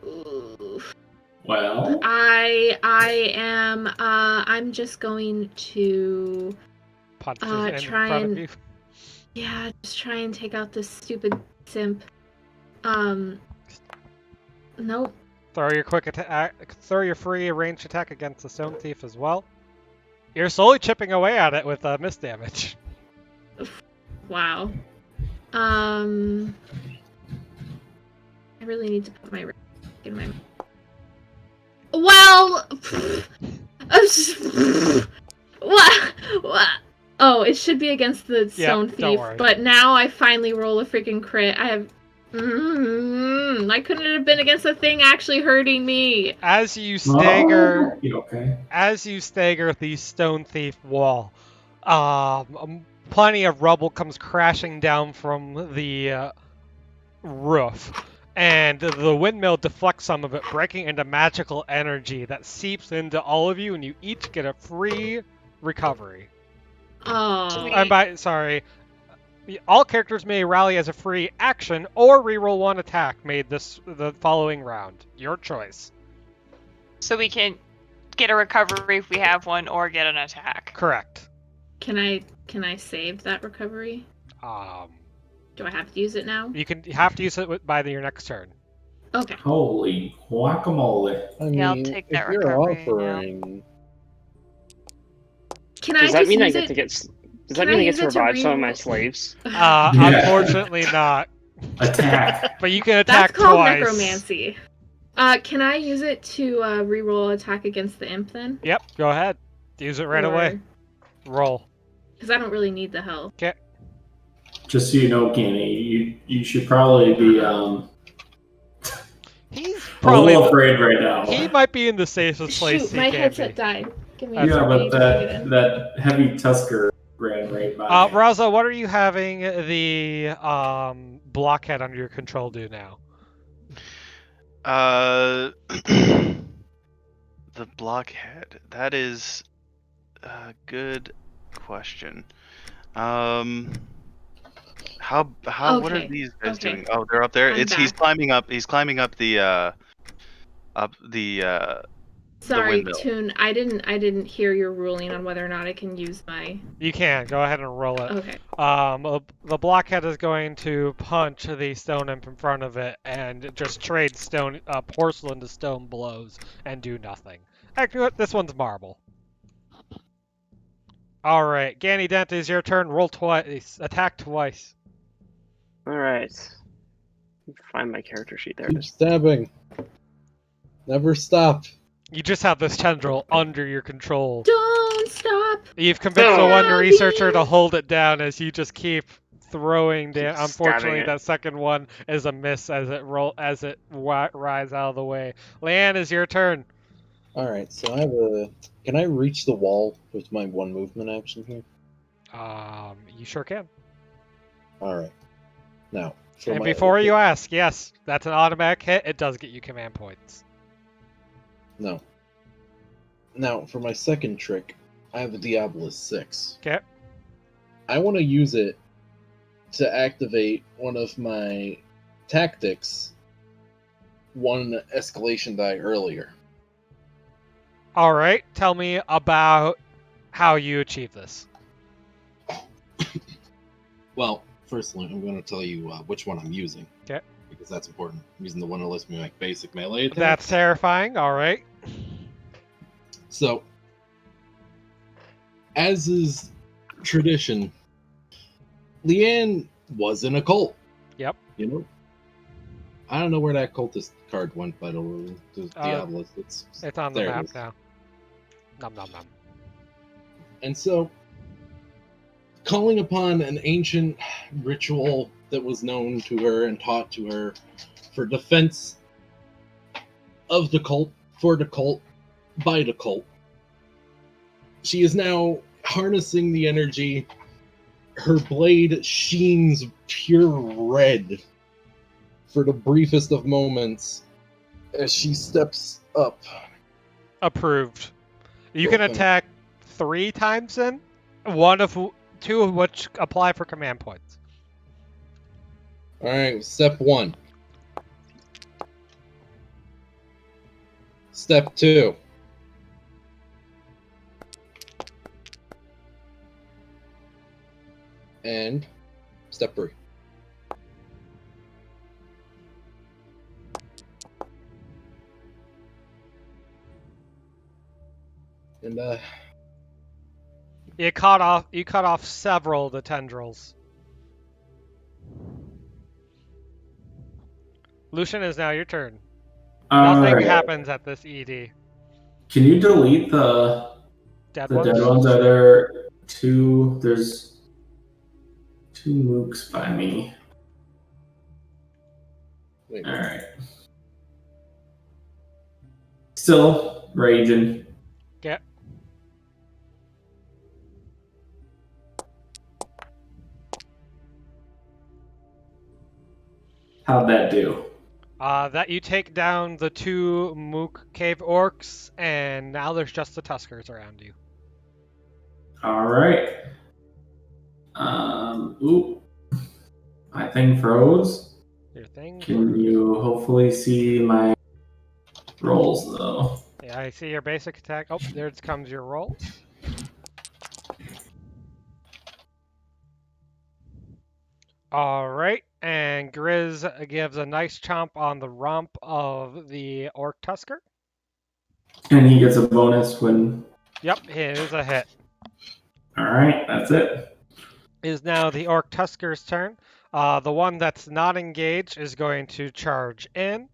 Oof. Well, I'm just going to Punch try in front of you. just try and take out this stupid simp. Nope. Throw your quick attack. Throw your free ranged attack against the Stone Thief as well. You're slowly chipping away at it with miss damage. Wow. I really need to put my in my. Well, I'm just. What? Oh, it should be against the Stone don't Thief, worry. but now I finally roll a freaking crit. I have. I couldn't have been against the thing actually hurting me. As you stagger, okay. as you stagger the Stone Thief wall, plenty of rubble comes crashing down from the roof, and the windmill deflects some of it, breaking into magical energy that seeps into all of you, and you each get a free recovery. Oh. All characters may rally as a free action or reroll one attack made the following round. Your choice. So we can get a recovery if we have one, or get an attack. Correct. Can I save that recovery? Do I have to use it now? You have to use it by your next turn. Okay. Holy guacamole. I Yeah, I'll mean, take if that you're recovery offering, Can I Does that just mean I use get it? to get? Does Can that mean I I get use to it to revive some of my reroll? slaves? Unfortunately not. Attack. But you can That's attack called twice. necromancy. Can I use it to reroll attack against the imp then? Yep, go ahead. Use it right away. Roll. Because I don't really need the health. Okay. Just so you know, Kenny, you should probably be He's a probably little afraid right now. he might be in the safest place Shoot, he my can headset be. died. Give me That's Yeah, a but second. to that heavy tusker ran right by. Raza, what are you having the blockhead under your control do now? The blockhead. That is a good question. How What are Okay, these guys okay. doing? Oh, they're up there. I'm He's back. climbing up. He's climbing up the Sorry, windmill. Toon. I didn't hear your ruling on whether or not I can use my. You can. Go ahead and roll it. Okay. The blockhead is going to punch the stone imp in front of it and just trade porcelain to stone blows and do nothing. Actually, this one's marble. All right, Ganny Dent, is your turn. Roll twice. Attack twice. All right. Find my character sheet. There it Keep is. stabbing. Never stop. You just have this tendril under your control. Don't stop. You've convinced the one Stabbing. researcher to hold it down as you just keep throwing down. Keep Unfortunately, stabbing it. that second one is a miss as it rides out of the way. Leanne, is your turn. All right, so I have a. Can I reach the wall with my one movement action here? You sure can. All right. Now, for And my before other you ask, yes, that's an automatic hit. It does get you command points. No. Now, for my second trick, I have a Diabolus 6. Okay. I want to use it to activate one of my tactics, one escalation die earlier. All right. Tell me about how you achieve this. Well, firstly, I'm going to tell you which one I'm using. Okay. Because that's important. I'm using the one that lets me make basic melee attacks. That's terrifying. All right. So, as is tradition, Leanne was in a cult. Yep. You know? I don't know where that cultist card went, but the Diabolus. It's on the there it map is. now. Nom nom nom. And so, calling upon an ancient ritual that was known to her and taught to her for defense of the cult, for the cult, by the cult, she is now harnessing the energy. Her blade sheens pure red for the briefest of moments as she steps up. Approved. You can Okay. attack 3 times in, two of which apply for command points. Alright, step 1. Step 2. And step 3. And You cut off several of the tendrils. Lucian, is now your turn. Nothing Alright. happens at this ED. Can you delete the Dead dead ones? ones? Are there two? There's 2 mooks by me. wait, Alright. Still raging. Get. How'd that do? That you take down the 2 Mook cave orcs, and now there's just the Tuskers around you. Alright. Oop. My thing froze. Your thing. Can you hopefully see my rolls though? Yeah, I see your basic attack. Oh, there comes your roll. All right, and Grizz gives a nice chomp on the rump of the orc tusker. And he gets a bonus when. Yep, it is a hit. Alright, that's it. Is now the orc tusker's turn. The one that's not engaged is going to charge in.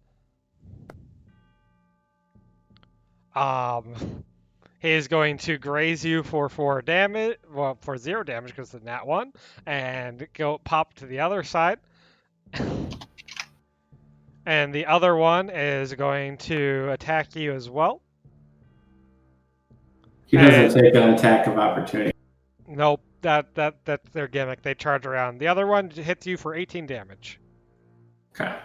He is going to graze you for 4 damage, well, for 0 damage because of that one, and go pop to the other side. And the other one is going to attack you as well. He doesn't take an attack of opportunity. Nope, that's their gimmick. They charge around. The other one hits you for 18 damage. Okay.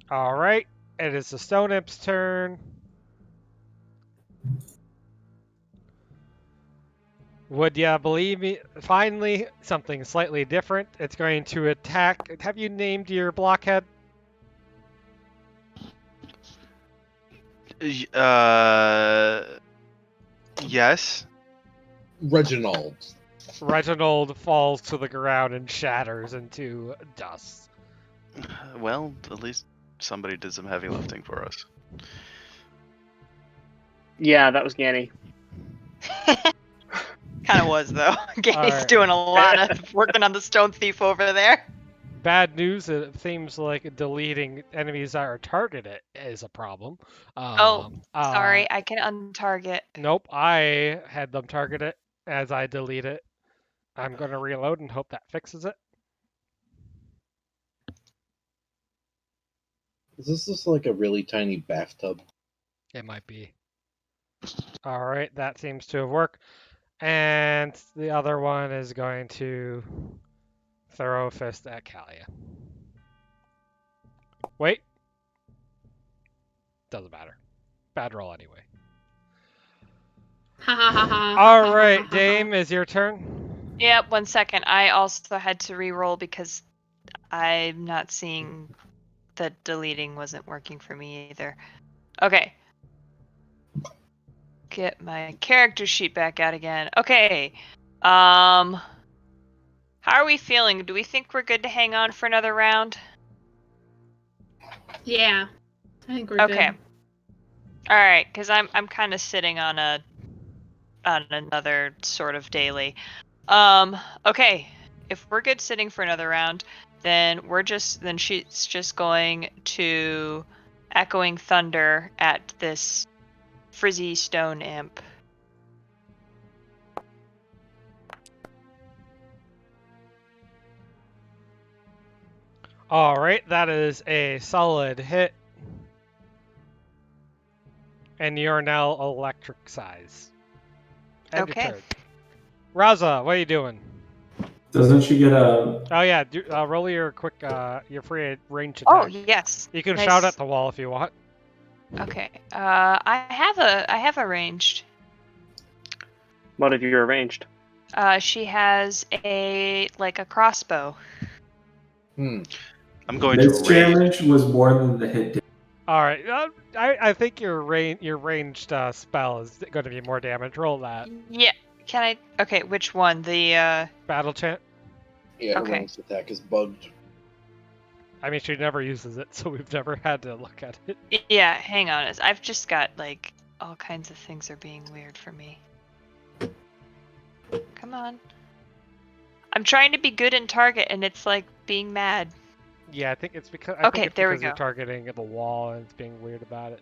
All right, it is the Stone Imp's turn. Would ya believe me? Finally, something slightly different. It's going to attack. Have you named your blockhead? Yes. Reginald. Reginald falls to the ground and shatters into dust. Well, at least somebody did some heavy lifting for us. Yeah, that was Ganny. Kind of was though. Gary's Alright. doing a lot of working on the stone thief over there. Bad news, it seems like deleting enemies that are targeted is a problem. Sorry, I can untarget. Nope, I had them targeted as I delete it. I'm going to reload and hope that fixes it. Is this just like a really tiny bathtub? It might be. Alright, that seems to have worked. And the other one is going to throw a fist at Kalia. Wait. Doesn't matter. Bad roll anyway. Ha ha ha ha. Alright, Dame, is your turn? Yep, 1 second. I also had to re-roll because I'm not seeing that deleting wasn't working for me either. Okay. Get my character sheet back out again. Okay. How are we feeling? Do we think we're good to hang on for another round? Yeah. I think we're Okay. good. All right, because I'm kind of sitting on another sort of daily. Okay. If we're good sitting for another round, then she's just going to echoing thunder at this frizzy stone imp. Alright, that is a solid hit. And you're now electric size. End Okay. your turn. Raza, what are you doing? Doesn't she get a? Oh yeah, roll your quick, your free range attack. Oh yes. You can Nice. shout at the wall if you want. Okay. I have a ranged. What have you arranged? She has a crossbow. I'm going This to rage. damage was more than the hit. All right, I think your ranged spell is going to be more damage. Roll that. Yeah. Can I? Okay. Which one? The Battle chant. Yeah, her Okay. ranged attack is bugged. I mean, she never uses it, so we've never had to look at it. Yeah. Hang on. I've just got all kinds of things are being weird for me. Come on. I'm trying to be good in target, and it's being mad. Yeah, I think it's because There we you're go. targeting the wall and it's being weird about it.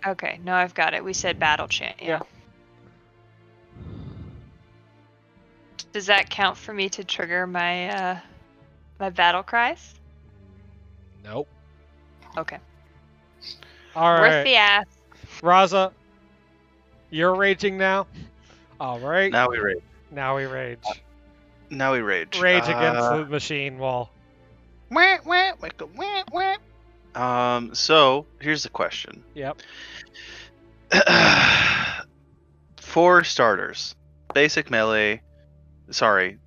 Okay. No, I've got it. We said battle chant. Yeah. Does that count for me to trigger my my battle cries? Nope. Okay. All Worth right, the ass. Raza, you're raging now. All right. Now we rage. Now we rage. Now we rage. Rage against the machine wall. So here's the question. Yep. For starters, basic melee. Sorry,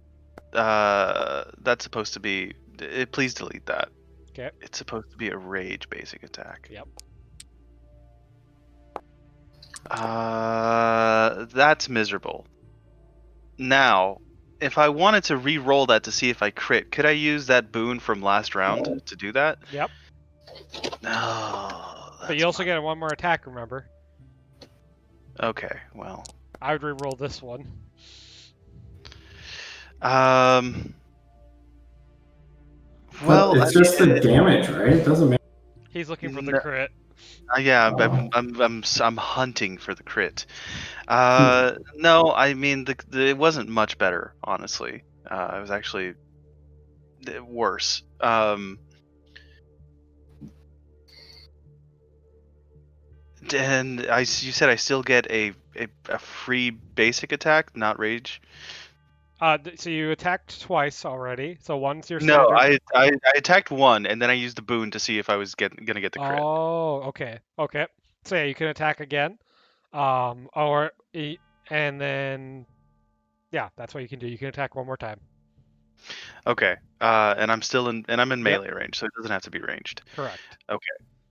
that's supposed to be. Please delete that. Okay. It's supposed to be a rage basic attack. Yep. That's miserable. Now, if I wanted to re-roll that to see if I crit, could I use that boon from last round to do that? Yep. No. But you also get one more attack, remember? Okay, well. I would re-roll this one. Well, it's just the damage, right? It doesn't matter. He's looking for the No. crit. Yeah, Oh. I'm hunting for the crit. No, I mean it wasn't much better, honestly. It was actually worse. And you said I still get a free basic attack, not rage. So you attacked twice already. So once your No, standard. I attacked one, and then I used the boon to see if I was gonna get the crit. Oh, okay. So yeah, you can attack again. And then Yeah, that's what you can do. You can attack one more time. Okay. And I'm in Yep. melee range, so it doesn't have to be ranged. Correct.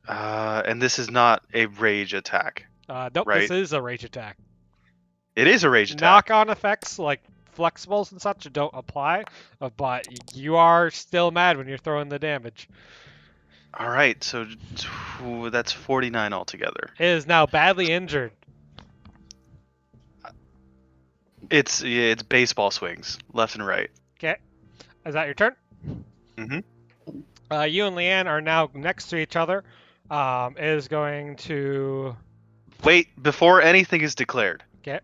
And this is not a rage attack. Nope, Right. this is a rage attack. It is a rage attack. Knock-on effects like flexibles and such don't apply, but you are still mad when you're throwing the damage. All right, so that's 49 altogether. It is now badly injured. It's baseball swings, left and right. Okay, is that your turn? Mhm. You and Leanne are now next to each other. Is going to Wait, before anything is declared. Okay.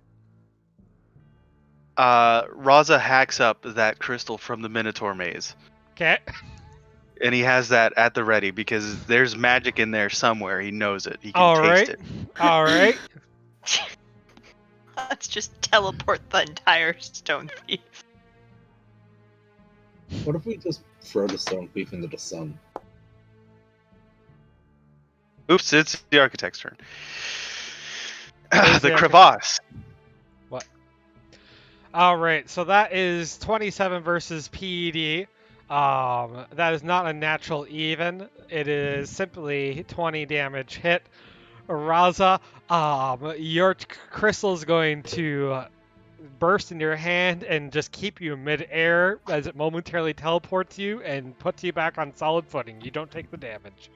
Raza hacks up that crystal from the Minotaur maze. Okay. And he has that at the ready because there's magic in there somewhere. He knows it. He can All taste right. it. All right. Let's just teleport the entire stone thief. What if we just throw the stone thief into the sun? Oops, it's the architect's turn. Who's The the crevasse. What? All right. So that is 27 versus PED. That is not a natural even. It is simply 20 damage hit. Raza, your crystal is going to burst in your hand and just keep you mid-air as it momentarily teleports you and puts you back on solid footing. You don't take the damage.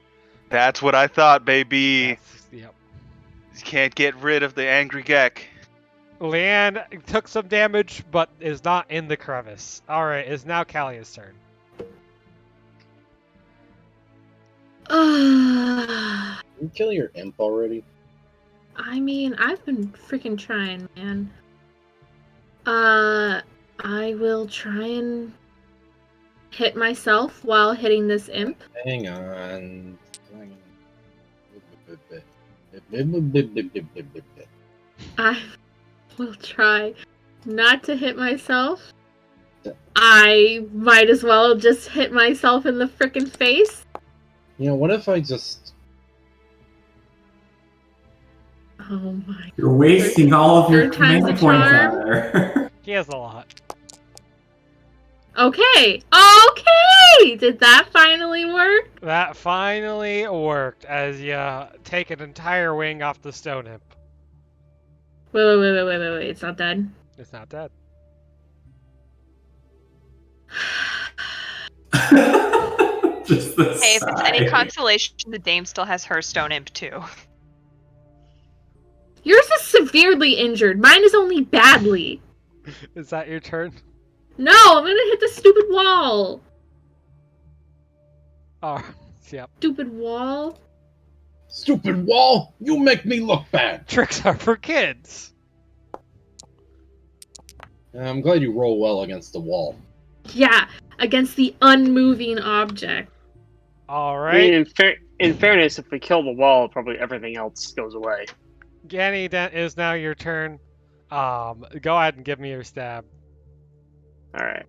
That's what I thought, baby. Yep. You can't get rid of the angry Gek. Leanne took some damage, but is not in the crevice. Alright, it's now Callia's turn. You kill your imp already? I mean, I've been freaking trying, man. I will try and hit myself while hitting this imp. Hang on. I will try not to hit myself. I might as well just hit myself in the frickin' face. You know, what if I just... Oh my. You're wasting all of your Third time's command a points charm. out there. He has a lot. Okay. Okay! Did that finally work? That finally worked as you take an entire wing off the stone imp. Wait. It's not dead. It's not dead. Just the Hey, if it's any sigh. consolation, the dame still has her stone imp too. Yours is severely injured. Mine is only badly. Is that your turn? No, I'm gonna hit the stupid wall. Oh, yep. Stupid wall. Stupid wall! You make me look bad! Tricks are for kids. I'm glad you roll well against the wall. Yeah, against the unmoving object. All I mean, right. in fairness, if we kill the wall, probably everything else goes away. Ganny, that is now your turn. Go ahead and give me your stab. All right.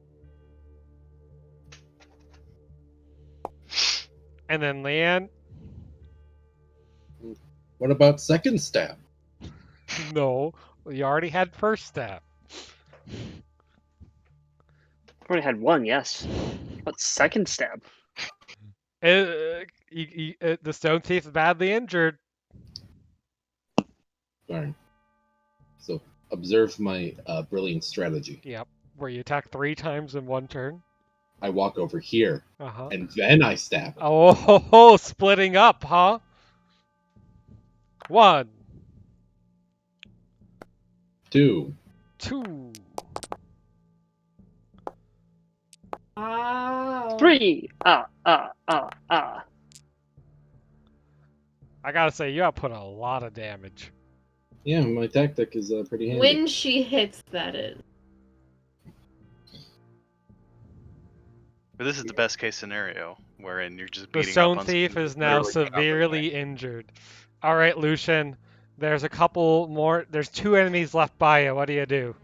And then Leanne. What about second stab? No, you already had first stab. I've already had one, yes. What second stab? The stone thief is badly injured. Darn. So, observe my brilliant strategy. Yep. Where you attack 3 times in one turn. I walk over here, Uh-huh. and then I stab. Oh, splitting up, huh? 1, 2. 2. Wow. 3! I gotta say, you output a lot of damage. Yeah, my tactic is pretty handy. When she hits, that is. But this is the best case scenario, wherein you're just The beating stone up on thief someone is who's now literally got up severely injured. All right, Lucian. There's a couple more. There's 2 enemies left by you. What do you do?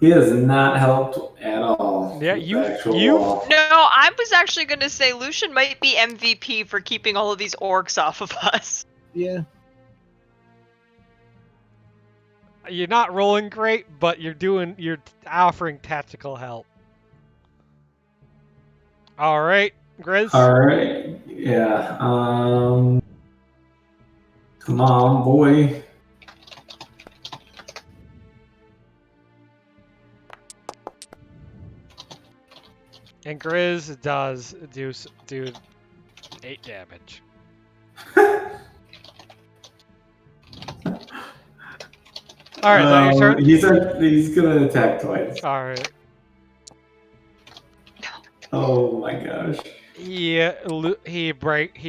He has not helped at all. Yeah, with you- the actual you- wall. No, I was actually going to say Lucian might be MVP for keeping all of these orcs off of us. Yeah. You're not rolling great, but you're offering tactical help. All right, Grizz. All right. Yeah. Come on, boy. And Grizz does do 8 damage. All right, is that your turn? He's gonna attack twice. All right. Oh my gosh. He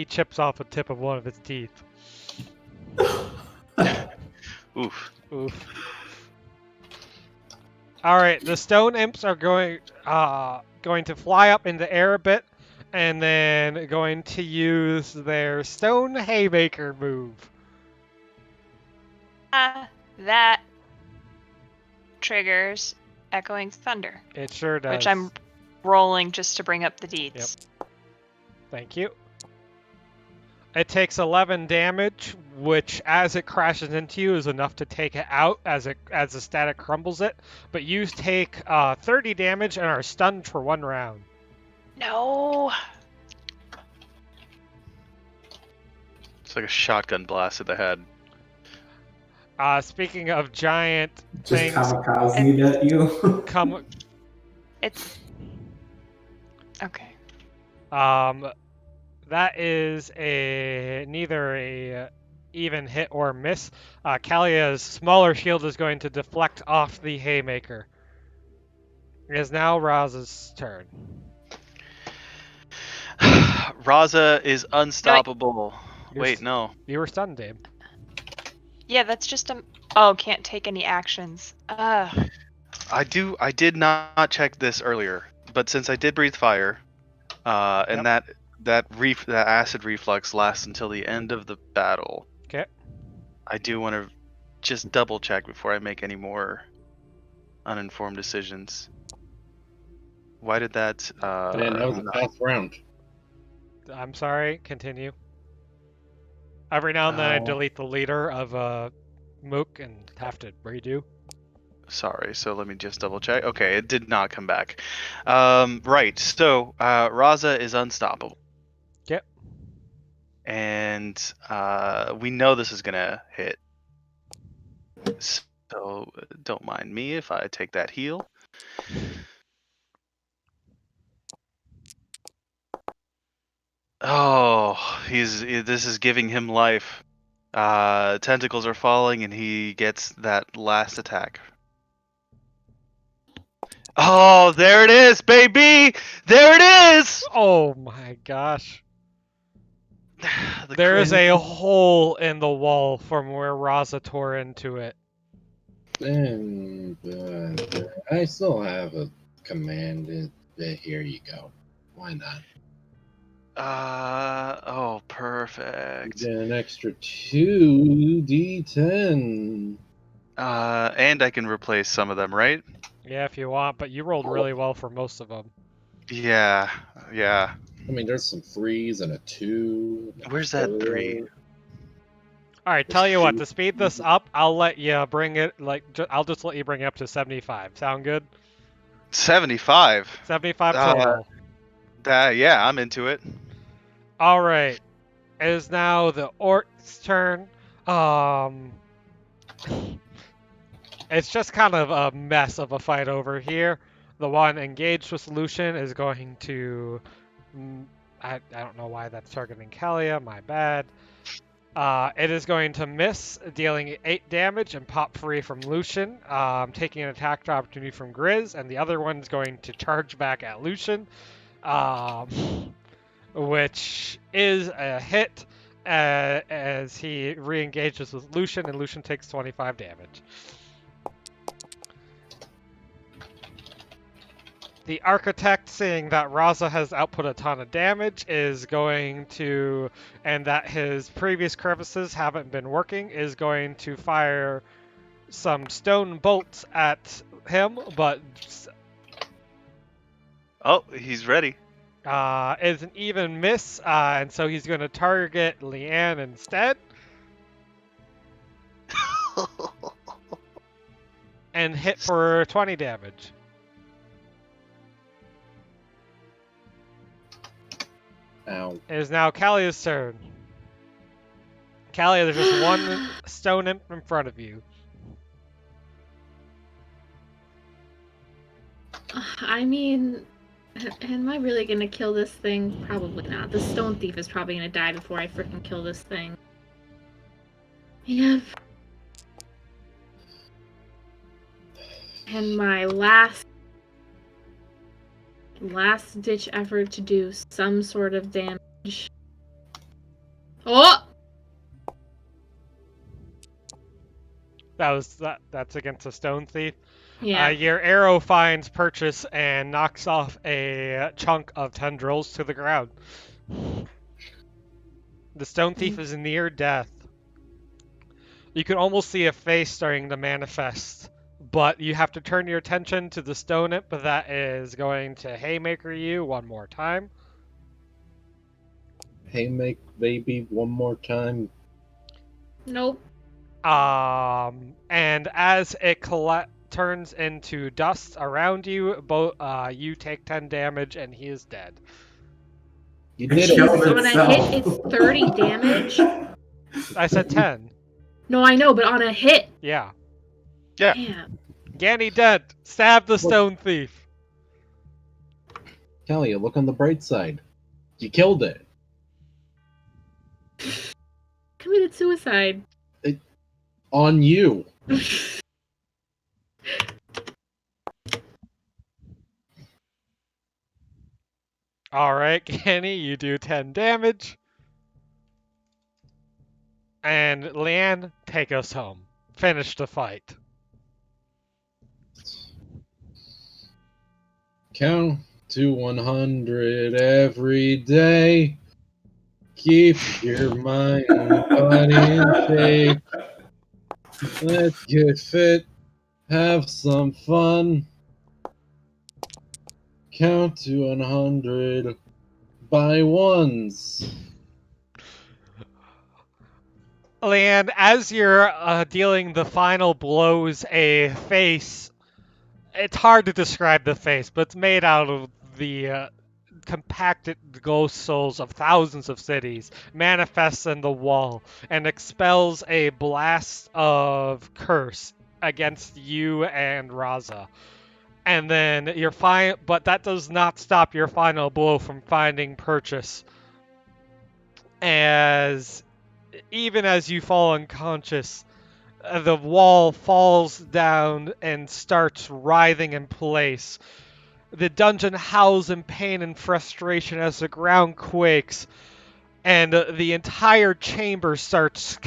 chips off the tip of one of his teeth. Oof. Oof. All right, the stone imps are going to fly up in the air a bit, and then going to use their stone haymaker move. That triggers echoing thunder, It sure does. which I'm rolling just to bring up the deeds. Yep. Thank you. It takes 11 damage, which, as it crashes into you, is enough to take it out as the static crumbles it. But you take 30 damage and are stunned for 1 round. No. It's like a shotgun blast to the head. Speaking of giant Just things, kamikaze at you. It's okay. That is neither a even hit or miss. Kalia's smaller shield is going to deflect off the haymaker. It is now Raz's turn. Raza is unstoppable. Wait, no. You were stunned, Dave. Yeah, that's just a. Oh, can't take any actions. I did not check this earlier, but since I did breathe fire, and that acid reflux lasts until the end of the battle. Okay. I do want to just double check before I make any more uninformed decisions. Why did that? And that was the past round. I'm sorry. Continue. Every now and then I delete the leader of Mook and have to redo. Sorry, so let me just double check. Okay, it did not come back. Right, so Raza is unstoppable. Yep. And we know this is gonna hit. So don't mind me if I take that heal. Oh, this is giving him life. Tentacles are falling, and he gets that last attack. Oh, there it is, baby! There it is! Oh my gosh. The There is crit- a hole in the wall from where Raza tore into it. And I still have a command. Here you go. Why not? Oh, perfect. Get an extra 2d10. And I can replace some of them, right? Yeah, if you want, but you rolled really well for most of them. Yeah. I mean, there's some 3s and a 2. Where's that 3? All right, tell you what, to speed this up, I'll let you bring it, I'll just let you bring it up to 75. Sound good? 75. 75 total. Yeah, I'm into it. All right. It is now the orc's turn. It's just kind of a mess of a fight over here. The one engaged with Lucian is going to... I don't know why that's targeting Kalia, my bad. It is going to miss, dealing 8 damage and pop free from Lucian, taking an attack opportunity from Grizz, and the other one's going to charge back at Lucian, which is a hit as he re-engages with Lucian, and Lucian takes 25 damage. The Architect, seeing that Raza has output a ton of damage, is going to, and that his previous crevices haven't been working, is going to fire some stone bolts at him, but Oh, he's ready. is an even miss, and so he's going to target Leanne instead. and hit for 20 damage. Ow. It is now Callia's turn. Callia, there's just one stone imp in front of you. I mean, am I really gonna kill this thing? Probably not. The stone thief is probably gonna die before I freaking kill this thing. Yeah. And my last ditch effort to do some sort of damage. Oh! That's against a stone thief. Yeah. Your arrow finds purchase and knocks off a chunk of tendrils to the ground. The stone thief is near death. You can almost see a face starting to manifest, but you have to turn your attention to the stone imp that is going to haymaker you one more time. Haymaker baby one more time. Nope. And as it turns into dust around you, you take 10 damage and he is dead. You did It it. killed On a itself. hit, it's 30 damage. I said 10. No, I know, but on a hit. Yeah. Yeah. Damn. Ganny dead. Stab the stone thief. Callia, look on the bright side. You killed it. Committed suicide. On you. Alright, Ganny, you do 10 damage. And Leanne, take us home. Finish the fight. Count to 100 every day. Keep your mind and body in shape. Let's get fit. Have some fun. Count to 100 by ones. Leanne, as you're dealing the final blows, a face. It's hard to describe the face, but it's made out of the compacted ghost souls of thousands of cities, manifests in the wall, and expels a blast of curse against you and Raza. And then but that does not stop your final blow from finding purchase. Even as you fall unconscious, the wall falls down and starts writhing in place. The dungeon howls in pain and frustration as the ground quakes, and the entire chamber starts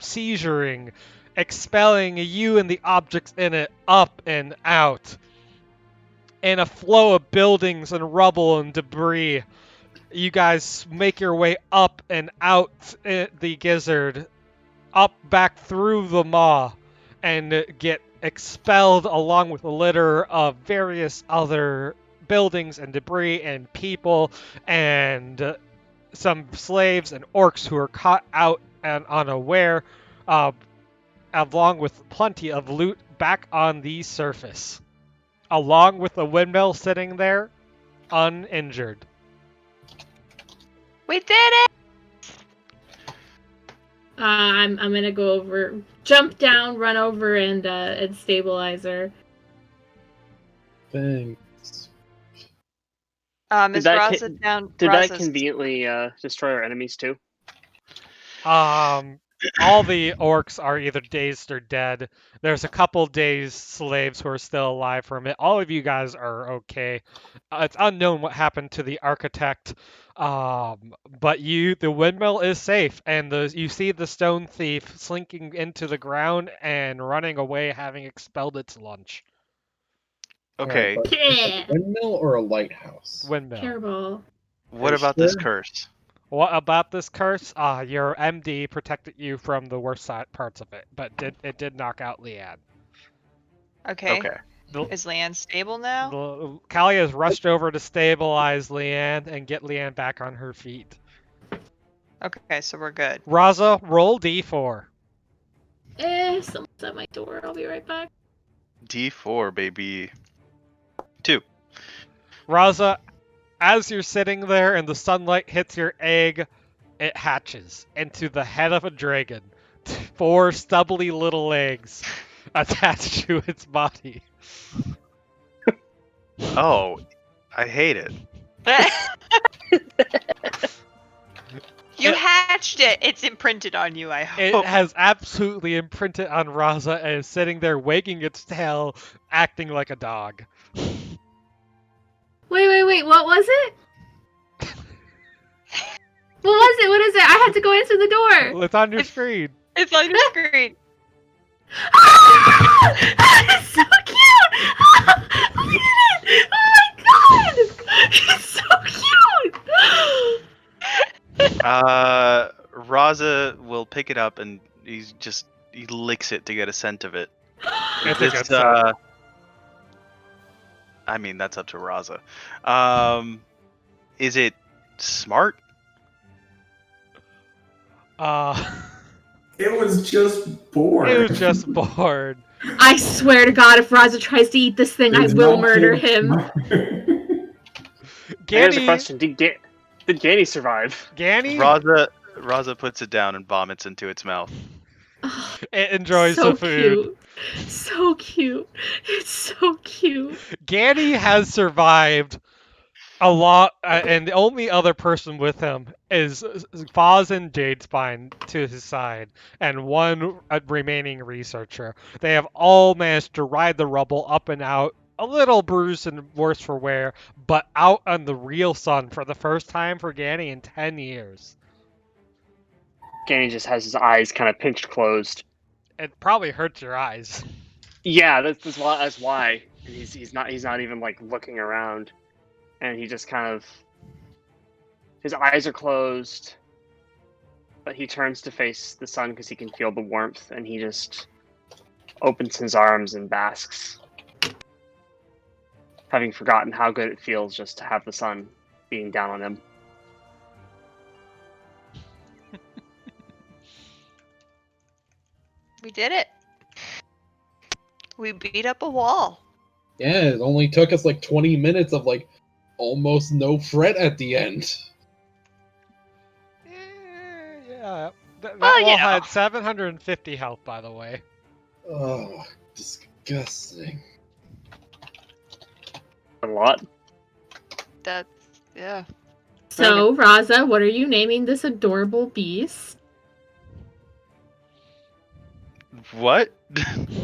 seizuring, expelling you and the objects in it up and out. In a flow of buildings and rubble and debris, you guys make your way up and out the gizzard, up back through the maw, and get expelled along with a litter of various other buildings and debris and people and some slaves and orcs who are caught out and unaware, along with plenty of loot back on the surface, along with the windmill sitting there uninjured. We did it! I'm gonna go over, jump down, run over, and stabilize her. Thanks. Is Raza down? Did that Raza's- conveniently destroy our enemies too? All the orcs are either dazed or dead. There's a couple dazed slaves who are still alive from it. All of you guys are okay. It's unknown what happened to the architect, but the windmill is safe, and you see the stone thief slinking into the ground and running away, having expelled its lunch. Okay, Alright, but is it a windmill or a lighthouse? Windmill. Terrible. what about this curse? What about this curse? Your MD protected you from the worst parts of it, but it did knock out Leanne. Okay. Okay. Is Leanne stable now? Callia has rushed over to stabilize Leanne and get Leanne back on her feet. Okay, so we're good. Raza, roll D4. Someone's at my door. I'll be right back. D4, baby. 2. Raza, as you're sitting there and the sunlight hits your egg, it hatches into the head of a dragon. 4 stubbly little legs attached to its body. Oh, I hate it. You hatched it. It's imprinted on you, I hope. It has absolutely imprinted on Raza and is sitting there wagging its tail, acting like a dog. Wait, what was it? What was it? What is it? I had to go answer the door. It's on your screen. It's on your screen. It's so cute! Look at it! Oh my god! It's so cute! Raza will pick it up and he licks it to get a scent of it. It's a good scent. I mean, that's up to Raza. Is it smart? It was just bored. It was just bored. I swear to God, if Raza tries to eat this thing, I will murder him. Here's a question: Did Ganny survive? Ganny? Raza puts it down and vomits into its mouth. It enjoys so the food. Cute. So cute. It's so cute. Ganny has survived a lot, and the only other person with him is Foz and Jadespine to his side, and one remaining researcher. They have all managed to ride the rubble up and out, a little bruised and worse for wear, but out on the real sun for the first time for Ganny in 10 years. Ganny just has his eyes kind of pinched closed. It probably hurts your eyes. Yeah, that's why. And he's not even like looking around, and he just kind of, his eyes are closed, but he turns to face the sun because he can feel the warmth, and he just opens his arms and basks, having forgotten how good it feels just to have the sun being down on him. We did it. We beat up a wall. Yeah, it only took us like 20 minutes of like almost no fret at the end. Yeah. That Well, wall you know. had 750 health, by the way. Oh, disgusting. A lot. That's, yeah. So, Raza, what are you naming this adorable beast? What?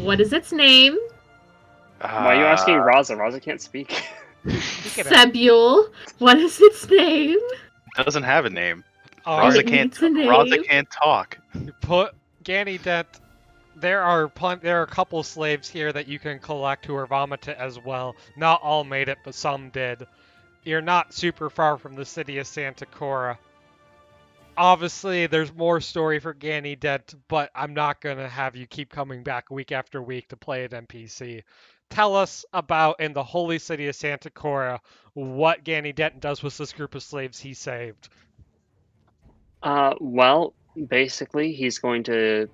What is its name? Why are you asking Raza? Raza can't speak. Sebule. What is its name? Doesn't have a name. Alright, It needs a name. Raza can't talk. you put Ganny Dent. There are a couple slaves here that you can collect who are vomited as well. Not all made it, but some did. You're not super far from the city of Santa Cora. Obviously, there's more story for Ganny Dent, but I'm not going to have you keep coming back week after week to play at NPC. Tell us about, in the holy city of Santa Cora, what Ganny Dent does with this group of slaves he saved. Well, basically, he's going to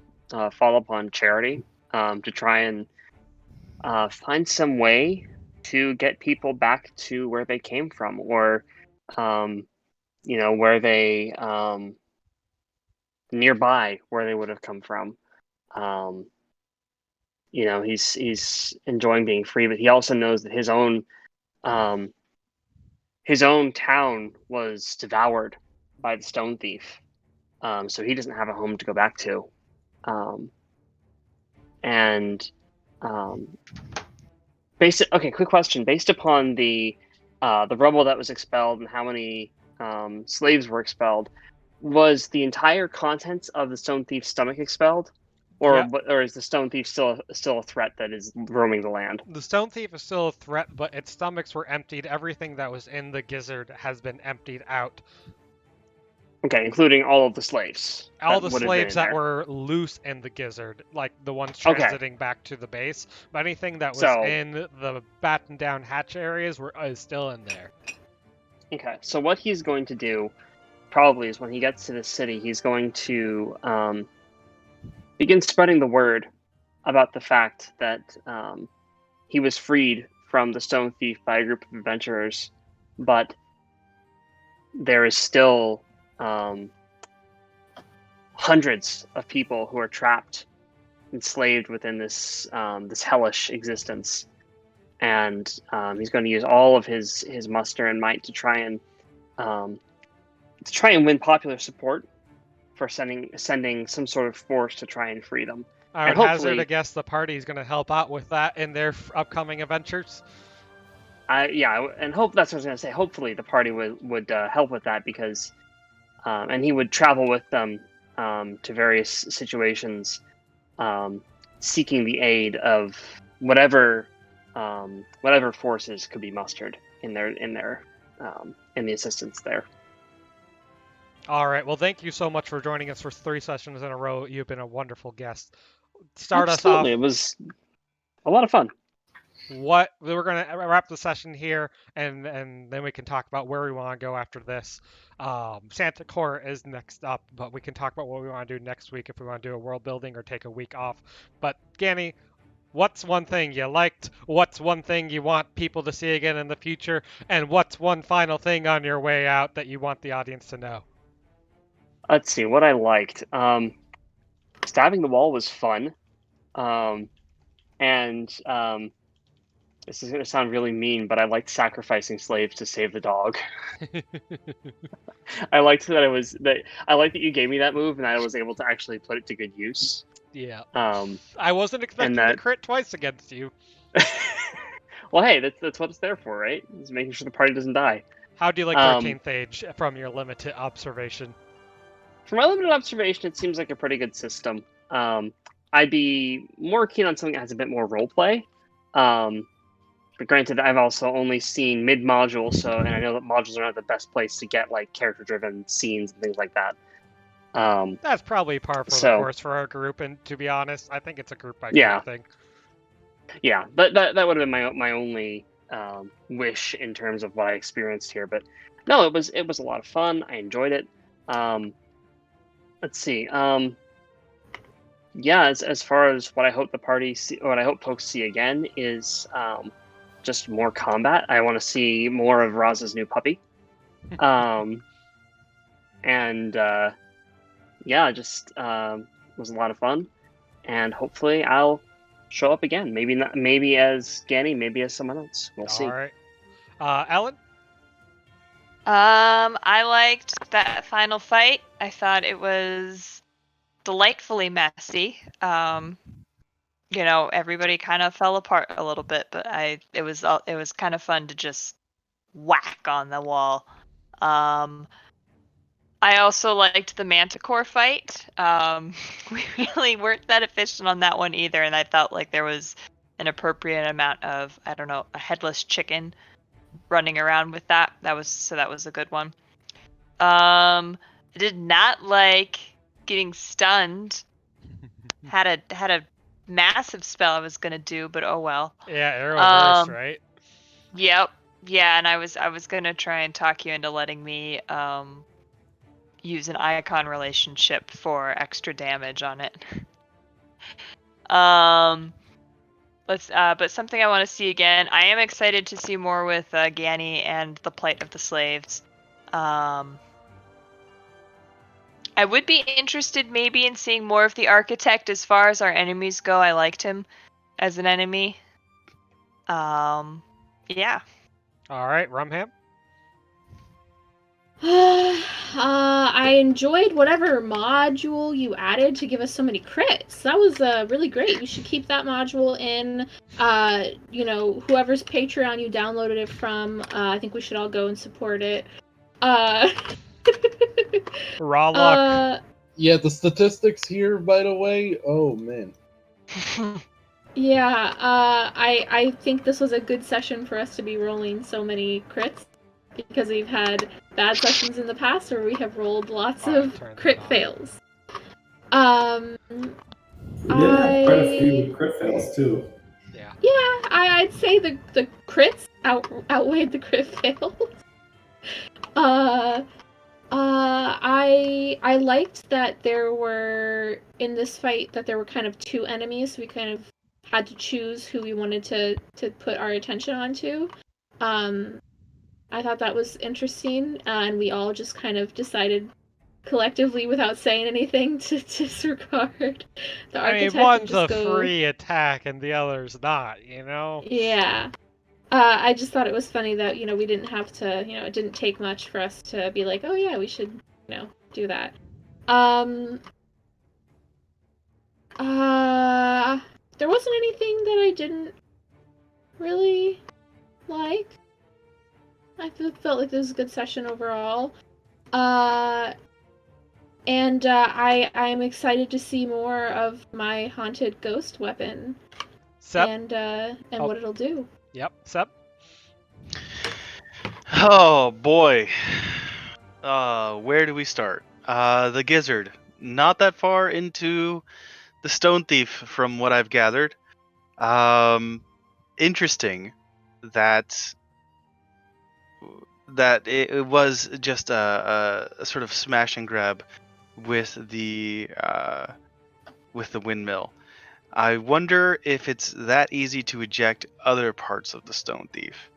fall upon Charity to try and find some way to get people back to where they came from, or where they nearby where they would have come from. He's enjoying being free, but he also knows that his own town was devoured by the stone thief, so he doesn't have a home to go back to. Quick question: based upon the rubble that was expelled and how many slaves were expelled, was the entire contents of the stone thief's stomach expelled, or is the stone thief still a threat that is roaming the land? The stone thief is still a threat, but its stomachs were emptied. Everything that was in the gizzard has been emptied out. Okay, including all of the slaves. All the slaves that were loose in the gizzard, like the ones transiting back to the base. But anything that was in the battened down hatch areas is still in there. Okay, so what he's going to do probably is when he gets to the city, he's going to begin spreading the word about the fact that he was freed from the Stone Thief by a group of adventurers, but there is still hundreds of people who are trapped, enslaved within this this hellish existence, and he's going to use all of his muster and might to try and win popular support for sending some sort of force to try and free them. I would hazard a guess the party is going to help out with that in their upcoming adventures. And hope that's what I was going to say. Hopefully, the party would help with that because, and he would travel with them to various situations, seeking the aid of whatever forces could be mustered in the assistance there. All right. Well, thank you so much for joining us for 3 sessions in a row. You've been a wonderful guest. Absolutely. Us off. It was a lot of fun. We're going to wrap the session here, and then we can talk about where we want to go after this. Santa Core is next up, but we can talk about what we want to do next week if we want to do a world building or take a week off. But Ganny, what's one thing you liked? What's one thing you want people to see again in the future? And what's one final thing on your way out that you want the audience to know? Let's see what I liked. Stabbing the wall was fun. This is going to sound really mean, but I liked sacrificing slaves to save the dog. I liked that I liked that you gave me that move and I was able to actually put it to good use. Yeah. I wasn't expecting to crit twice against you. Well, hey, that's what it's there for, right? It's making sure the party doesn't die. How do you like Arcane Phage from your limited observation? From my limited observation, it seems like a pretty good system. I'd be more keen on something that has a bit more roleplay. But granted, I've also only seen mid-module, and I know that modules are not the best place to get like character-driven scenes and things like that. That's probably par for the course for our group, and to be honest, I think it's a group-by-group thing. Yeah, but that would have been my only wish in terms of what I experienced here. But no, it was a lot of fun. I enjoyed it. Let's see. As far as what I hope what I hope folks see again is just more combat. I want to see more of Raza's new puppy. Just was a lot of fun, and hopefully I'll show up again. Maybe as Ganny, maybe as someone else. We'll see. All right, Ellen. I liked that final fight. I thought it was delightfully messy. Everybody kind of fell apart a little bit, but it was kind of fun to just whack on the wall. I also liked the Manticore fight. We really weren't that efficient on that one either, and I felt like there was an appropriate amount of, a headless chicken running around with that. That was a good one. I did not like getting stunned. Had a massive spell I was gonna do, but oh well. Yeah, arrow burst, right? Yep. Yeah, and I was gonna try and talk you into letting me use an icon relationship for extra damage on it. But something I want to see again. I am excited to see more with Ganny and the plight of the slaves. I would be interested maybe in seeing more of the architect as far as our enemies go. I liked him as an enemy. Yeah. All right, Rumham. I enjoyed whatever module you added to give us so many crits. That was really great. You should keep that module in. Whoever's Patreon you downloaded it from, I think we should all go and support it. Raw luck. Yeah, the statistics here, by the way. Oh man. Yeah, I think this was a good session for us to be rolling so many crits, because we've had bad sessions in the past where we have rolled lots of crit fails. We did have quite a few crit fails too. Yeah, I'd say the crits outweighed the crit fails. I liked that there were, in this fight, that there were kind of two enemies. We kind of had to choose who we wanted to put our attention onto. I thought that was interesting, and we all just kind of decided collectively without saying anything to disregard the architect and one's just a go. free attack and the other's not, you know? Yeah. I just thought it was funny that, we didn't have to, it didn't take much for us to be like, oh yeah, we should, do that. There wasn't anything that I didn't really like. I felt like this was a good session overall. And I'm excited to see more of my haunted ghost weapon. Sep? And what it'll do. Yep, Sep? Oh boy. Where do we start? The gizzard. Not that far into the stone thief from what I've gathered. Interesting that it was just a sort of smash and grab with the windmill. I wonder if it's that easy to eject other parts of the stone thief.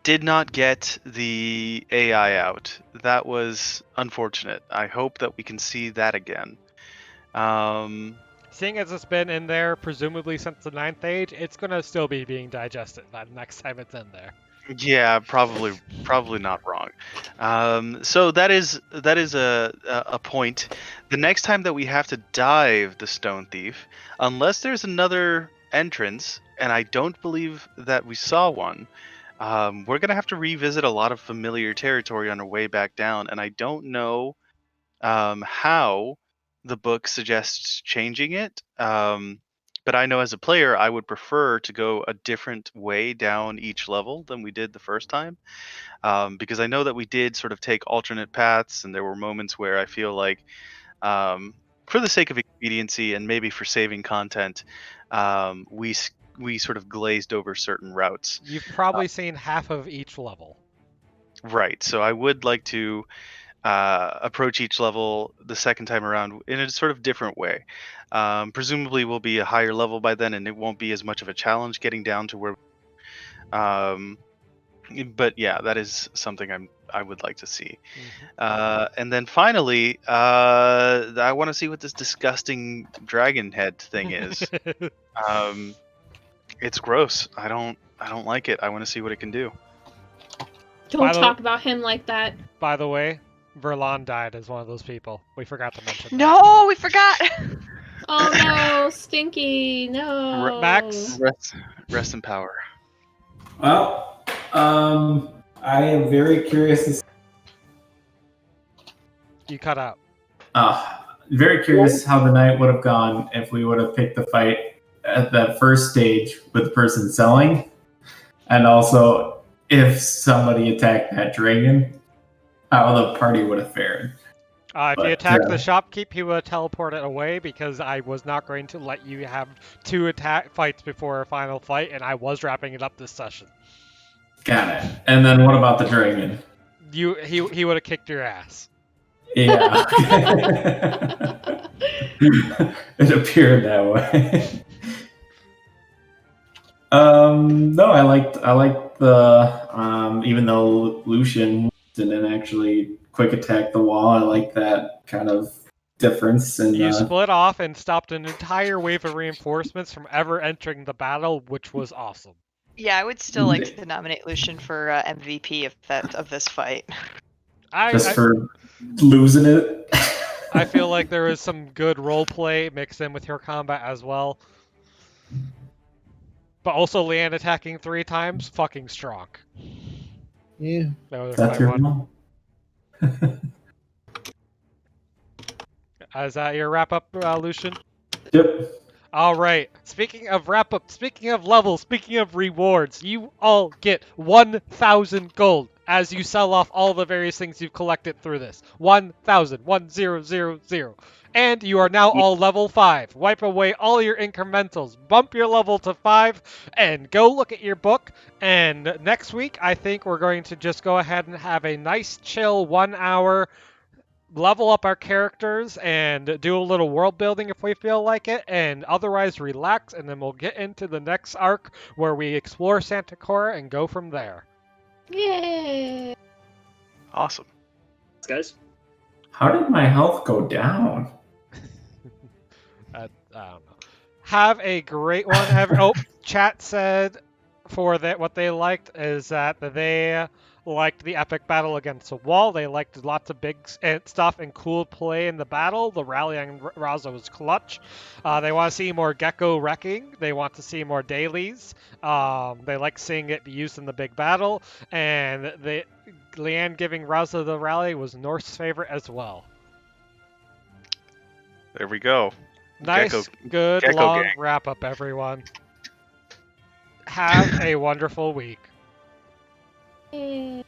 Did not get the AI out. That was unfortunate. I hope that we can see that again. Seeing as it's been in there presumably since the 9th age, it's gonna still be being digested by the next time it's in there. Yeah, probably not wrong. So that is a point. The next time that we have to dive the stone thief, unless there's another entrance, and I don't believe that we saw one, we're gonna have to revisit a lot of familiar territory on our way back down, and I don't know how the book suggests changing it. But I know as a player, I would prefer to go a different way down each level than we did the first time, because I know that we did sort of take alternate paths, and there were moments where I feel like, for the sake of expediency and maybe for saving content, we sort of glazed over certain routes. You've probably seen half of each level. Right. So I would like to approach each level the second time around in a sort of different way. Presumably we'll be a higher level by then, and it won't be as much of a challenge getting down to where. But yeah, that is something I would like to see. And then finally, I want to see what this disgusting dragon head thing is. It's gross. I don't like it. I want to see what it can do. Don't talk about him like that. By the way, Verlon died as one of those people. We forgot to mention that. No, we forgot. Oh no, Stinky, no. Max? Rest in power. Well, I am very curious to see. You cut out. Very curious how the night would have gone if we would have picked the fight at that first stage with the person selling, and also if somebody attacked that dragon, how the party would have fared. If you attacked the shopkeep, he would have teleported away, because I was not going to let you have 2 attack fights before a final fight, and I was wrapping it up this session. Got it. And then what about the dragon? He would have kicked your ass. Yeah. It appeared that way. No, I liked the even though Lucian didn't actually quick attack the wall, I like that kind of difference. And you split off and stopped an entire wave of reinforcements from ever entering the battle, which was awesome. Yeah, I would still like to nominate Lucian for MVP of this fight. For losing it. I feel like there is some good roleplay mixed in with your combat as well. But also Leanne attacking 3 times, fucking strong. Yeah. That's your mom. Is that your wrap-up, Lucian? Yep. All right. Speaking of wrap-up, speaking of levels, speaking of rewards, you all get 1,000 gold as you sell off all the various things you've collected through this. 1,000. 1,000. And you are now all level 5. Wipe away all your incrementals. Bump your level to 5 and go look at your book. And next week, I think we're going to just go ahead and have a nice, chill 1 hour level up our characters and do a little world building if we feel like it, and otherwise relax, and then we'll get into the next arc where we explore Santa Cora and go from there. Yay! Awesome. Guys. How did my health go down? I don't know. Have a great one. Chat said for that what they liked is that they liked the epic battle against the wall. They liked lots of big stuff and cool play in the battle. The rally on Raza was clutch. They want to see more Gecko wrecking. They want to see more dailies. They like seeing it be used in the big battle. And Leanne giving Raza the rally was North's favorite as well. There we go. Nice, good, Gecko long gang. wrap-up, everyone. Have a wonderful week. Yay.